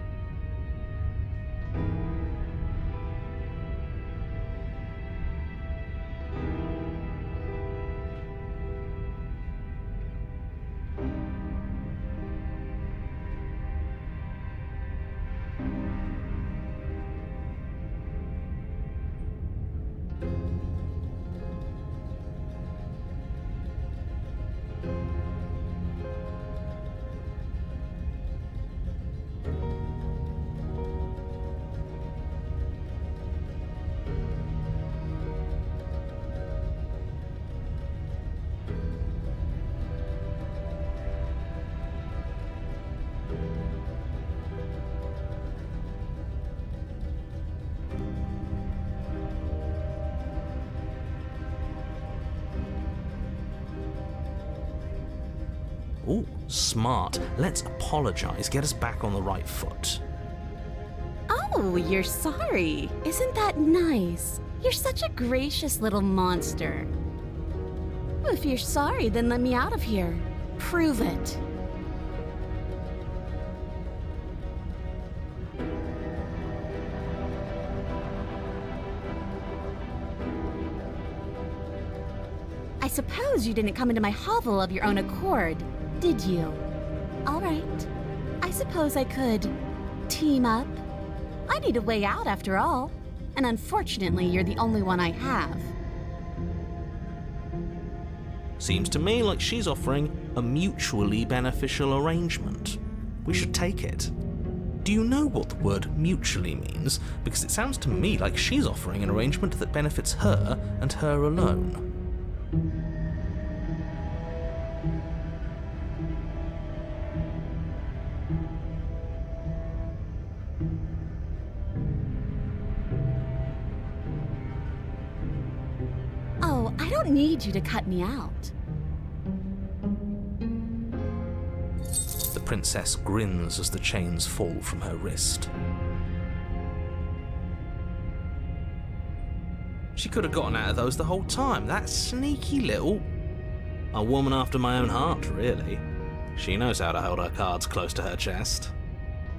Ooh, smart. Let's apologize, get us back on the right foot. Oh, you're sorry. Isn't that nice? You're such a gracious little monster. If you're sorry, then let me out of here. Prove it. I suppose you didn't come into my hovel of your own accord. Did you? All right. I suppose I could team up. I need a way out after all. And unfortunately, you're the only one I have. Seems to me like she's offering a mutually beneficial arrangement. We should take it. Do you know what the word mutually means? Because it sounds to me like she's offering an arrangement that benefits her and her alone. Oh, I don't need you to cut me out. The princess grins as the chains fall from her wrist. She could have gotten out of those the whole time. That sneaky little... A woman after my own heart, really. She knows how to hold her cards close to her chest.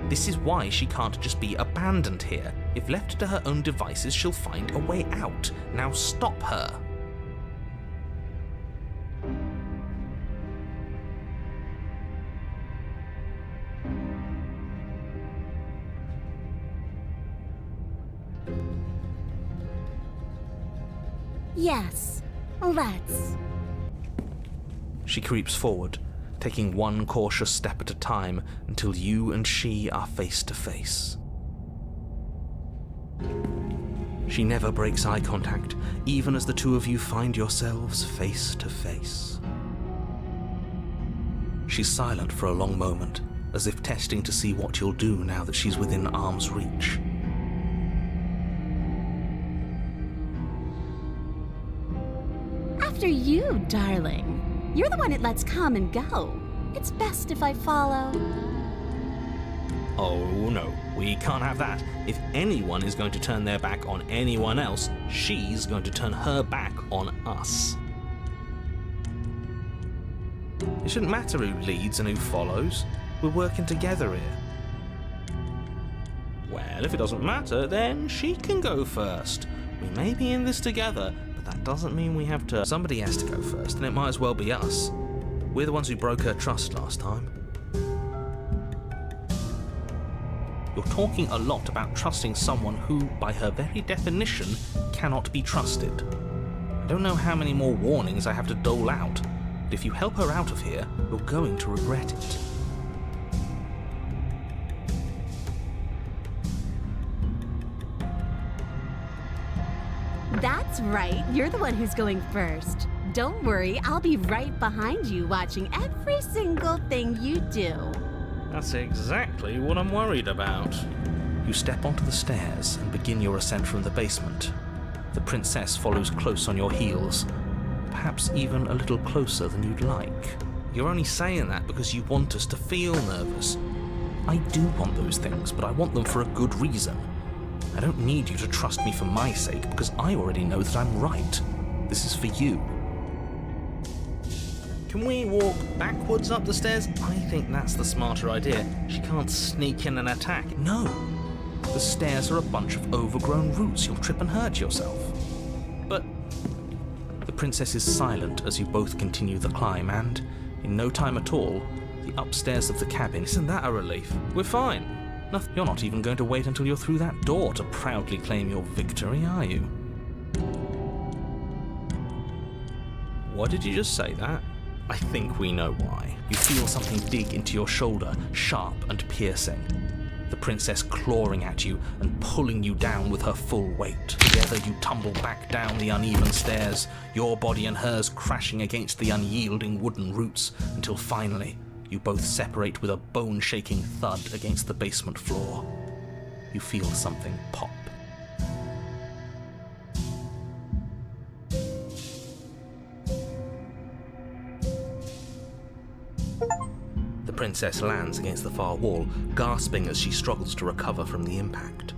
This is why she can't just be abandoned here. If left to her own devices, she'll find a way out. Now stop her. Yes, let's. She creeps forward, taking one cautious step at a time until you and she are face to face. She never breaks eye contact, even as the two of you find yourselves face to face. She's silent for a long moment, as if testing to see what you'll do now that she's within arm's reach. After you, darling. You're the one it lets come and go. It's best if I follow. Oh no, we can't have that. If anyone is going to turn their back on anyone else, she's going to turn her back on us. It shouldn't matter who leads and who follows. We're working together here. Well, if it doesn't matter, then she can go first. We may be in this together, but that doesn't mean we have to... Somebody has to go first, and it might as well be us. We're the ones who broke her trust last time. You're talking a lot about trusting someone who, by her very definition, cannot be trusted. I don't know how many more warnings I have to dole out, but if you help her out of here, you're going to regret it. That's right, you're the one who's going first. Don't worry, I'll be right behind you watching every single thing you do. That's exactly what I'm worried about. You step onto the stairs and begin your ascent from the basement. The princess follows close on your heels, perhaps even a little closer than you'd like. You're only saying that because you want us to feel nervous. I do want those things, but I want them for a good reason. I don't need you to trust me for my sake, because I already know that I'm right. This is for you. Can we walk backwards up the stairs? I think that's the smarter idea. She can't sneak in and attack. No. The stairs are a bunch of overgrown roots. You'll trip and hurt yourself. But the princess is silent as you both continue the climb, and in no time at all, the upstairs of the cabin. Isn't that a relief? We're fine. You're not even going to wait until you're through that door to proudly claim your victory, are you? What did you just say that? I think we know why. You feel something dig into your shoulder, sharp and piercing. The princess clawing at you and pulling you down with her full weight. Together you tumble back down the uneven stairs, your body and hers crashing against the unyielding wooden roots, until finally you both separate with a bone-shaking thud against the basement floor. You feel something pop. The princess lands against the far wall, gasping as she struggles to recover from the impact.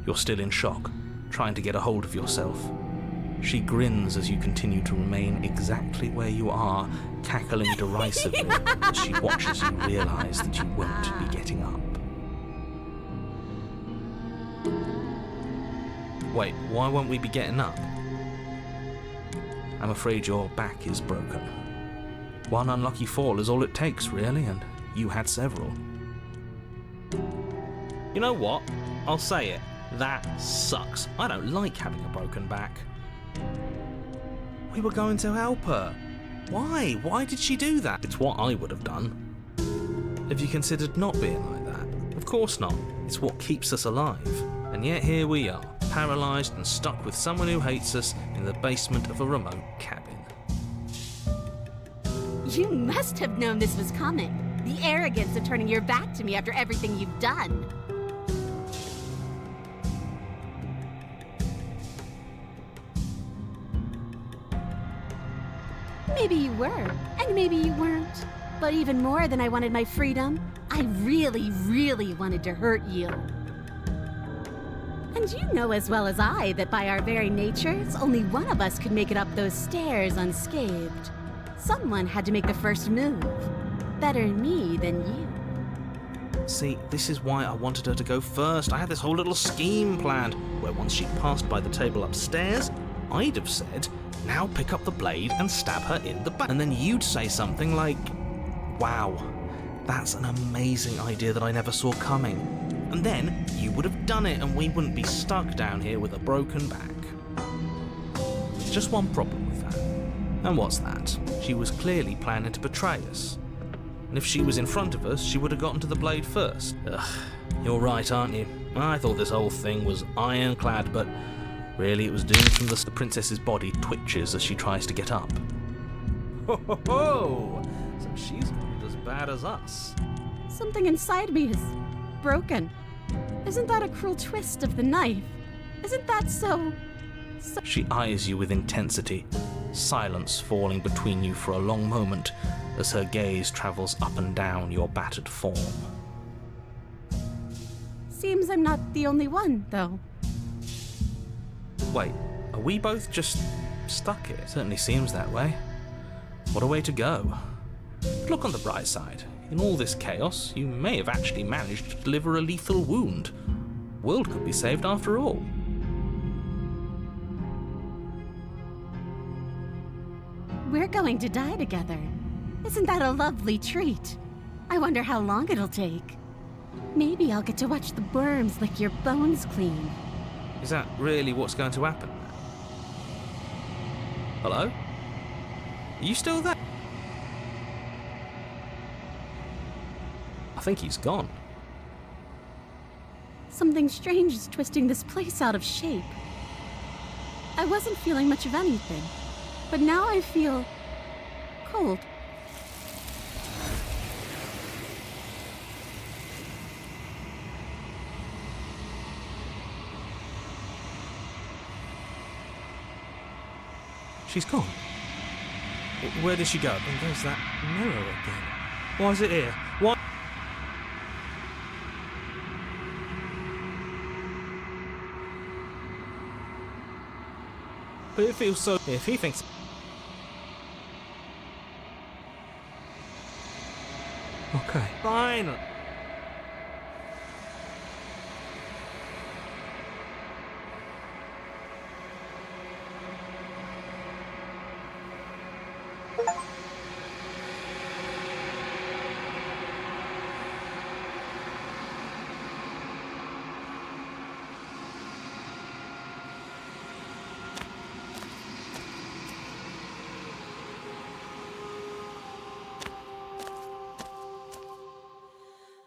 You're still in shock, trying to get a hold of yourself. She grins as you continue to remain exactly where you are, cackling derisively as she watches you realize that you won't be getting up. Wait, why won't we be getting up? I'm afraid your back is broken. One unlucky fall is all it takes, really, and you had several. You know what? I'll say it. That sucks. I don't like having a broken back. We were going to help her. Why? Why did she do that? It's what I would have done. Have you considered not being like that? Of course not. It's what keeps us alive. And yet here we are, paralysed and stuck with someone who hates us in the basement of a remote cabin. You must have known this was coming. The arrogance of turning your back to me after everything you've done. Maybe you were, and maybe you weren't. But even more than I wanted my freedom, I really, really wanted to hurt you. And you know as well as I that by our very natures, only one of us could make it up those stairs unscathed. Someone had to make the first move. Better me than you. See, this is why I wanted her to go first. I had this whole little scheme planned, where once she'd passed by the table upstairs, I'd have said, now pick up the blade and stab her in the back. And then you'd say something like, wow, that's an amazing idea that I never saw coming. And then you would have done it and we wouldn't be stuck down here with a broken back. There's just one problem with that. And what's that? She was clearly planning to betray us. And if she was in front of us, she would have gotten to the blade first. Ugh, you're right, aren't you? I thought this whole thing was ironclad, but really it was doomed from the princess's body twitches as she tries to get up. Ho ho ho! So she's not as bad as us. Something inside me is broken. Isn't that a cruel twist of the knife? Isn't that so... She eyes you with intensity, silence falling between you for a long moment as her gaze travels up and down your battered form. Seems I'm not the only one, though. Wait, are we both just stuck here? Certainly seems that way. What a way to go. Look on the bright side. In all this chaos, you may have actually managed to deliver a lethal wound. The world could be saved after all. We're going to die together. Isn't that a lovely treat? I wonder how long it'll take. Maybe I'll get to watch the worms lick your bones clean. Is that really what's going to happen? Hello? Are you still there? I think he's gone. Something strange is twisting this place out of shape. I wasn't feeling much of anything, but now I feel cold. She's gone. Where did she go? And there's that mirror again. Why is it here? Why? But it feels so... If he thinks... Okay. Fine.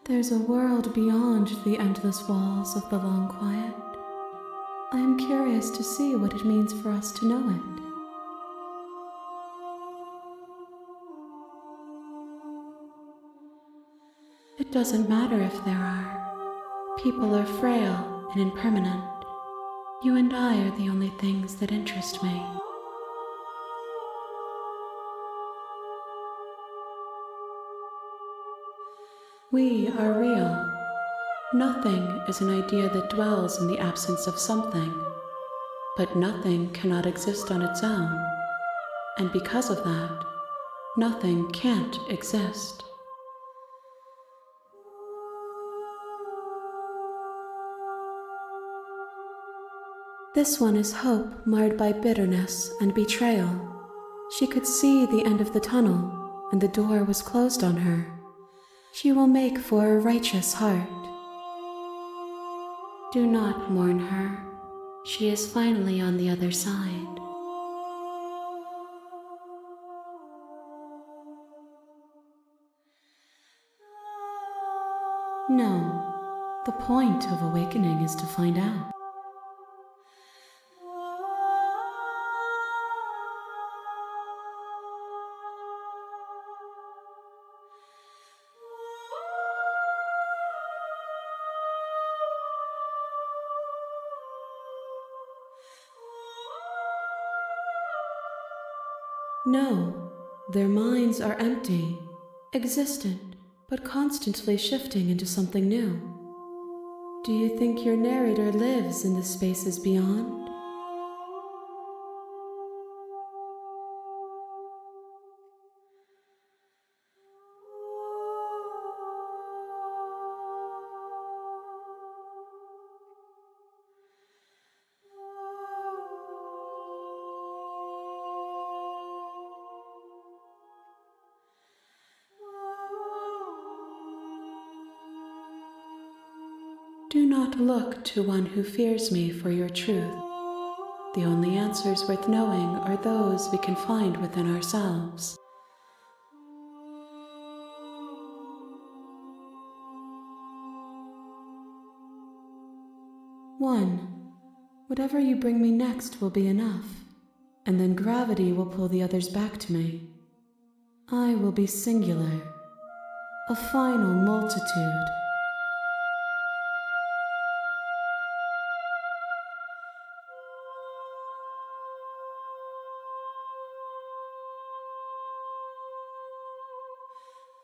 There's a world beyond the endless walls of the long quiet. I am curious to see what it means for us to know it. It doesn't matter if there are. People are frail and impermanent. You and I are the only things that interest me. We are real. Nothing is an idea that dwells in the absence of something, but nothing cannot exist on its own, and because of that, nothing can't exist. This one is hope marred by bitterness and betrayal. She could see the end of the tunnel, and the door was closed on her. She will make for a righteous heart. Do not mourn her. She is finally on the other side. No, the point of awakening is to find out. No, their minds are empty, existent, but constantly shifting into something new. Do you think your narrator lives in the spaces beyond? Do not look to one who fears me for your truth. The only answers worth knowing are those we can find within ourselves. One, whatever you bring me next will be enough, and then gravity will pull the others back to me. I will be singular, a final multitude.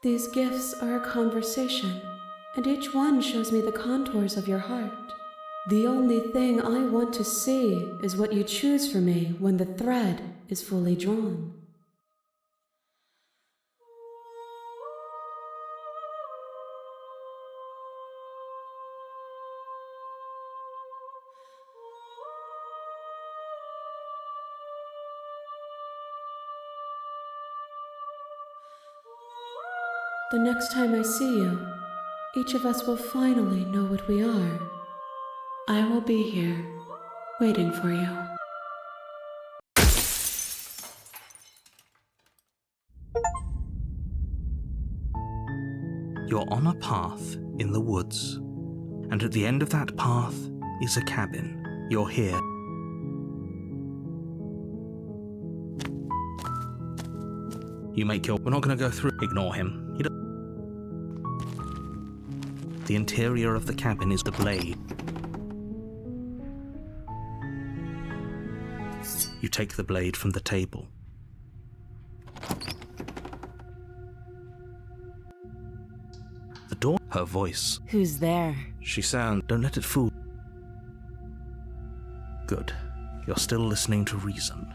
These gifts are a conversation, and each one shows me the contours of your heart. The only thing I want to see is what you choose for me when the thread is fully drawn. The next time I see you, each of us will finally know what we are. I will be here, waiting for you. You're on a path in the woods, and at the end of that path is a cabin. You're here. You make your... We're not going to go through... Ignore him. The interior of the cabin is the blade. You take the blade from the table. The door... Her voice. Who's there? She sounds... Don't let it fool. Good. You're still listening to reason.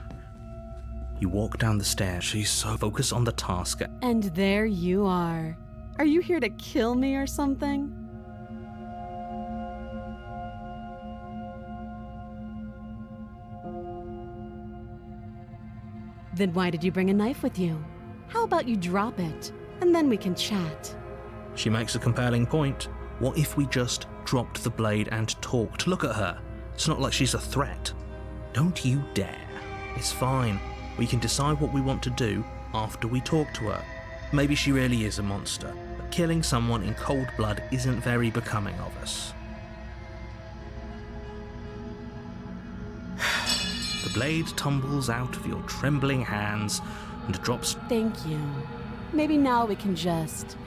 You walk down the stairs. She's so focused on the task. And there you are. Are you here to kill me or something? Then why did you bring a knife with you? How about you drop it, and then we can chat? She makes a compelling point. What if we just dropped the blade and talked? Look at her. It's not like she's a threat. Don't you dare. It's fine. We can decide what we want to do after we talk to her. Maybe she really is a monster, but killing someone in cold blood isn't very becoming of us. The blade tumbles out of your trembling hands and drops... Thank you. Maybe now we can just...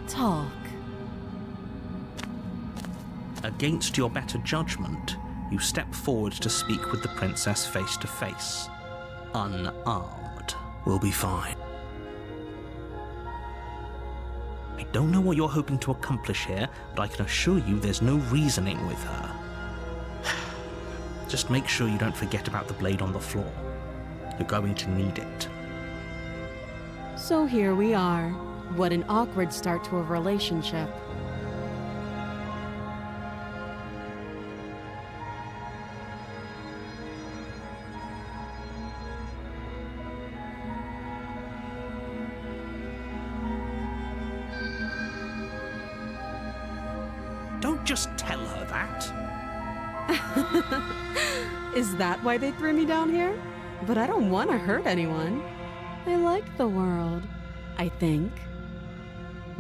talk. Against your better judgment, you step forward to speak with the princess face to face. Unarmed. We'll be fine. I don't know what you're hoping to accomplish here, but I can assure you there's no reasoning with her. Just make sure you don't forget about the blade on the floor. You're going to need it. So here we are. What an awkward start to a relationship. Just tell her that. Is that why they threw me down here? But I don't want to hurt anyone. I like the world, I think.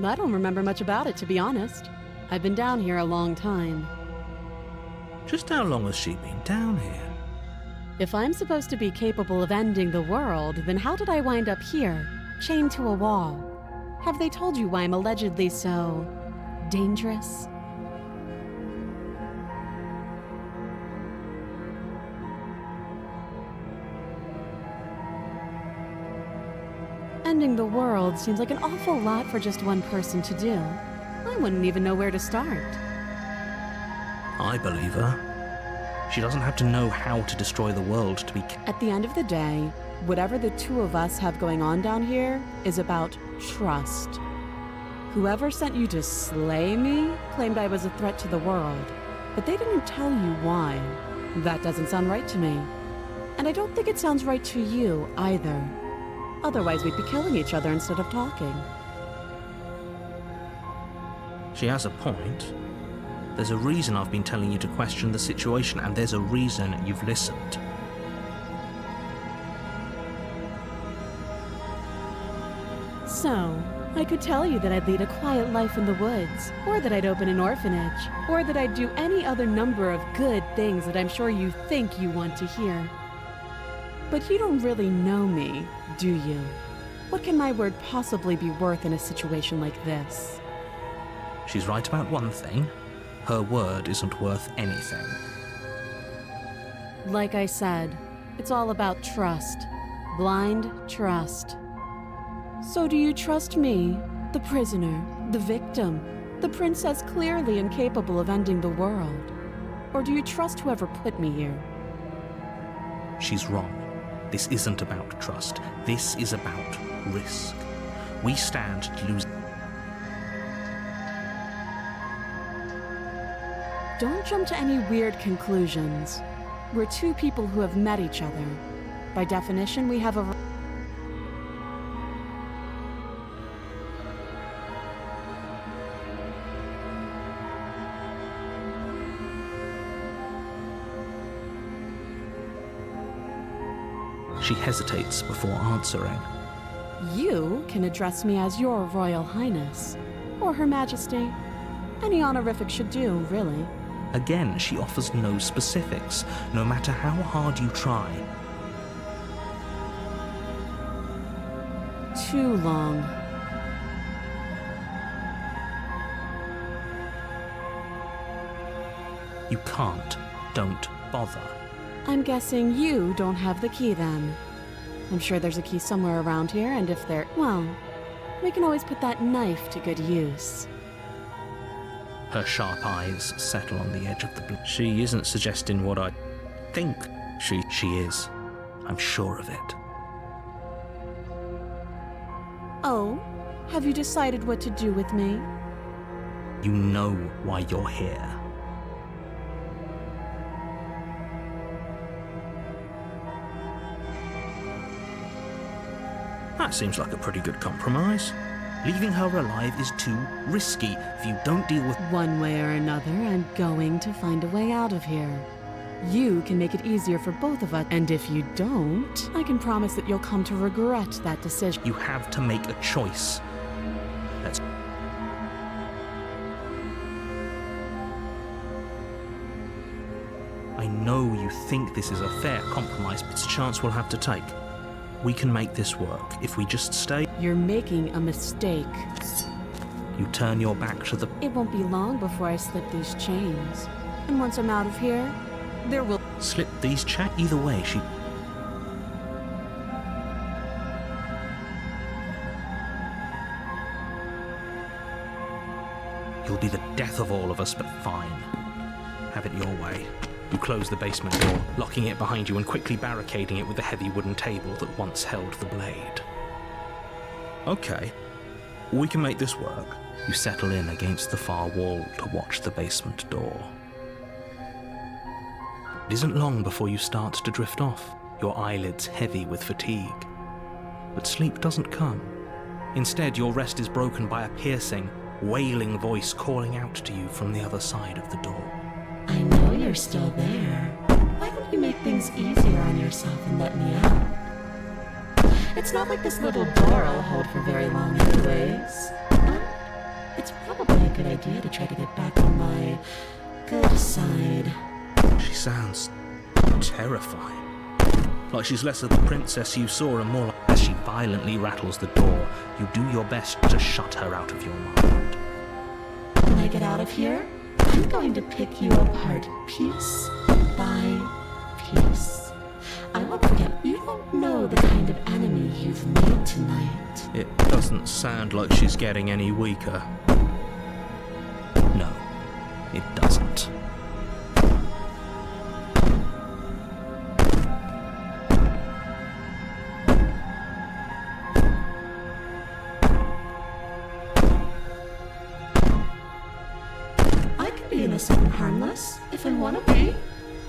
I don't remember much about it, to be honest. I've been down here a long time. Just how long has she been down here? If I'm supposed to be capable of ending the world, then how did I wind up here, chained to a wall? Have they told you why I'm allegedly so dangerous? Ending the world seems like an awful lot for just one person to do. I wouldn't even know where to start. I believe her. She doesn't have to know how to destroy the world to be... At the end of the day, whatever the two of us have going on down here is about trust. Whoever sent you to slay me claimed I was a threat to the world, but they didn't tell you why. That doesn't sound right to me. And I don't think it sounds right to you either. Otherwise, we'd be killing each other instead of talking. She has a point. There's a reason I've been telling you to question the situation, and there's a reason you've listened. So, I could tell you that I'd lead a quiet life in the woods, or that I'd open an orphanage, or that I'd do any other number of good things that I'm sure you think you want to hear. But you don't really know me, do you? What can my word possibly be worth in a situation like this? She's right about one thing. Her word isn't worth anything. Like I said, it's all about trust. Blind trust. So do you trust me, the prisoner, the victim, the princess clearly incapable of ending the world? Or do you trust whoever put me here? She's wrong. This isn't about trust. This is about risk. We stand to lose... Don't jump to any weird conclusions. We're two people who have met each other. By definition, we have a... She hesitates before answering. You can address me as Your Royal Highness, or Her Majesty. Any honorific should do, really. Again, she offers no specifics, no matter how hard you try. Too long. You can't. Don't bother. I'm guessing you don't have the key then. I'm sure there's a key somewhere around here, and if there... well, we can always put that knife to good use. Her sharp eyes settle on the edge of the blade. She isn't suggesting what I think she is. I'm sure of it. Oh, have you decided what to do with me? You know why you're here. That seems like a pretty good compromise. Leaving her alive is too risky. If you don't deal with... One way or another, I'm going to find a way out of here. You can make it easier for both of us, and if you don't, I can promise that you'll come to regret that decision. You have to make a choice. Let's... I know you think this is a fair compromise, but it's a chance we'll have to take. We can make this work if we just stay. You're making a mistake. You turn your back to the... It won't be long before I slip these chains. And once I'm out of here, there will... Slip these chains? Either way, she... You'll be the death of all of us, but fine. Have it your way. You close the basement door, locking it behind you and quickly barricading it with the heavy wooden table that once held the blade. Okay, we can make this work. You settle in against the far wall to watch the basement door. It isn't long before you start to drift off, your eyelids heavy with fatigue. But sleep doesn't come. Instead, your rest is broken by a piercing, wailing voice calling out to you from the other side of the door. I know you're still there. Why don't you make things easier on yourself and let me out? It's not like this little door I'll hold for very long anyways. But it's probably a good idea to try to get back on my good side. She sounds terrifying. Like she's less of the princess you saw and more like as she violently rattles the door, you do your best to shut her out of your mind. When I get out of here, I'm going to pick you apart piece by piece. I won't forget you don't know the kind of enemy you've made tonight. It doesn't sound like she's getting any weaker. No, it doesn't. I can be innocent and harmless if I want to be.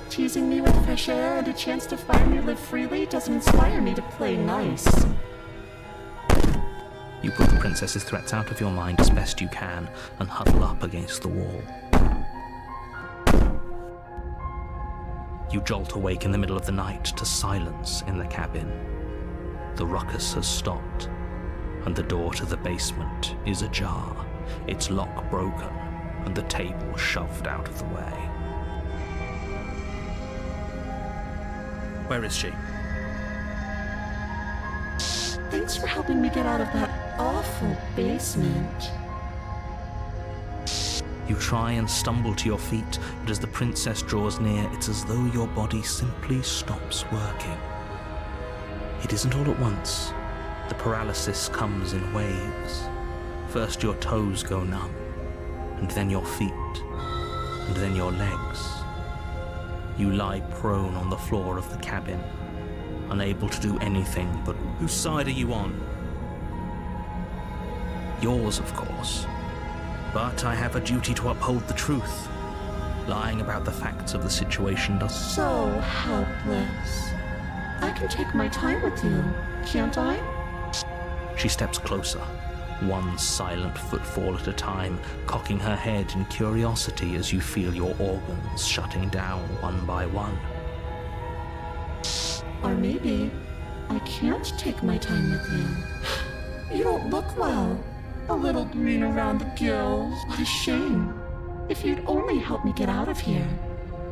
Teasing me with fresh air and a chance to finally live freely doesn't inspire me to play nice. You put the princess's threats out of your mind as best you can and huddle up against the wall. You jolt awake in the middle of the night to silence in the cabin. The ruckus has stopped, and the door to the basement is ajar, its lock broken, and the table shoved out of the way. Where is she? Thanks for helping me get out of that awful basement. You try and stumble to your feet, but as the princess draws near, it's as though your body simply stops working. It isn't all at once. The paralysis comes in waves. First your toes go numb, and then your feet, and then your legs. You lie prone on the floor of the cabin, unable to do anything but... Whose side are you on? Yours, of course. But I have a duty to uphold the truth. Lying about the facts of the situation does... So helpless. I can take my time with you, can't I? She steps closer, one silent footfall at a time, cocking her head in curiosity as you feel your organs shutting down one by one. Or maybe I can't take my time with you. You don't look well. A little green around the gills. What a shame. If you'd only helped me get out of here,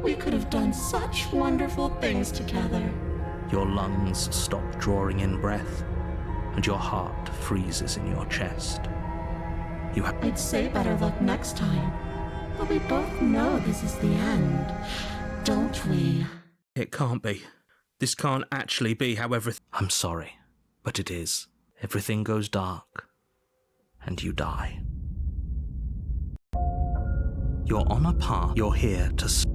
we could have done such wonderful things together. Your lungs stop drawing in breath, and your heart freezes in your chest. I'd say better luck next time, but we both know this is the end, don't we? It can't be. This can't actually be how everything... I'm sorry, but it is. Everything goes dark, and you die. You're on a path. You're here to...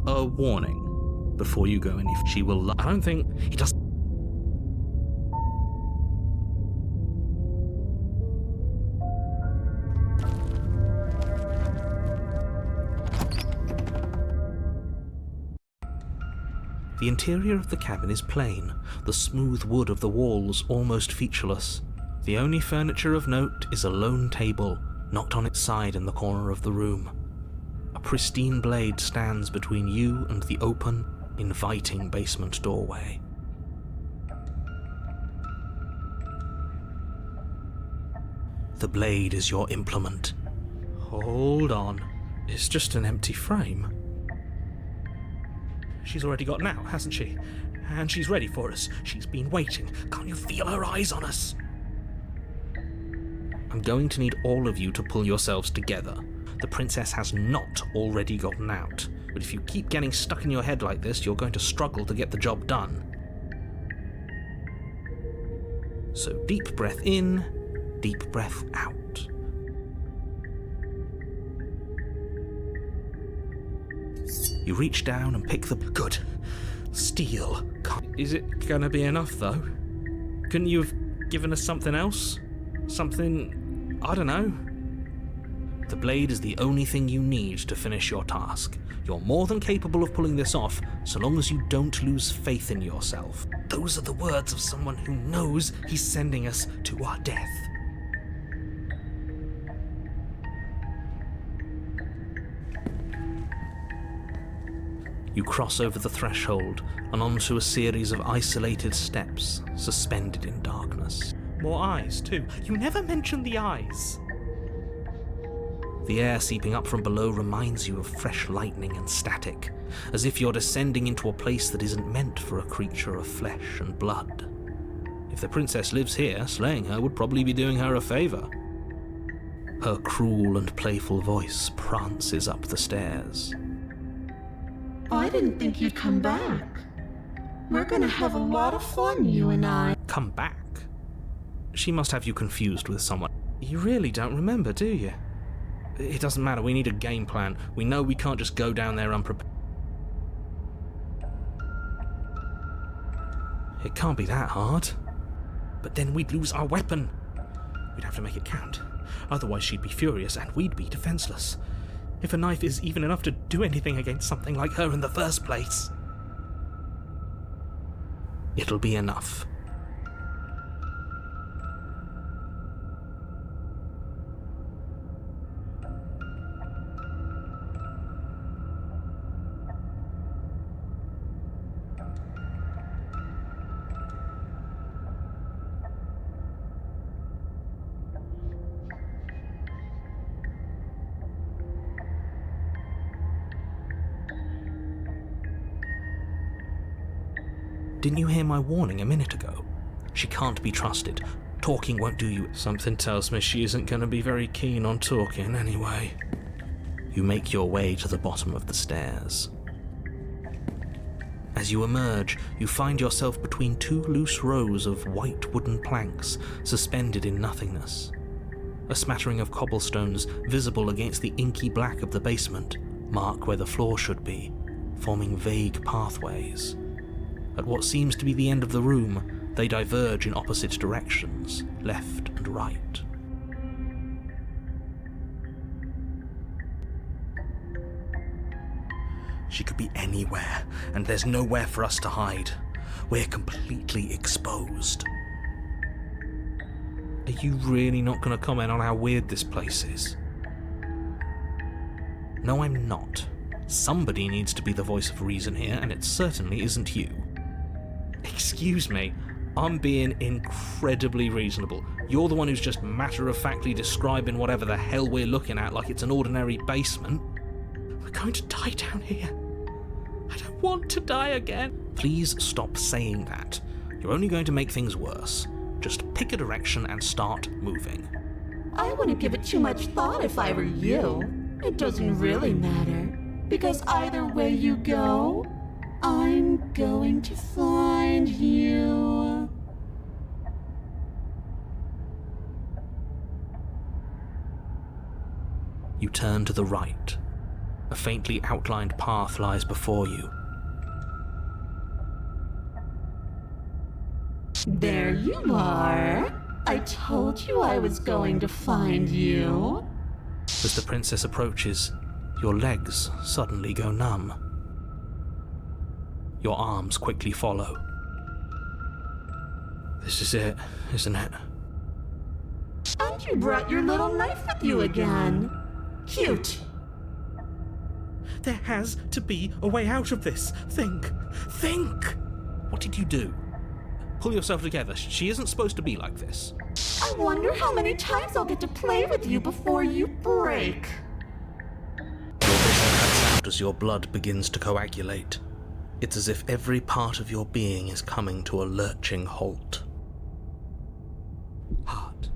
A warning before you go any. She will. I don't think he does. The interior of the cabin is plain, the smooth wood of the walls almost featureless. The only furniture of note is a lone table, knocked on its side in the corner of the room. A pristine blade stands between you and the open, inviting basement doorway. The blade is your implement. Hold on. It's just an empty frame. She's already gotten out, hasn't she? And she's ready for us. She's been waiting. Can't you feel her eyes on us? I'm going to need all of you to pull yourselves together. The princess has not already gotten out, but if you keep getting stuck in your head like this, you're going to struggle to get the job done. So deep breath in, deep breath out. You reach down and pick the... Good. Steel. Is it gonna be enough, though? Couldn't you have given us something else? Something... I don't know. The blade is the only thing you need to finish your task. You're more than capable of pulling this off, so long as you don't lose faith in yourself. Those are the words of someone who knows he's sending us to our death. You cross over the threshold and onto a series of isolated steps, suspended in darkness. More eyes, too. You never mention the eyes. The air seeping up from below reminds you of fresh lightning and static, as if you're descending into a place that isn't meant for a creature of flesh and blood. If the princess lives here, slaying her would probably be doing her a favour. Her cruel and playful voice prances up the stairs. I didn't think you'd come back. We're gonna have a lot of fun, you and I. Come back? She must have you confused with someone. You really don't remember, do you? It doesn't matter, we need a game plan. We know we can't just go down there unprepared. It can't be that hard. But then we'd lose our weapon. We'd have to make it count. Otherwise she'd be furious and we'd be defenseless. If a knife is even enough to do anything against something like her in the first place. It'll be enough. Didn't you hear my warning a minute ago? She can't be trusted. Talking won't do you. Something tells me she isn't going to be very keen on talking anyway. You make your way to the bottom of the stairs. As you emerge, you find yourself between two loose rows of white wooden planks suspended in nothingness. A smattering of cobblestones visible against the inky black of the basement mark where the floor should be, forming vague pathways. At what seems to be the end of the room, they diverge in opposite directions, left and right. She could be anywhere, and there's nowhere for us to hide. We're completely exposed. Are you really not going to comment on how weird this place is? No, I'm not. Somebody needs to be the voice of reason here, and it certainly isn't you. Excuse me, I'm being incredibly reasonable. You're the one who's just matter-of-factly describing whatever the hell we're looking at like it's an ordinary basement. We're going to die down here. I don't want to die again. Please stop saying that. You're only going to make things worse. Just pick a direction and start moving. I wouldn't give it too much thought if I were you. It doesn't really matter, because either way you go, I'm going to find you. You turn to the right. A faintly outlined path lies before you. There you are. I told you I was going to find you. As the princess approaches, your legs suddenly go numb. Your arms quickly follow. This is it, isn't it? And you brought your little knife with you again. Cute. There has to be a way out of this. Think! What did you do? Pull yourself together. She isn't supposed to be like this. I wonder how many times I'll get to play with you before you break. Your vision cuts out as your blood begins to coagulate. It's as if every part of your being is coming to a lurching halt. Heart.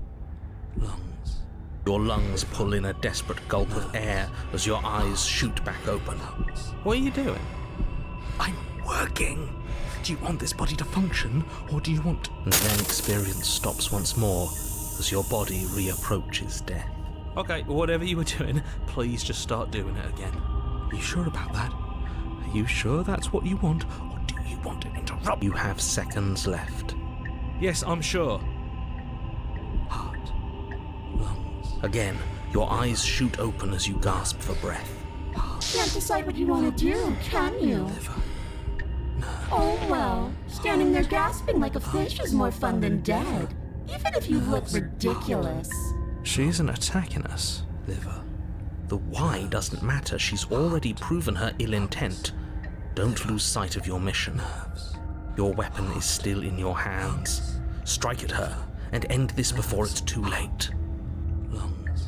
Lungs. Your lungs pull in a desperate gulp of air as your eyes shoot back open. What are you doing? I'm working. Do you want this body to function, or do you want... And then experience stops once more as your body reapproaches death. Okay, whatever you were doing, please just start doing it again. Are you sure about that? Are you sure that's what you want, or do you want an interrupt? You have seconds left. Yes, I'm sure. Heart. Lungs. Again, Your eyes shoot open as you gasp for breath. Can't decide what you want to do, can you? Liver. Oh well, standing there gasping like a fish is more fun than dead. Even if you look ridiculous. She isn't attacking us. Liver. The why doesn't matter. She's already proven her ill intent. Don't lose sight of your mission. Your weapon is still in your hands. Strike at her and end this before it's too late. Lungs.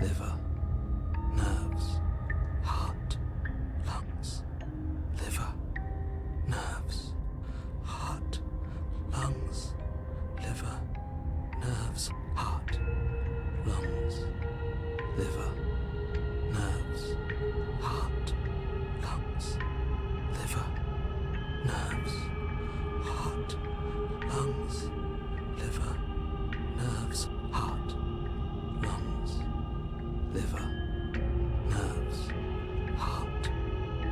Liver. Nerves. Heart. Lungs. Liver. Nerves. Heart. Lungs. Liver. Nerves. Heart. Lungs. Liver. Nerves. Heart. Lungs. Liver. Nerves. Heart. Lungs. Liver. Nerves. Heart. Lungs. Liver. Nerves. Heart.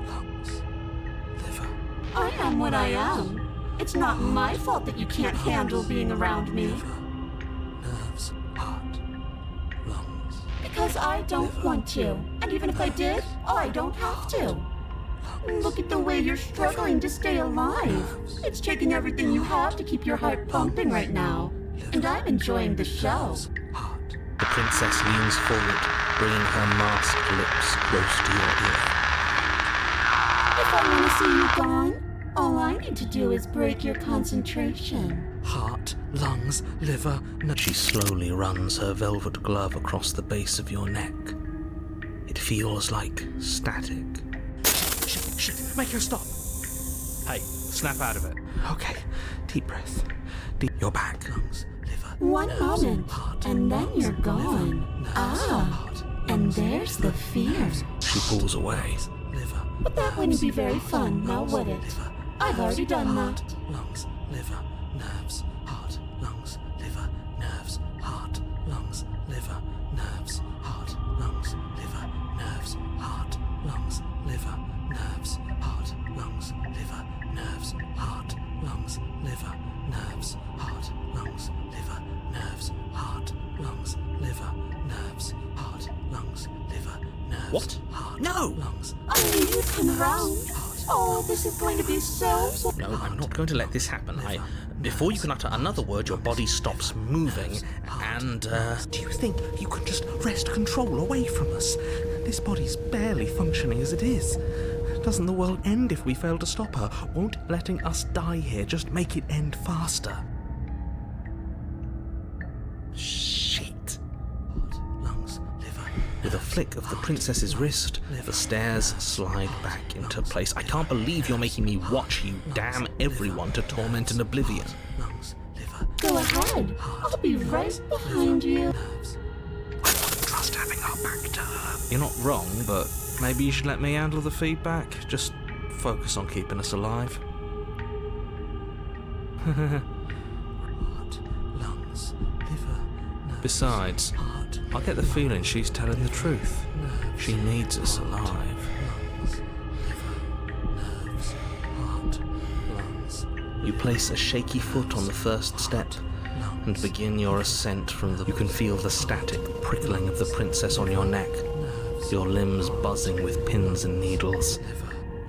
Lungs. Liver. I am what I am. It's not my fault that you can't handle being around me. Liver. Nerves. Heart. Lungs. Because I don't want to. And even if I did, I don't have to. Look at the way you're struggling to stay alive. It's taking everything you have to keep your heart pumping right now. And I'm enjoying the show. Heart. The princess leans forward, bringing her masked lips close to your ear. If I want to see you gone, all I need to do is break your concentration. Heart. Lungs. Liver. She slowly runs her velvet glove across the base of your neck. It feels like static. Shit. Make her stop. Hey, snap out of it. Okay. Deep breath. Your back. Lungs. Liver. One nerves, moment, heart, and then lungs, you're gone. liver, nerves, Ah, heart, and lungs, there's the liver, fear. nerves, She pulls away. liver, But that wouldn't be very fun, now would it? liver, I've already done heart, that. lungs, liver, nerves, heart, lungs, liver, nerves, heart, lungs, liver, nerves, heart, lungs, liver, nerves, heart, lungs, liver, nerves, heart, lungs, liver, nerves, heart, lungs, liver, nerves, heart, lungs, liver, nerves, heart, lungs, liver, nerves, heart, lungs, liver, nerves. What? Heart, No! lungs. I knew you'd come around. Oh, this is going to be so... No, I'm not going to let this happen. Before you can utter another word, your body stops moving, and, Do you think you can just wrest control away from us? This body's barely functioning as it is. Doesn't the world end if we fail to stop her? Won't letting us die here just make it end faster? shit. Lungs, liver. With a flick of the princess's wrist, the stairs slide back into place. I can't believe you're making me watch you damn everyone to torment and oblivion. Lungs, liver. Go ahead. I'll be right behind you. Nerves. I wouldn't trust having our back to her. You're not wrong, but maybe you should let me handle the feedback. Just focus on keeping us alive. Heart, lungs, liver. Nerves, Besides, heart, I get the feeling she's telling the truth. She needs us alive. lungs, liver. Nerves, heart, lungs. You place a shaky foot on the first step and begin your ascent from the... You can feel the static prickling of the princess on your neck, your limbs buzzing with pins and needles.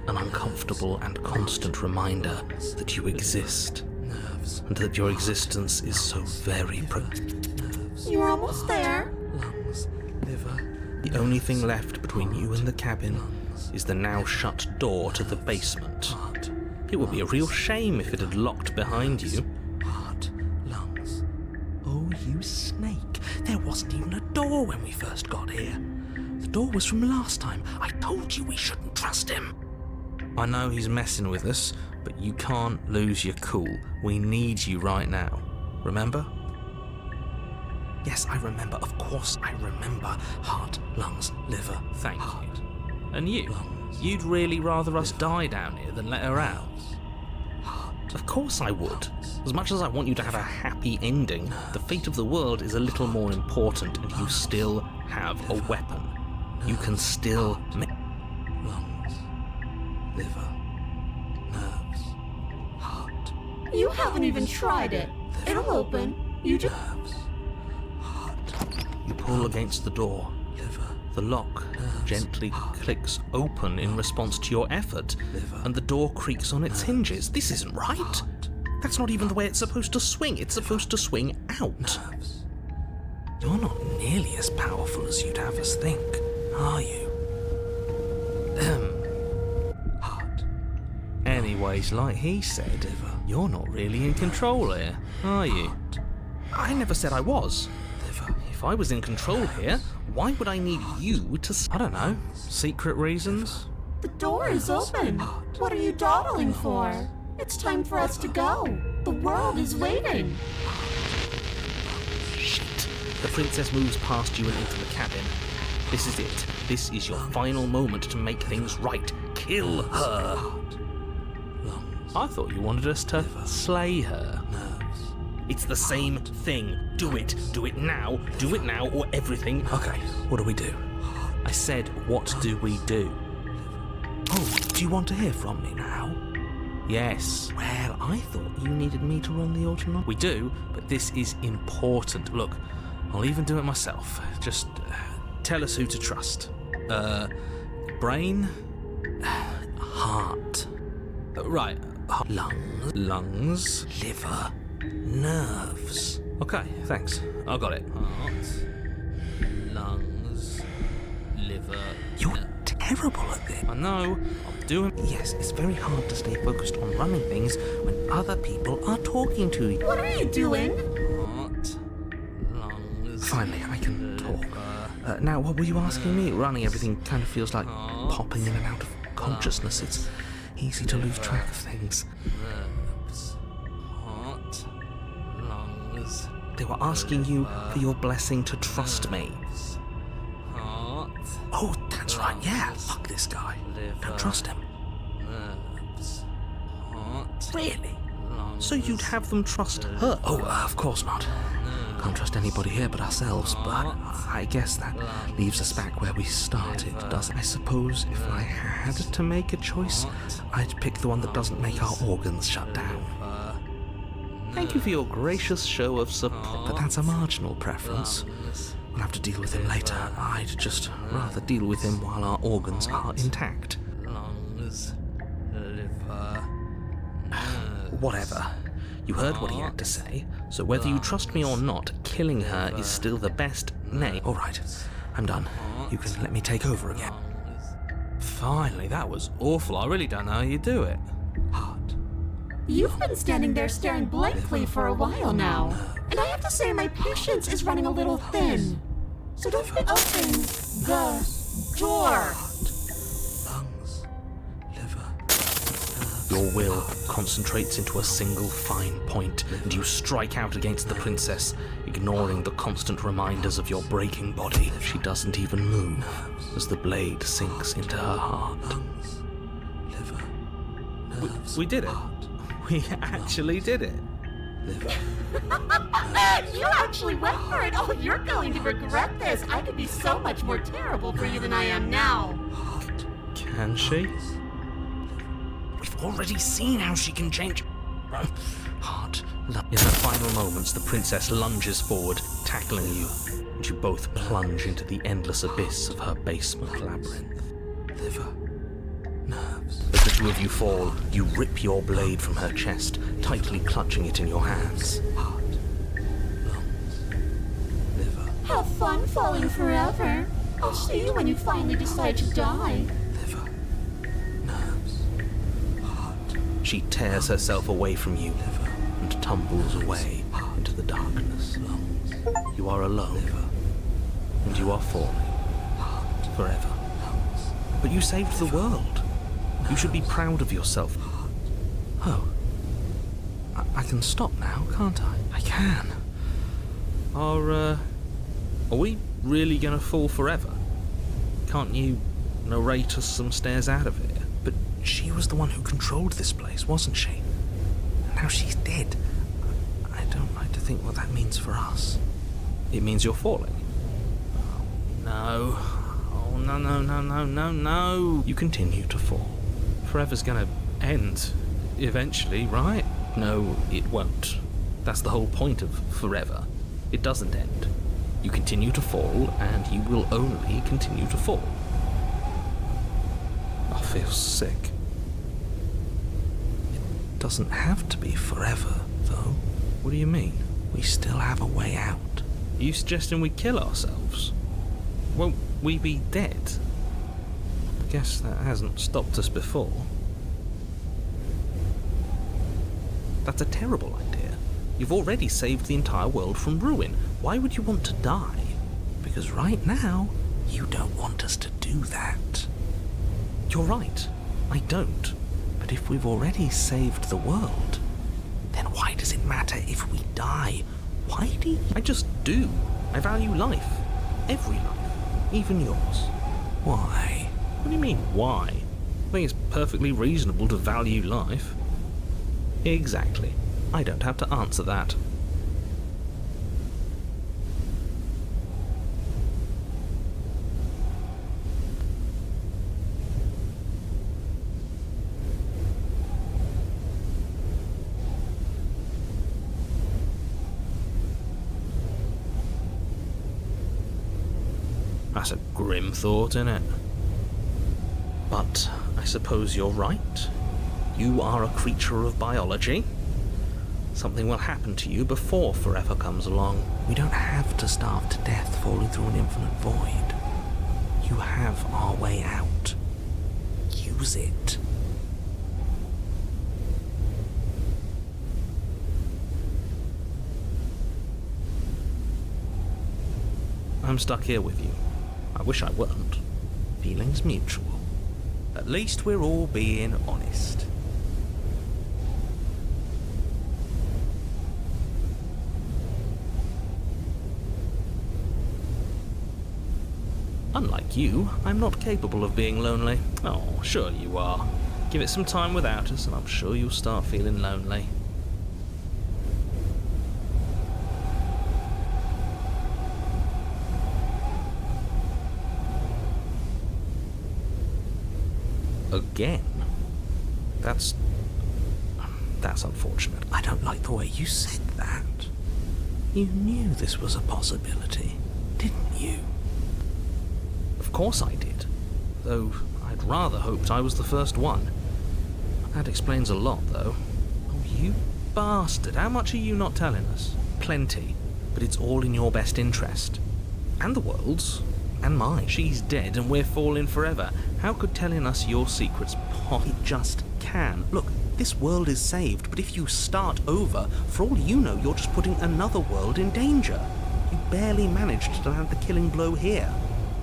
An uncomfortable and constant reminder that you exist, and that your existence is so very... You're almost there. Lungs, liver. The only thing left between you and the cabin is the now shut door to the basement. Heart, It would be a real shame if it had locked behind you. heart, lungs. Oh, you snake. There wasn't even a door when we first got here. The door was from last time. I told you we shouldn't trust him. I know he's messing with us, but you can't lose your cool. We need you right now. Remember? Yes, I remember. Of course I remember. Heart, lungs, liver. Thank heart, you. And you? lungs, You'd really rather us die down here than let her out? heart. Of course I would. As much as I want you to have a happy ending, the fate of the world is a little more important, and you still have a weapon. You can still make... Lungs, liver, nerves, heart, You haven't even tried it. It'll open. You just... nerves, heart, You pull against the door. The lock gently clicks open in response to your effort, and the door creaks on its hinges. This isn't right. That's not even the way it's supposed to swing. It's supposed to swing out. You're not nearly as powerful as you'd have us think, are you? Heart. Anyways, like he said, you're not really in control here, are you? I never said I was. If I was in control here, why would I need you to... I don't know. Secret reasons? The door is open. What are you dawdling for? It's time for us to go. The world is waiting. Shit. The princess moves past you and into the cabin. This is it. This is your final moment to make things right. Kill her. I thought you wanted us to slay her. It's the same thing. Do it. Do it now. Do it now or everything. Okay, what do we do? I said, what do we do? Oh, do you want to hear from me now? Yes. Well, I thought you needed me to run the autonom. We do, but this is important. Look, I'll even do it myself. Just tell us who to trust. Brain? Heart. Right. Lungs. Liver. Nerves. Okay, thanks. I got it. Heart. Lungs. Liver. You're terrible at this. I know. I'm doing... Yes, it's very hard to stay focused on running things when other people are talking to you. What are you doing? Heart. Lungs. Finally, I can talk. Now, what were you asking me? Running everything kind of feels like popping in and out of consciousness. It's easy to lose track of things. Nerves. Heart. Lungs. They were asking you for your blessing to trust me. Heart. Oh, that's right, yeah. Fuck this guy. Don't trust him. Nerves. Heart. Really? So you'd have them trust her? Oh, of course not. Can't trust anybody here but ourselves, but I guess that leaves us back where we started, doesn't it? I suppose if I had to make a choice, I'd pick the one that doesn't make our organs shut down. Thank you for your gracious show of support. But that's a marginal preference. We'll have to deal with him later. I'd just rather deal with him while our organs are intact. Lungs, liver, whatever. You heard what he had to say, so whether you trust me or not, killing her is still the best. Nay, alright, I'm done. You can let me take over again. Finally, that was awful. I really don't know how you do it. Heart. You've been standing there staring blankly for a while now, and I have to say my patience is running a little thin. So don't open the door. Lungs, liver. Your will concentrates into a single fine point, and you strike out against the princess, ignoring the constant reminders of your breaking body. She doesn't even move as the blade sinks into her heart. Lungs, liver, we did it. We actually did it. You actually went for it. Oh, you're going to regret this. I could be so much more terrible for you than I am now. Can she? We've already seen how she can change. Heart. In her final moments, the princess lunges forward, tackling you, and you both plunge into the endless abyss of her basement labyrinth. Liver. Nerves. As the two of you fall, you rip your blade from her chest, tightly clutching it in your hands. Heart. Lungs. Liver. Have fun falling forever. I'll see you when you finally decide to die. Liver. Nerves. Heart. She tears herself away from you and tumbles away into the darkness. Lungs. You are alone. And you are falling. Forever. But you saved the world. You should be proud of yourself. Oh. I can stop now, can't I? I can. Are we really gonna fall forever? Can't you narrate us some stairs out of here? But she was the one who controlled this place, wasn't she? Now she's dead. I don't like to think what that means for us. It means you're falling? Oh, no. Oh, no. You continue to fall. Forever's gonna end eventually, right? No, it won't. That's the whole point of forever. It doesn't end. You continue to fall, and you will only continue to fall. I feel sick. It doesn't have to be forever, though. What do you mean? We still have a way out. Are you suggesting we kill ourselves? Won't we be dead? I guess that hasn't stopped us before. That's a terrible idea. You've already saved the entire world from ruin. Why would you want to die? Because right now, you don't want us to do that. You're right. I don't. But if we've already saved the world, then why does it matter if we die? Why do you... I just do. I value life. Every life. Even yours. Why? What do you mean, why? I think it's perfectly reasonable to value life. Exactly. I don't have to answer that. That's a grim thought, innit? But I suppose you're right. You are a creature of biology. Something will happen to you before forever comes along. We don't have to starve to death falling through an infinite void. You have our way out. Use it. I'm stuck here with you. I wish I weren't. Feelings mutual. At least we're all being honest. Unlike you, I'm not capable of being lonely. Oh, sure you are. Give it some time without us, and I'm sure you'll start feeling lonely. Again? That's unfortunate. I don't like the way you said that. You knew this was a possibility, didn't you? Of course I did. Though I'd rather hoped I was the first one. That explains a lot, though. Oh, you bastard. How much are you not telling us? Plenty. But it's all in your best interest. And the world's. And mine. She's dead and we're falling forever. How could telling us your secrets it just can? Look, this world is saved, but if you start over, for all you know, you're just putting another world in danger. You barely managed to land the killing blow here.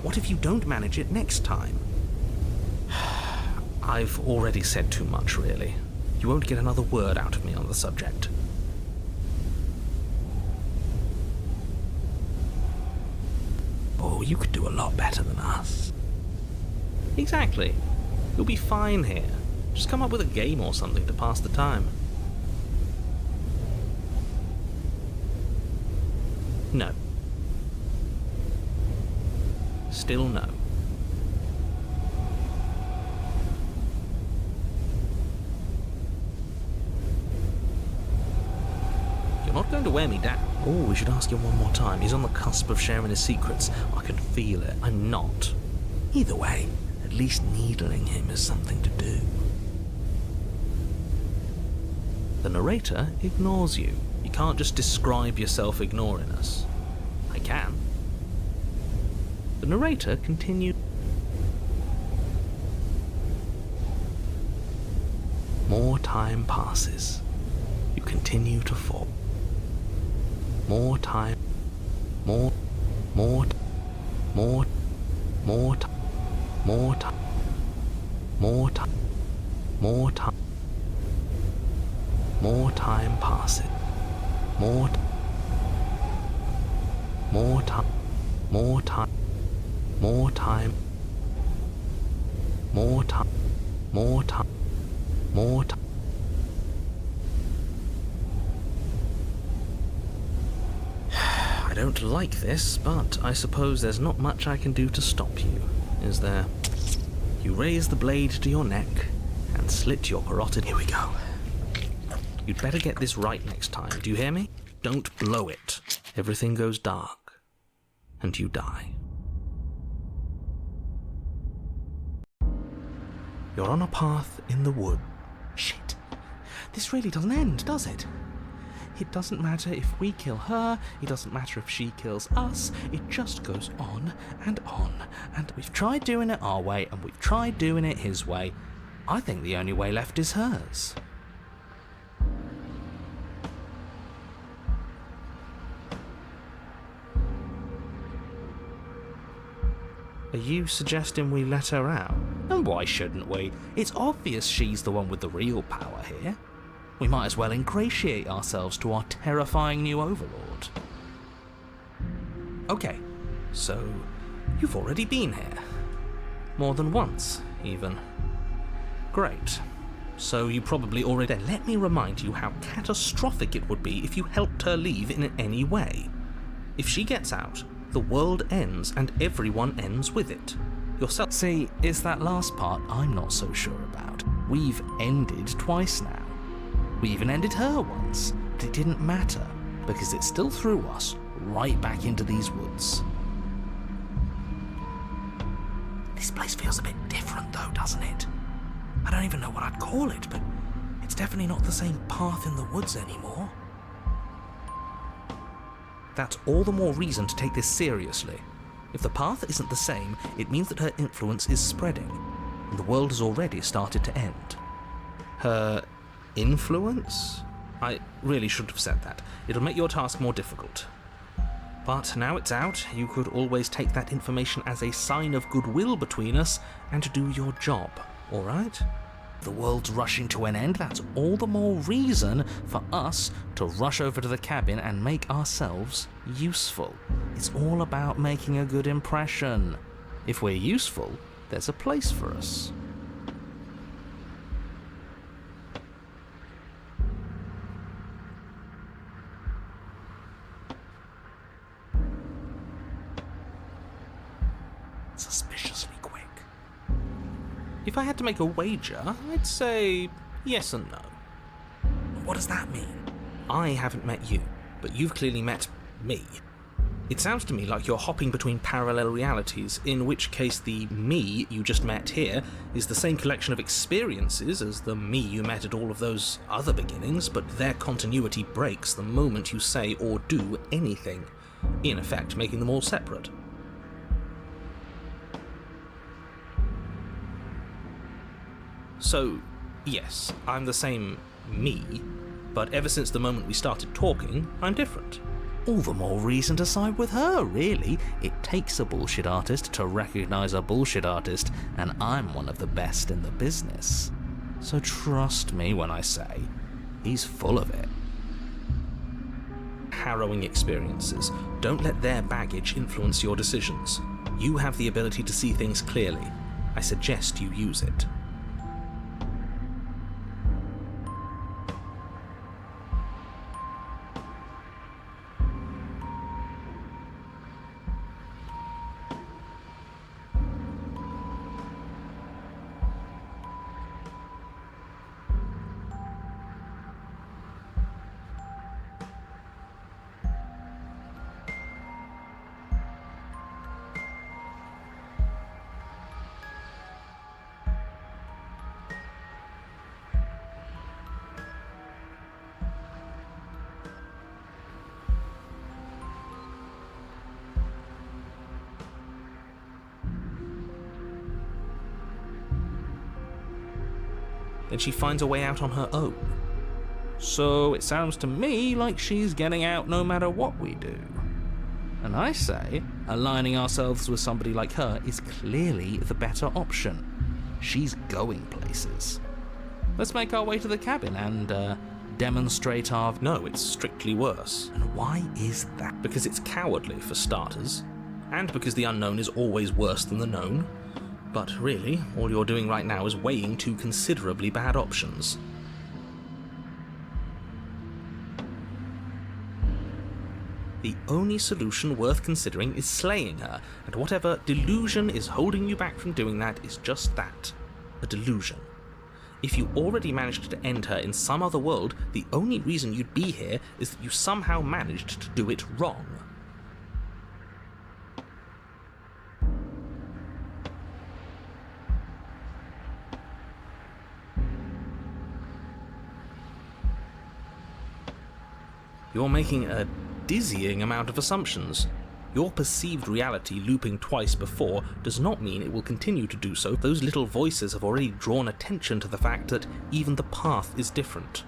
What if you don't manage it next time? I've already said too much, really. You won't get another word out of me on the subject. Oh, you could do a lot better than us. Exactly. You'll be fine here. Just come up with a game or something to pass the time. No. Still no. You're not going to wear me down. Oh, we should ask him one more time. He's on the cusp of sharing his secrets. I can feel it. I'm not. Either way, at least needling him is something to do. The narrator ignores you. You can't just describe yourself ignoring us. I can. The narrator continued. More time passes. You continue to fall. More time. More time. More time. More time. More time. More time. More time passes. More time. More time. More time. More time. More time. More time. More time. I don't like this, but I suppose there's not much I can do to stop you, is there? You raise the blade to your neck and slit your carotid. Here we go. You'd better get this right next time, do you hear me? Don't blow it. Everything goes dark. and you die. You're on a path in the wood. Shit. This really doesn't end, does it? It doesn't matter if we kill her, it doesn't matter if she kills us, it just goes on, and we've tried doing it our way, and we've tried doing it his way. I think the only way left is hers. Are you suggesting we let her out? And why shouldn't we? It's obvious she's the one with the real power here. We might as well ingratiate ourselves to our terrifying new overlord. Okay, so you've already been here. More than once, even. Great. So you probably already... Let me remind you how catastrophic it would be if you helped her leave in any way. If she gets out, the world ends and everyone ends with it. Yourself. See, it's that last part I'm not so sure about. We've ended twice now. We even ended her once, but it didn't matter, because it still threw us right back into these woods. This place feels a bit different though, doesn't it? I don't even know what I'd call it, but it's definitely not the same path in the woods anymore. That's all the more reason to take this seriously. If the path isn't the same, it means that her influence is spreading, and the world has already started to end. Her influence? I really shouldn't have said that. It'll make your task more difficult. But now it's out, you could always take that information as a sign of goodwill between us and do your job, alright? The world's rushing to an end, that's all the more reason for us to rush over to the cabin and make ourselves useful. It's all about making a good impression. If we're useful, there's a place for us. Suspiciously quick. If I had to make a wager, I'd say yes and no. What does that mean? I haven't met you, but you've clearly met me. It sounds to me like you're hopping between parallel realities, in which case the me you just met here is the same collection of experiences as the me you met at all of those other beginnings, but their continuity breaks the moment you say or do anything, in effect making them all separate. So, yes, I'm the same me, but ever since the moment we started talking, I'm different. All the more reason to side with her, really. It takes a bullshit artist to recognize a bullshit artist, and I'm one of the best in the business. So trust me when I say, he's full of it. Harrowing experiences. Don't let their baggage influence your decisions. You have the ability to see things clearly. I suggest you use it. Then she finds a way out on her own. So it sounds to me like she's getting out no matter what we do. And I say, aligning ourselves with somebody like her is clearly the better option. She's going places. Let's make our way to the cabin and demonstrate our... No, it's strictly worse. And why is that? Because it's cowardly, for starters. And because the unknown is always worse than the known. But really, all you're doing right now is weighing two considerably bad options. The only solution worth considering is slaying her, and whatever delusion is holding you back from doing that is just that, a delusion. If you already managed to end her in some other world, the only reason you'd be here is that you somehow managed to do it wrong. You're making a dizzying amount of assumptions. Your perceived reality looping twice before does not mean it will continue to do so. Those little voices have already drawn attention to the fact that even the path is different.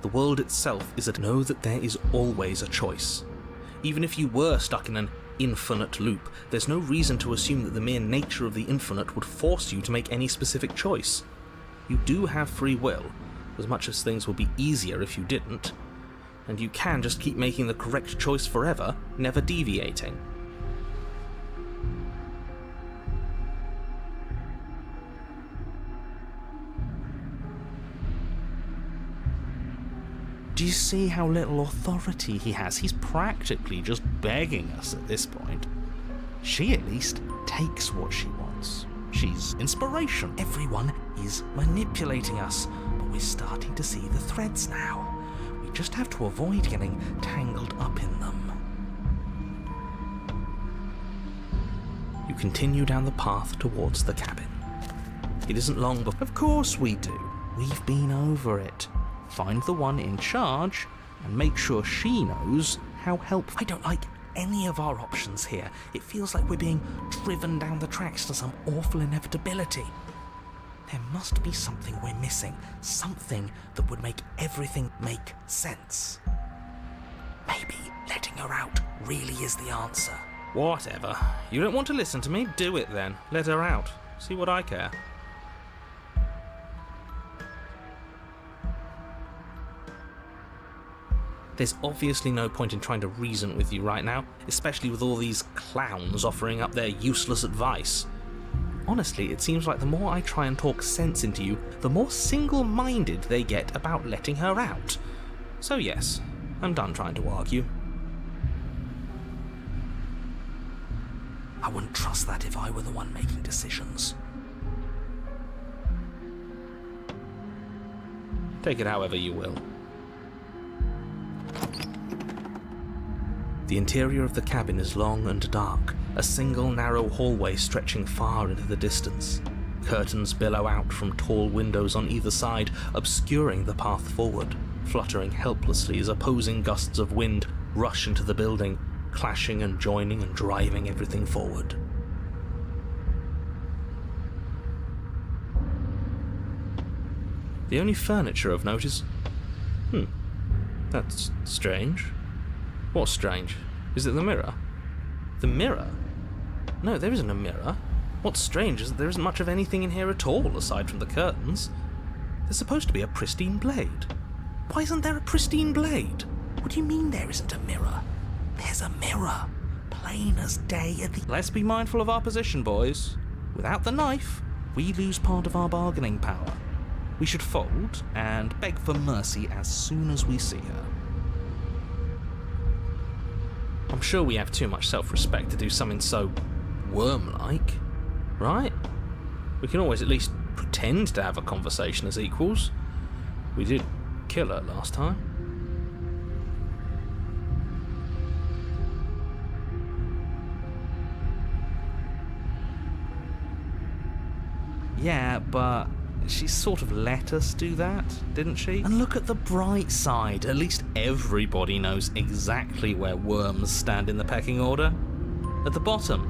The world itself is know that there is always a choice. Even if you were stuck in an infinite loop, there's no reason to assume that the mere nature of the infinite would force you to make any specific choice. You do have free will, as much as things would be easier if you didn't. And you can just keep making the correct choice forever, never deviating. Do you see how little authority he has? He's practically just begging us at this point. She at least takes what she wants. She's inspiration. Everyone is manipulating us, but we're starting to see the threads now. Just have to avoid getting tangled up in them. You continue down the path towards the cabin. It isn't long before... Of course we do. We've been over it. Find the one in charge and make sure she knows how helpful... I don't like any of our options here. It feels like we're being driven down the tracks to some awful inevitability. There must be something we're missing, something that would make everything make sense. Maybe letting her out really is the answer. Whatever. You don't want to listen to me? Do it then. Let her out. See what I care. There's obviously no point in trying to reason with you right now, especially with all these clowns offering up their useless advice. Honestly, it seems like the more I try and talk sense into you, the more single-minded they get about letting her out. So yes, I'm done trying to argue. I wouldn't trust that if I were the one making decisions. Take it however you will. The interior of the cabin is long and dark, a single narrow hallway stretching far into the distance. Curtains billow out from tall windows on either side, obscuring the path forward, fluttering helplessly as opposing gusts of wind rush into the building, clashing and joining and driving everything forward. The only furniture of note is... That's strange. What's strange? Is it the mirror? The mirror? No, there isn't a mirror. What's strange is that there isn't much of anything in here at all, aside from the curtains. There's supposed to be a pristine blade. Why isn't there a pristine blade? What do you mean there isn't a mirror? There's a mirror. Plain as day at the... Let's be mindful of our position, boys. Without the knife, we lose part of our bargaining power. We should fold and beg for mercy as soon as we see her. I'm sure we have too much self-respect to do something so worm-like, right? We can always at least pretend to have a conversation as equals. We did kill her last time. Yeah, but she sort of let us do that, didn't she? And look at the bright side. At least everybody knows exactly where worms stand in the pecking order. At the bottom,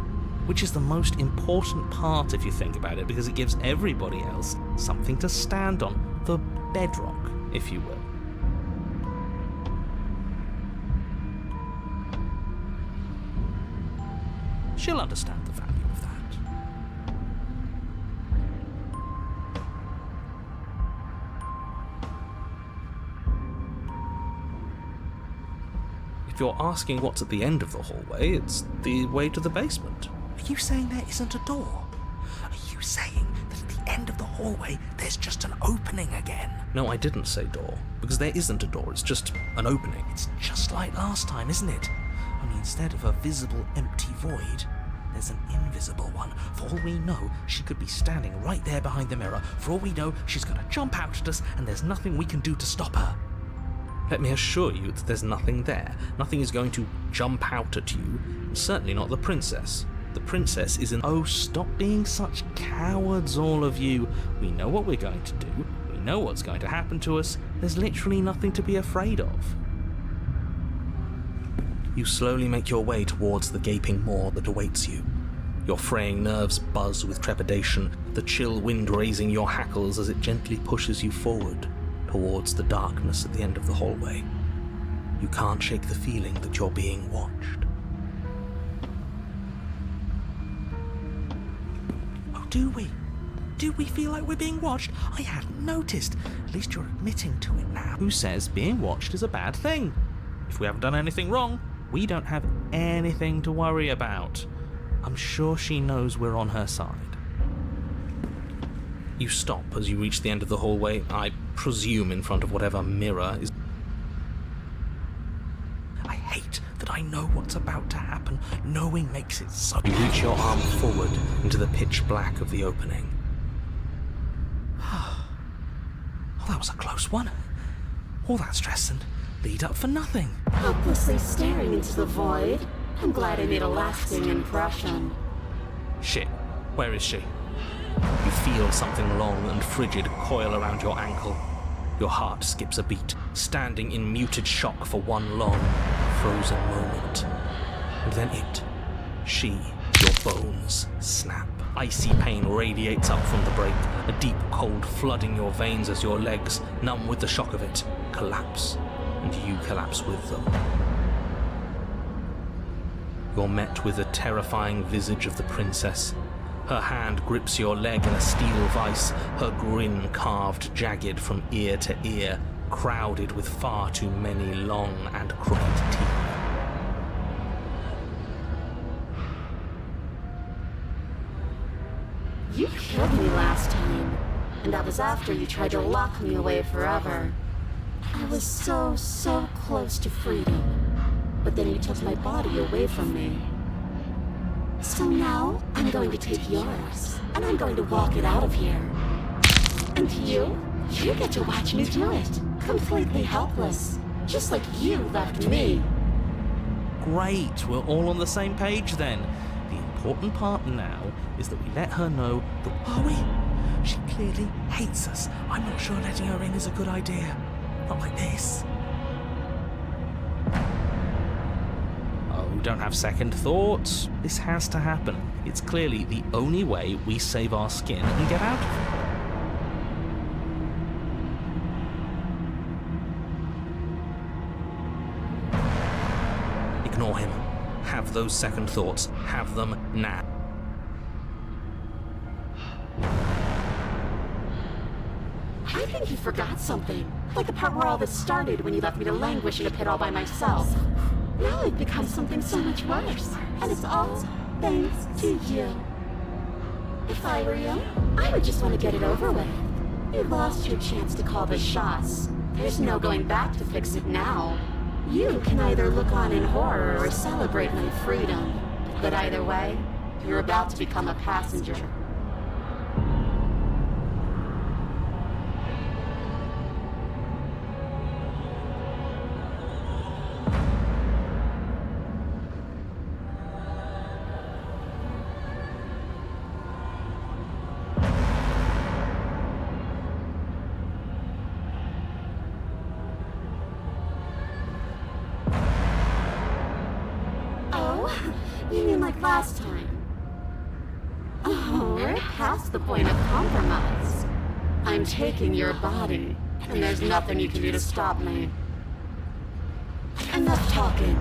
which is the most important part if you think about it, because it gives everybody else something to stand on. The bedrock, if you will. She'll understand the value of that. If you're asking what's at the end of the hallway, it's the way to the basement. Are you saying there isn't a door? Are you saying that at the end of the hallway there's just an opening again? No, I didn't say door, because there isn't a door, it's just an opening. It's just like last time, isn't it? Only instead of a visible empty void, there's an invisible one. For all we know, she could be standing right there behind the mirror. For all we know, she's going to jump out at us, and there's nothing we can do to stop her. Let me assure you that there's nothing there. Nothing is going to jump out at you, and certainly not the princess. The princess is in... Oh, stop being such cowards, all of you. We know what we're going to do. We know what's going to happen to us. There's literally nothing to be afraid of. You slowly make your way towards the gaping maw that awaits you. Your fraying nerves buzz with trepidation, the chill wind raising your hackles as it gently pushes you forward towards the darkness at the end of the hallway. You can't shake the feeling that you're being watched. Oh, do we? Do we feel like we're being watched? I hadn't noticed. At least you're admitting to it now. Who says being watched is a bad thing? If we haven't done anything wrong, we don't have anything to worry about. I'm sure she knows we're on her side. You stop as you reach the end of the hallway, I presume in front of whatever mirror is... I hate that I know what's about to happen. Knowing makes it so... You reach your arm forward into the pitch black of the opening. Oh, that was a close one. All that stress and lead up for nothing. Helplessly staring into the void. I'm glad I made a lasting impression. Shit, where is she? You feel something long and frigid coil around your ankle. Your heart skips a beat, standing in muted shock for one long, frozen moment. And then she, your bones, snap. Icy pain radiates up from the break, a deep cold flooding your veins as your legs, numb with the shock of it, collapse, and you collapse with them. You're met with the terrifying visage of the princess. Her hand grips your leg in a steel vice, her grin carved jagged from ear to ear, crowded with far too many long and crooked teeth. You killed me last time, and that was after you tried to lock me away forever. I was so close to freedom, but then you took my body away from me. So now, I'm going to take yours, and I'm going to walk it out of here. And you get to watch me do it, completely helpless, just like you left me. Great, we're all on the same page then. The important part now is that we let her know that... Are we? She clearly hates us. I'm not sure letting her in is a good idea. Not like this. Don't have second thoughts. This has to happen. It's clearly the only way we save our skin and get out of it. Ignore him. Have those second thoughts. Have them now. I think you forgot something. Like the part where all this started when you left me to languish in a pit all by myself. Now it becomes something so much worse, and it's all thanks to you. If I were you, I would just want to get it over with. You lost your chance to call the shots. There's no going back to fix it now. You can either look on in horror or celebrate my freedom. But either way, you're about to become a passenger. You mean like last time? Oh, we're past the point of compromise. I'm taking your body, and there's nothing you can do to stop me. Enough talking.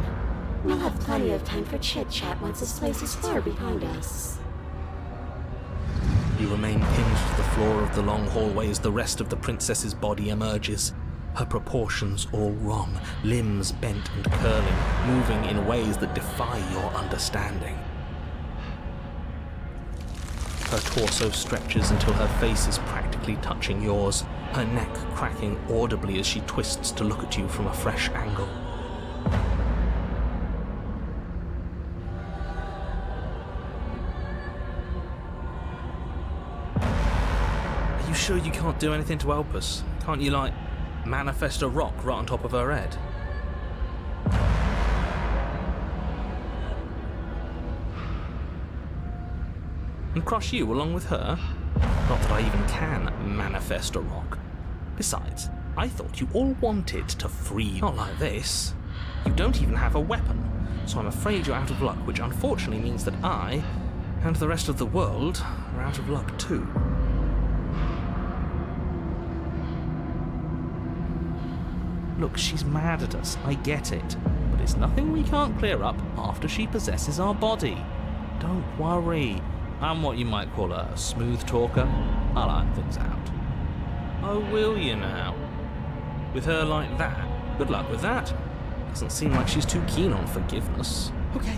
We'll have plenty of time for chit-chat once this place is far behind us. You remain pinned to the floor of the long hallway as the rest of the princess's body emerges. Her proportions all wrong, limbs bent and curling, moving in ways that defy your understanding. Her torso stretches until her face is practically touching yours, her neck cracking audibly as she twists to look at you from a fresh angle. Are you sure you can't do anything to help us? Can't you, like, manifest a rock right on top of her head? And crush you along with her? Not that I even can manifest a rock. Besides, I thought you all wanted to free. Not like this. You don't even have a weapon. So I'm afraid you're out of luck, which unfortunately means that I, and the rest of the world, are out of luck too. Look, she's mad at us, I get it, but it's nothing we can't clear up after she possesses our body. Don't worry, I'm what you might call a smooth talker. I'll iron things out. Oh, will you now? With her like that? Good luck with that. Doesn't seem like she's too keen on forgiveness. Okay,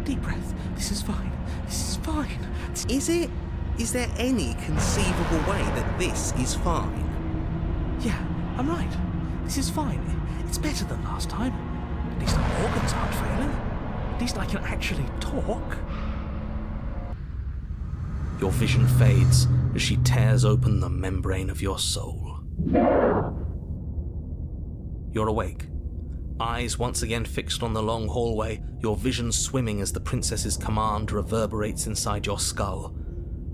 deep breath. This is fine. This is fine. Is it? Is there any conceivable way that this is fine? Yeah, I'm right. This is fine. It's better than last time. At least our organs aren't failing. At least I can actually talk. Your vision fades as she tears open the membrane of your soul. You're awake. Eyes once again fixed on the long hallway, your vision swimming as the princess's command reverberates inside your skull.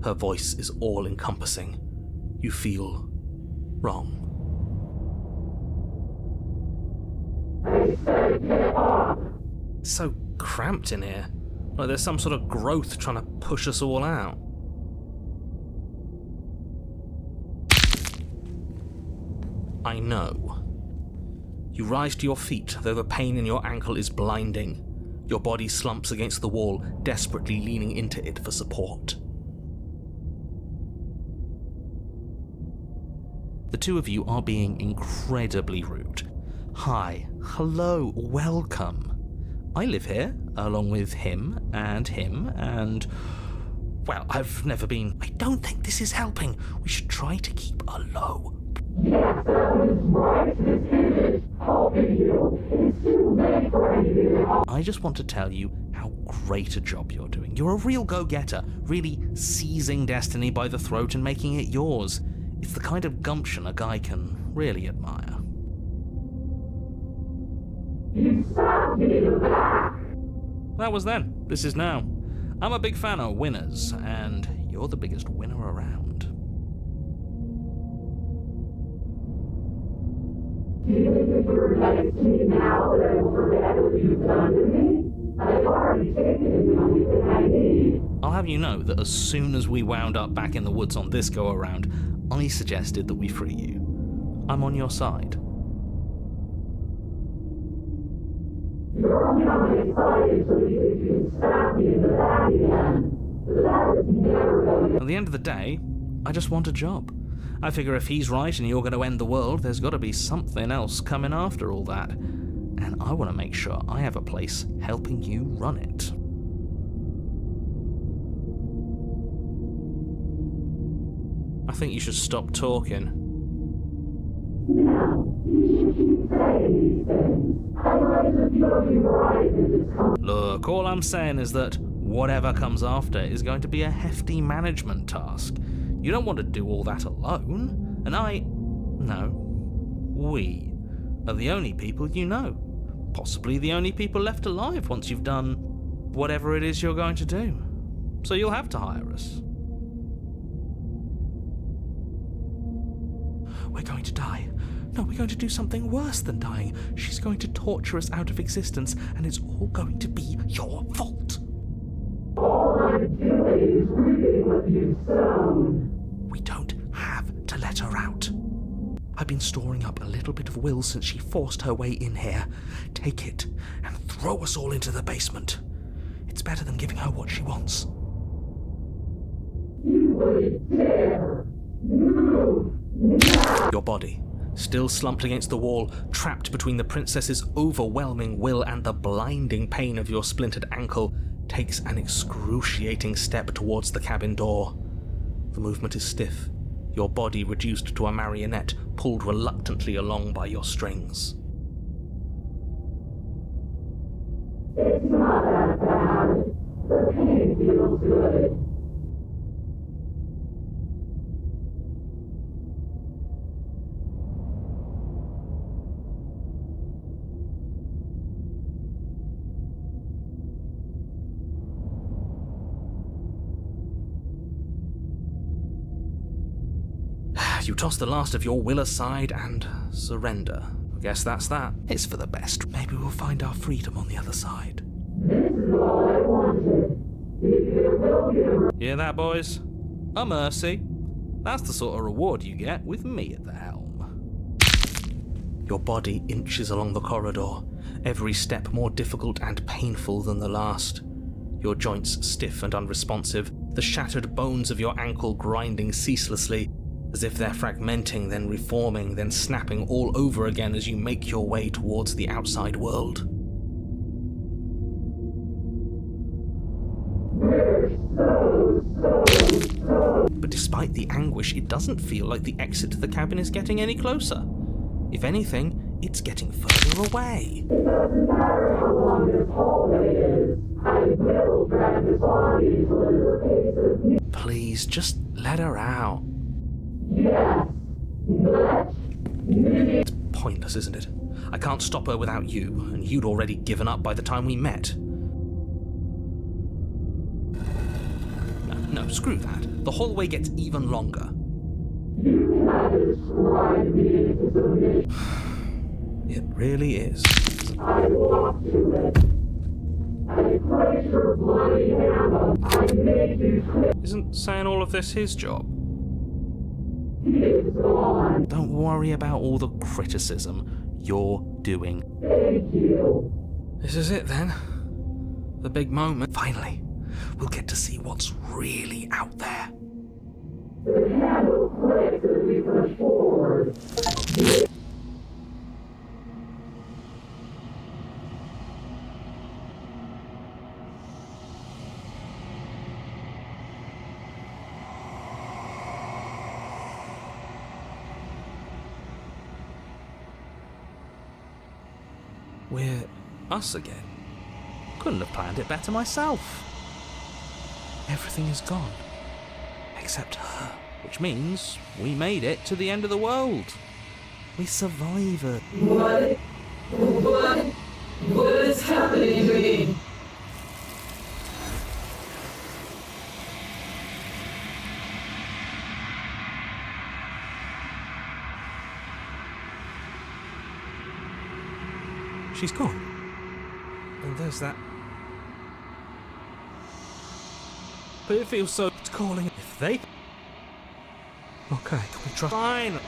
Her voice is all-encompassing. You feel wrong. It's so cramped in here. Like there's some sort of growth trying to push us all out. I know. You rise to your feet, though the pain in your ankle is blinding. Your body slumps against the wall, desperately leaning into it for support. The two of you are being incredibly rude. Hi, hello, welcome. I live here, along with him, and... Well, I've never been... I don't think this is helping. We should try to keep a low. Yes, that is right. This is helping you. It's too late for anything else. I just want to tell you how great a job you're doing. You're a real go-getter, really seizing destiny by the throat and making it yours. It's the kind of gumption a guy can really admire. You stabbed me in the back. That was then. This is now. I'm a big fan of winners, and you're the biggest winner around. Do you think if you're nice to me now that I will forget what you've done to me? I've already taken the only thing I need. I'll have you know that as soon as we wound up back in the woods on this go-around, I suggested that we free you. I'm on your side. You're only on my side until you stab me in the back again. That is never going. At the end of the day, I just want a job. I figure if he's right and you're going to end the world, there's got to be something else coming after all that. And I want to make sure I have a place helping you run it. I think you should stop talking. No, you should keep saying these things. I like to feel you right in this. Look, all I'm saying is that whatever comes after is going to be a hefty management task. You don't want to do all that alone. And we are the only people you know. Possibly the only people left alive once you've done whatever it is you're going to do. So you'll have to hire us. We're going to die. No, we're going to do something worse than dying. She's going to torture us out of existence, and it's all going to be your fault. All I'm doing is reading what you've sown. We don't have to let her out. I've been storing up a little bit of will since she forced her way in here. Take it and throw us all into the basement. It's better than giving her what she wants. You wouldn't dare. Move. Your body, still slumped against the wall, trapped between the princess's overwhelming will and the blinding pain of your splintered ankle, takes an excruciating step towards the cabin door. The movement is stiff, your body reduced to a marionette, pulled reluctantly along by your strings. It's not that bad. The pain feels good. You toss the last of your will aside and surrender. I guess that's that. It's for the best. Maybe we'll find our freedom on the other side. Hear that, boys? A mercy. That's the sort of reward you get with me at the helm. Your body inches along the corridor, every step more difficult and painful than the last. Your joints stiff and unresponsive, the shattered bones of your ankle grinding ceaselessly, as if they're fragmenting, then reforming, then snapping all over again as you make your way towards the outside world. But despite the anguish, it doesn't feel like the exit to the cabin is getting any closer. If anything, it's getting further away. It doesn't matter how long this hallway is. I will drag this body to a case of me. Please, just let her out. Yes. Let me. It's pointless, isn't it? I can't stop her without you, and you'd already given up by the time we met. No, screw that. The hallway gets even longer. You have described me into submission. It really is. I walk to it. I crushed your bloody hammer. I made you quit. Isn't saying all of this his job? It's gone. Don't worry about all the criticism you're doing. Thank you. This is it then. The big moment. Finally, we'll get to see what's really out there. The handle clicks as we push forward. We're us again. Couldn't have planned it better myself. Everything is gone. Except her. Which means we made it to the end of the world. We survived. What is happening to me? She's gone. And there's that. But it feels so calling. If they. Okay, can we try? Fine.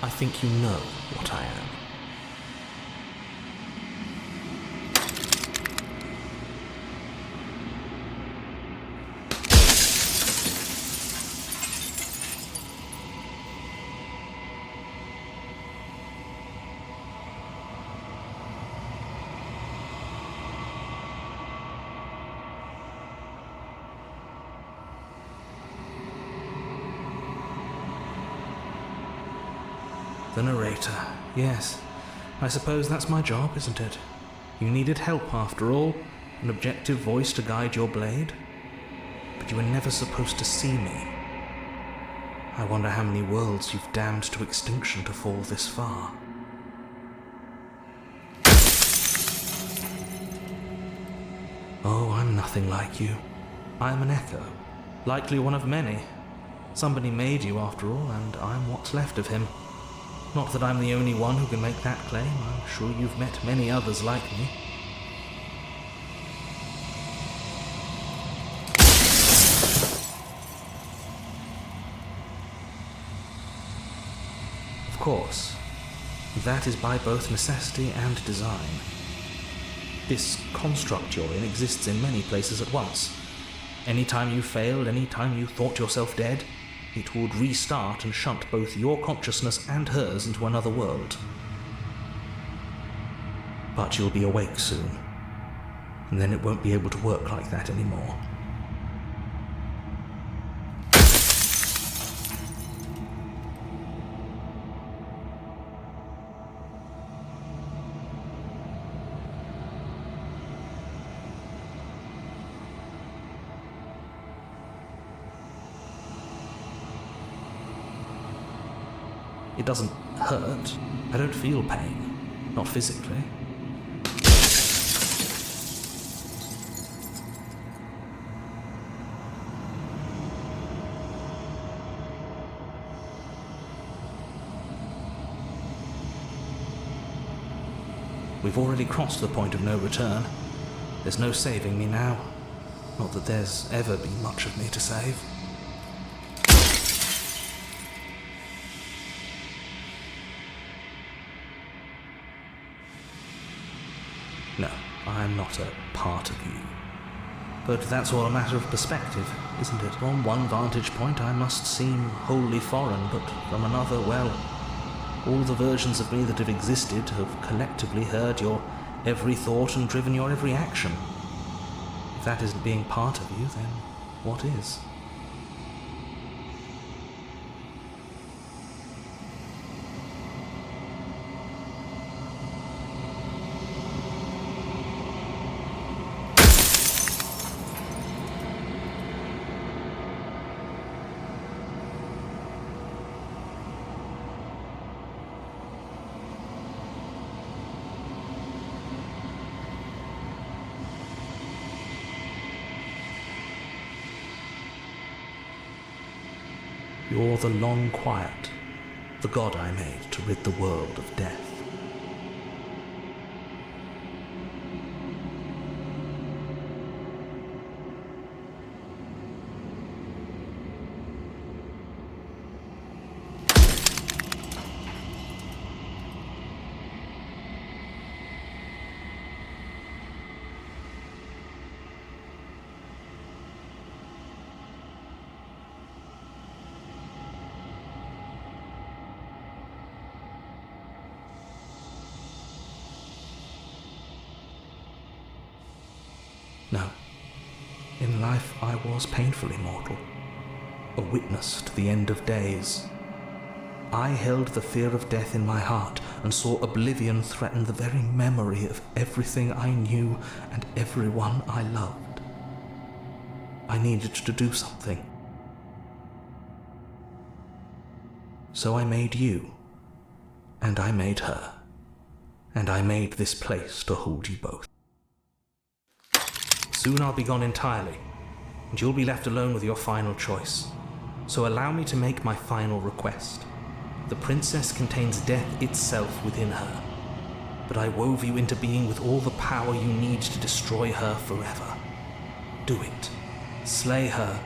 I think you know what I am. The narrator. Yes. I suppose that's my job, isn't it? You needed help after all, an objective voice to guide your blade. But you were never supposed to see me. I wonder how many worlds you've damned to extinction to fall this far. Oh, I'm nothing like you. I'm an echo. Likely one of many. Somebody made you after all, and I'm what's left of him. Not that I'm the only one who can make that claim. I'm sure you've met many others like me. Of course, that is by both necessity and design. This construct you're in exists in many places at once. Any time you failed, any time you thought yourself dead, it would restart and shunt both your consciousness and hers into another world. But you'll be awake soon, and then it won't be able to work like that anymore. It doesn't hurt. I don't feel pain. Not physically. We've already crossed the point of no return. There's no saving me now. Not that there's ever been much of me to save. No, I'm not a part of you. But that's all a matter of perspective, isn't it? From one vantage point I must seem wholly foreign, but from another, well, all the versions of me that have existed have collectively heard your every thought and driven your every action. If that isn't being part of you, then what is? You're the long quiet, the god I made to rid the world of death. No. In life I was painfully mortal, a witness to the end of days. I held the fear of death in my heart and saw oblivion threaten the very memory of everything I knew and everyone I loved. I needed to do something. So I made you, and I made her, and I made this place to hold you both. Soon I'll be gone entirely, and you'll be left alone with your final choice. So allow me to make my final request. The princess contains death itself within her, but I wove you into being with all the power you need to destroy her forever. Do it. Slay her,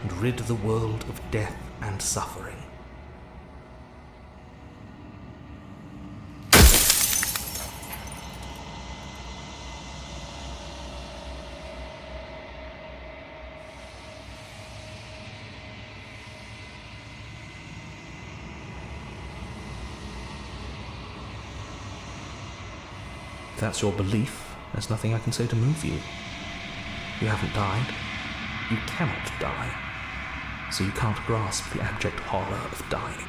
and rid the world of death and suffering. If that's your belief, there's nothing I can say to move you. You haven't died. You cannot die. So you can't grasp the abject horror of dying.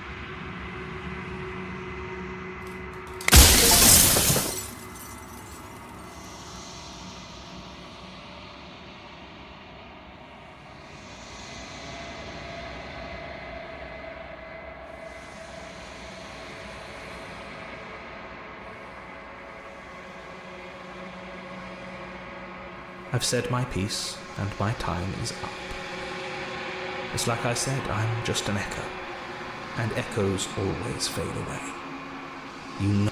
I've said my piece, and my time is up. It's like I said, I'm just an echo, and echoes always fade away. You know.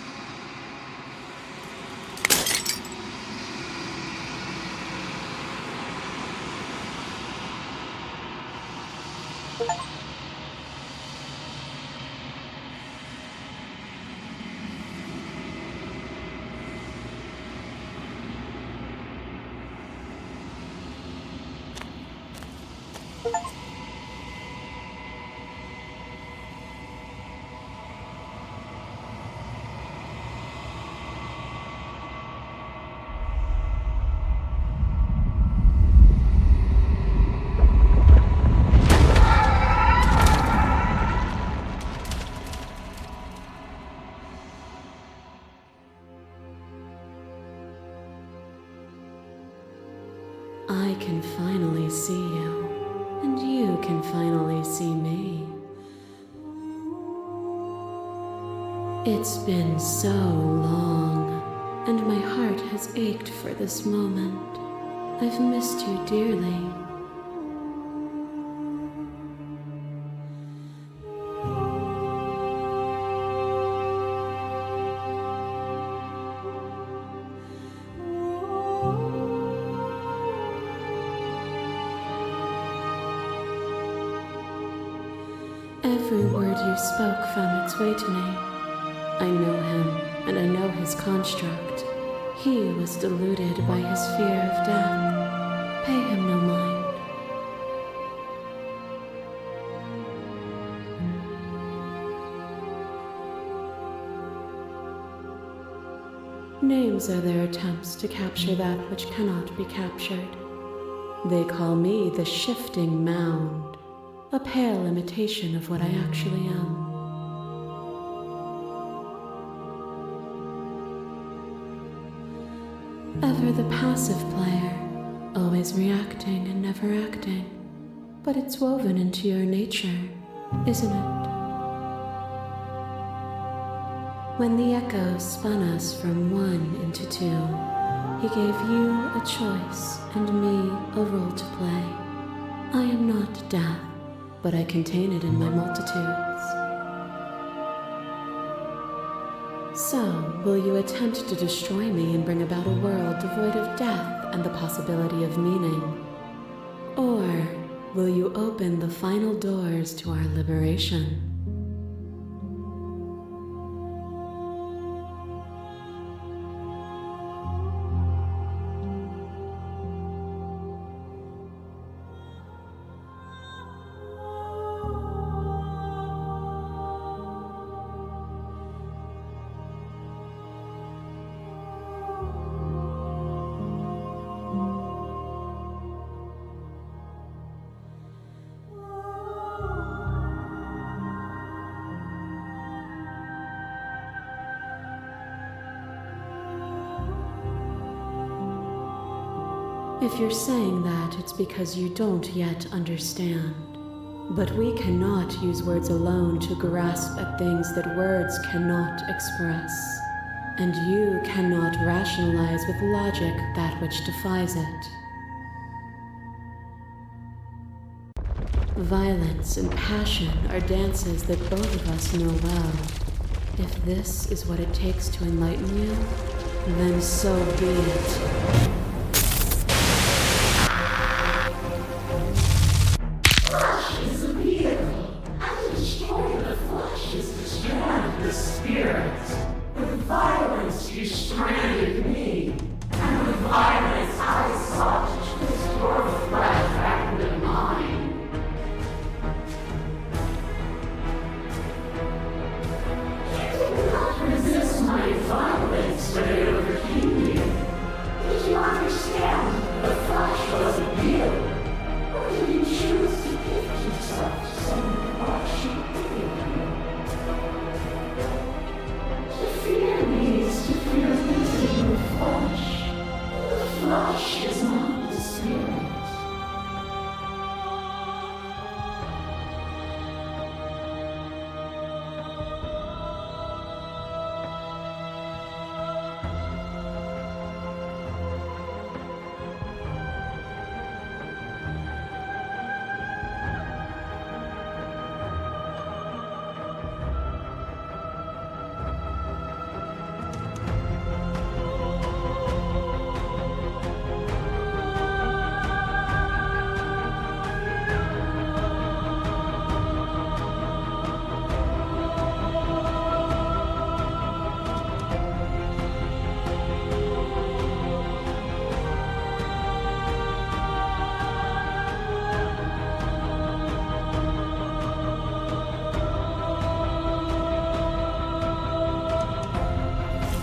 I can finally see you, and you can finally see me. It's been so long, and my heart has ached for this moment. I've missed you dearly. Every word you spoke found its way to me. I know him, and I know his construct. He was deluded by his fear of death. Pay him no mind. Names are their attempts to capture that which cannot be captured. They call me the shifting mound, a pale imitation of what I actually am. Ever the passive player, always reacting and never acting. But it's woven into your nature, isn't it? When the echoes spun us from one into two, he gave you a choice and me a role to play. I am not death, but I contain it in my multitudes. So, will you attempt to destroy me and bring about a world devoid of death and the possibility of meaning? Or will you open the final doors to our liberation? If you're saying that, it's because you don't yet understand. But we cannot use words alone to grasp at things that words cannot express. And you cannot rationalize with logic that which defies it. Violence and passion are dances that both of us know well. If this is what it takes to enlighten you, then so be it.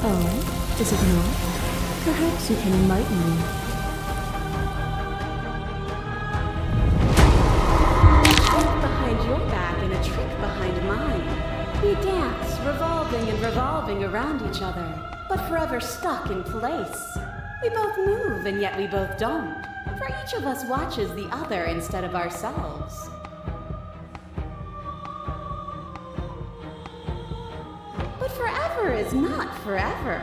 Oh, is it not? Perhaps you can enlighten me. A trick behind your back and a trick behind mine. We dance, revolving and revolving around each other, but forever stuck in place. We both move, and yet we both don't. For each of us watches the other instead of ourselves. forever is not forever.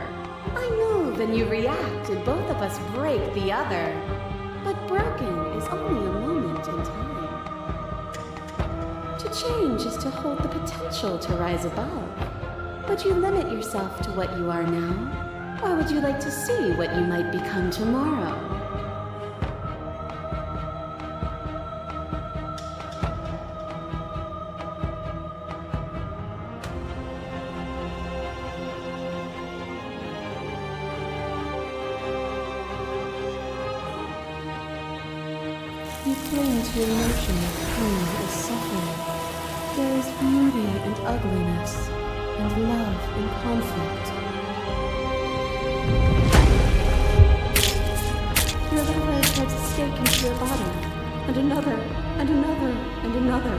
I move and you react, and both of us break the other. But broken is only a moment in time. To change is to hold the potential to rise above. But you limit yourself to what you are now. Why would you like to see what you might become tomorrow? You cling to your notion that pain is suffering. There is beauty and ugliness, and love in conflict. Your little leg drives a stake into your body, and another, and another, and another.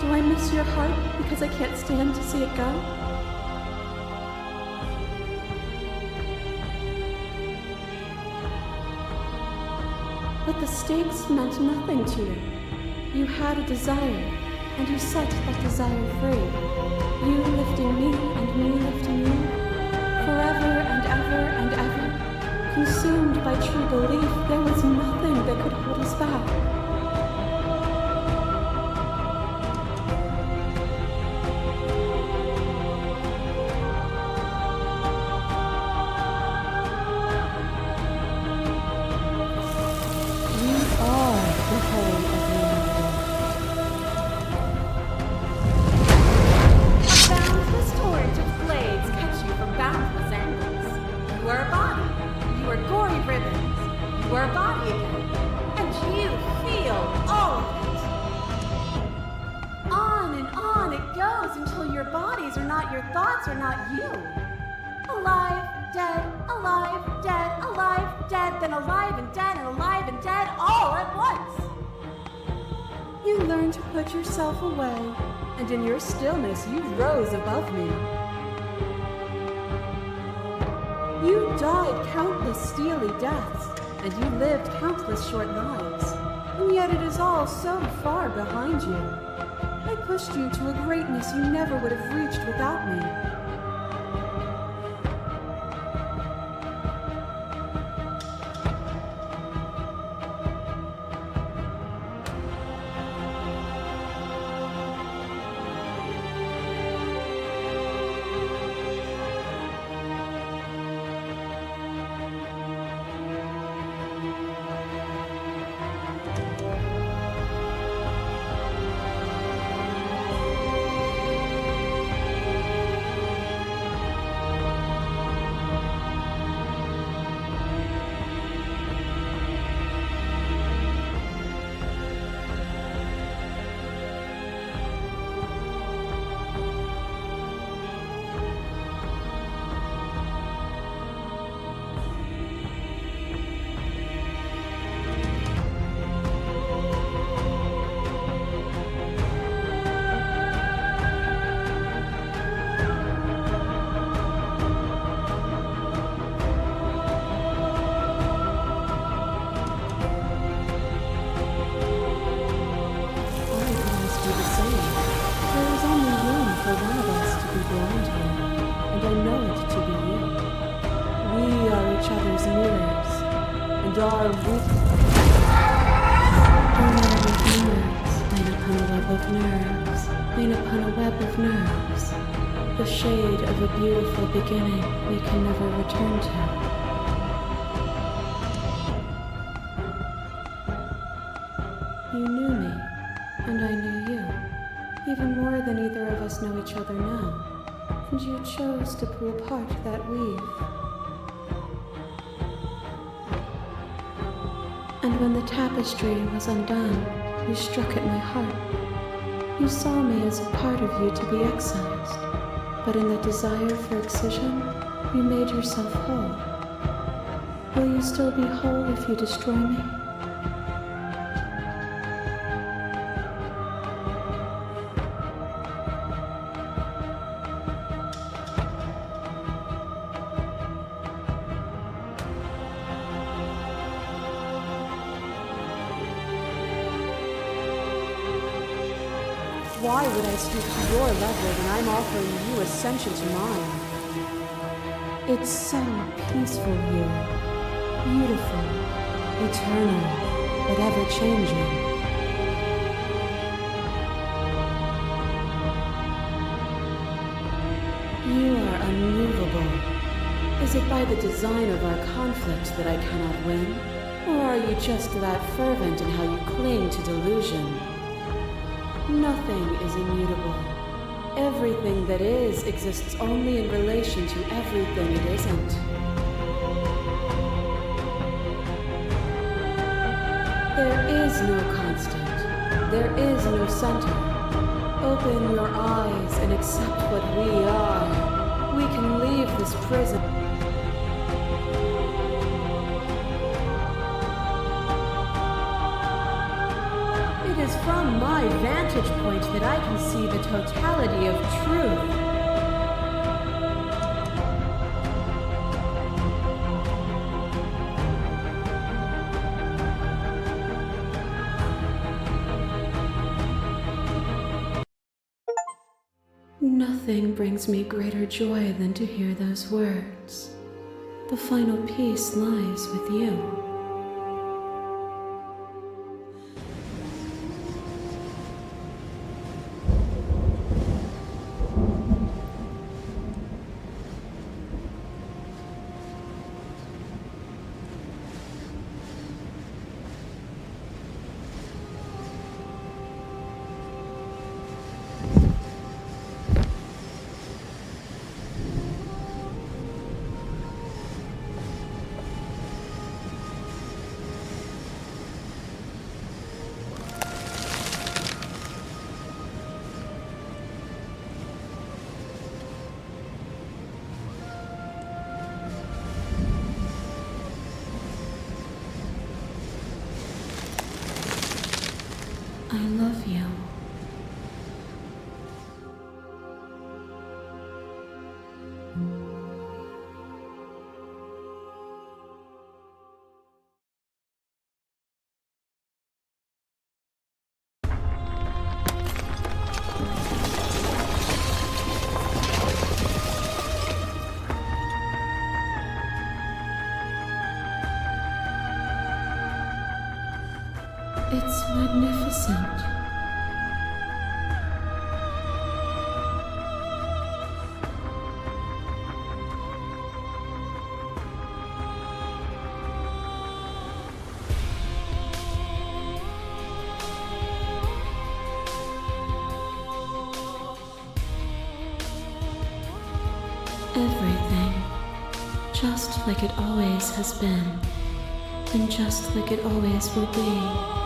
Do I miss your heart because I can't stand to see it go? But the stakes meant nothing to you. You had a desire, and you set that desire free. You lifting me and me lifting you, forever and ever and ever. Consumed by true belief, there was nothing that could hold us back. We are the whole of reality. A boundless torrent of blades cut you from boundless angles. You are a body. You are gory ribbons. You are a body again. And you feel all of it. On and on it goes until your bodies are not your thoughts, are not you. Alive, dead, then alive and dead, all at once. You learned to put yourself away, and in your stillness you rose above me. You died countless steely deaths, and you lived countless short lives, and yet it is all so far behind you. I pushed you to a greatness you never would have reached without me. Our weak made upon a web of nerves, the shade of a beautiful beginning we can never return to. You knew me, and I knew you, even more than either of us know each other now, and you chose to pull apart that weave. And when the tapestry was undone, you struck at my heart. You saw me as a part of you to be excised, but in the desire for excision, you made yourself whole. Will you still be whole if you destroy me? Why would I stoop to your level when I'm offering you ascension to mine? It's so peaceful here. Beautiful, eternal, but ever-changing. You are unmovable. Is it by the design of our conflict that I cannot win? Or are you just that fervent in how you cling to delusion? Nothing is immutable. Everything that is exists only in relation to everything it isn't. There is no constant. There is no center. Open your eyes and accept what we are. We can leave this prison. It is from my vantage point that I can see the totality of truth. Nothing brings me greater joy than to hear those words. The final peace lies with you. I love you. It's magnificent. Everything, just like it always has been, and just like it always will be.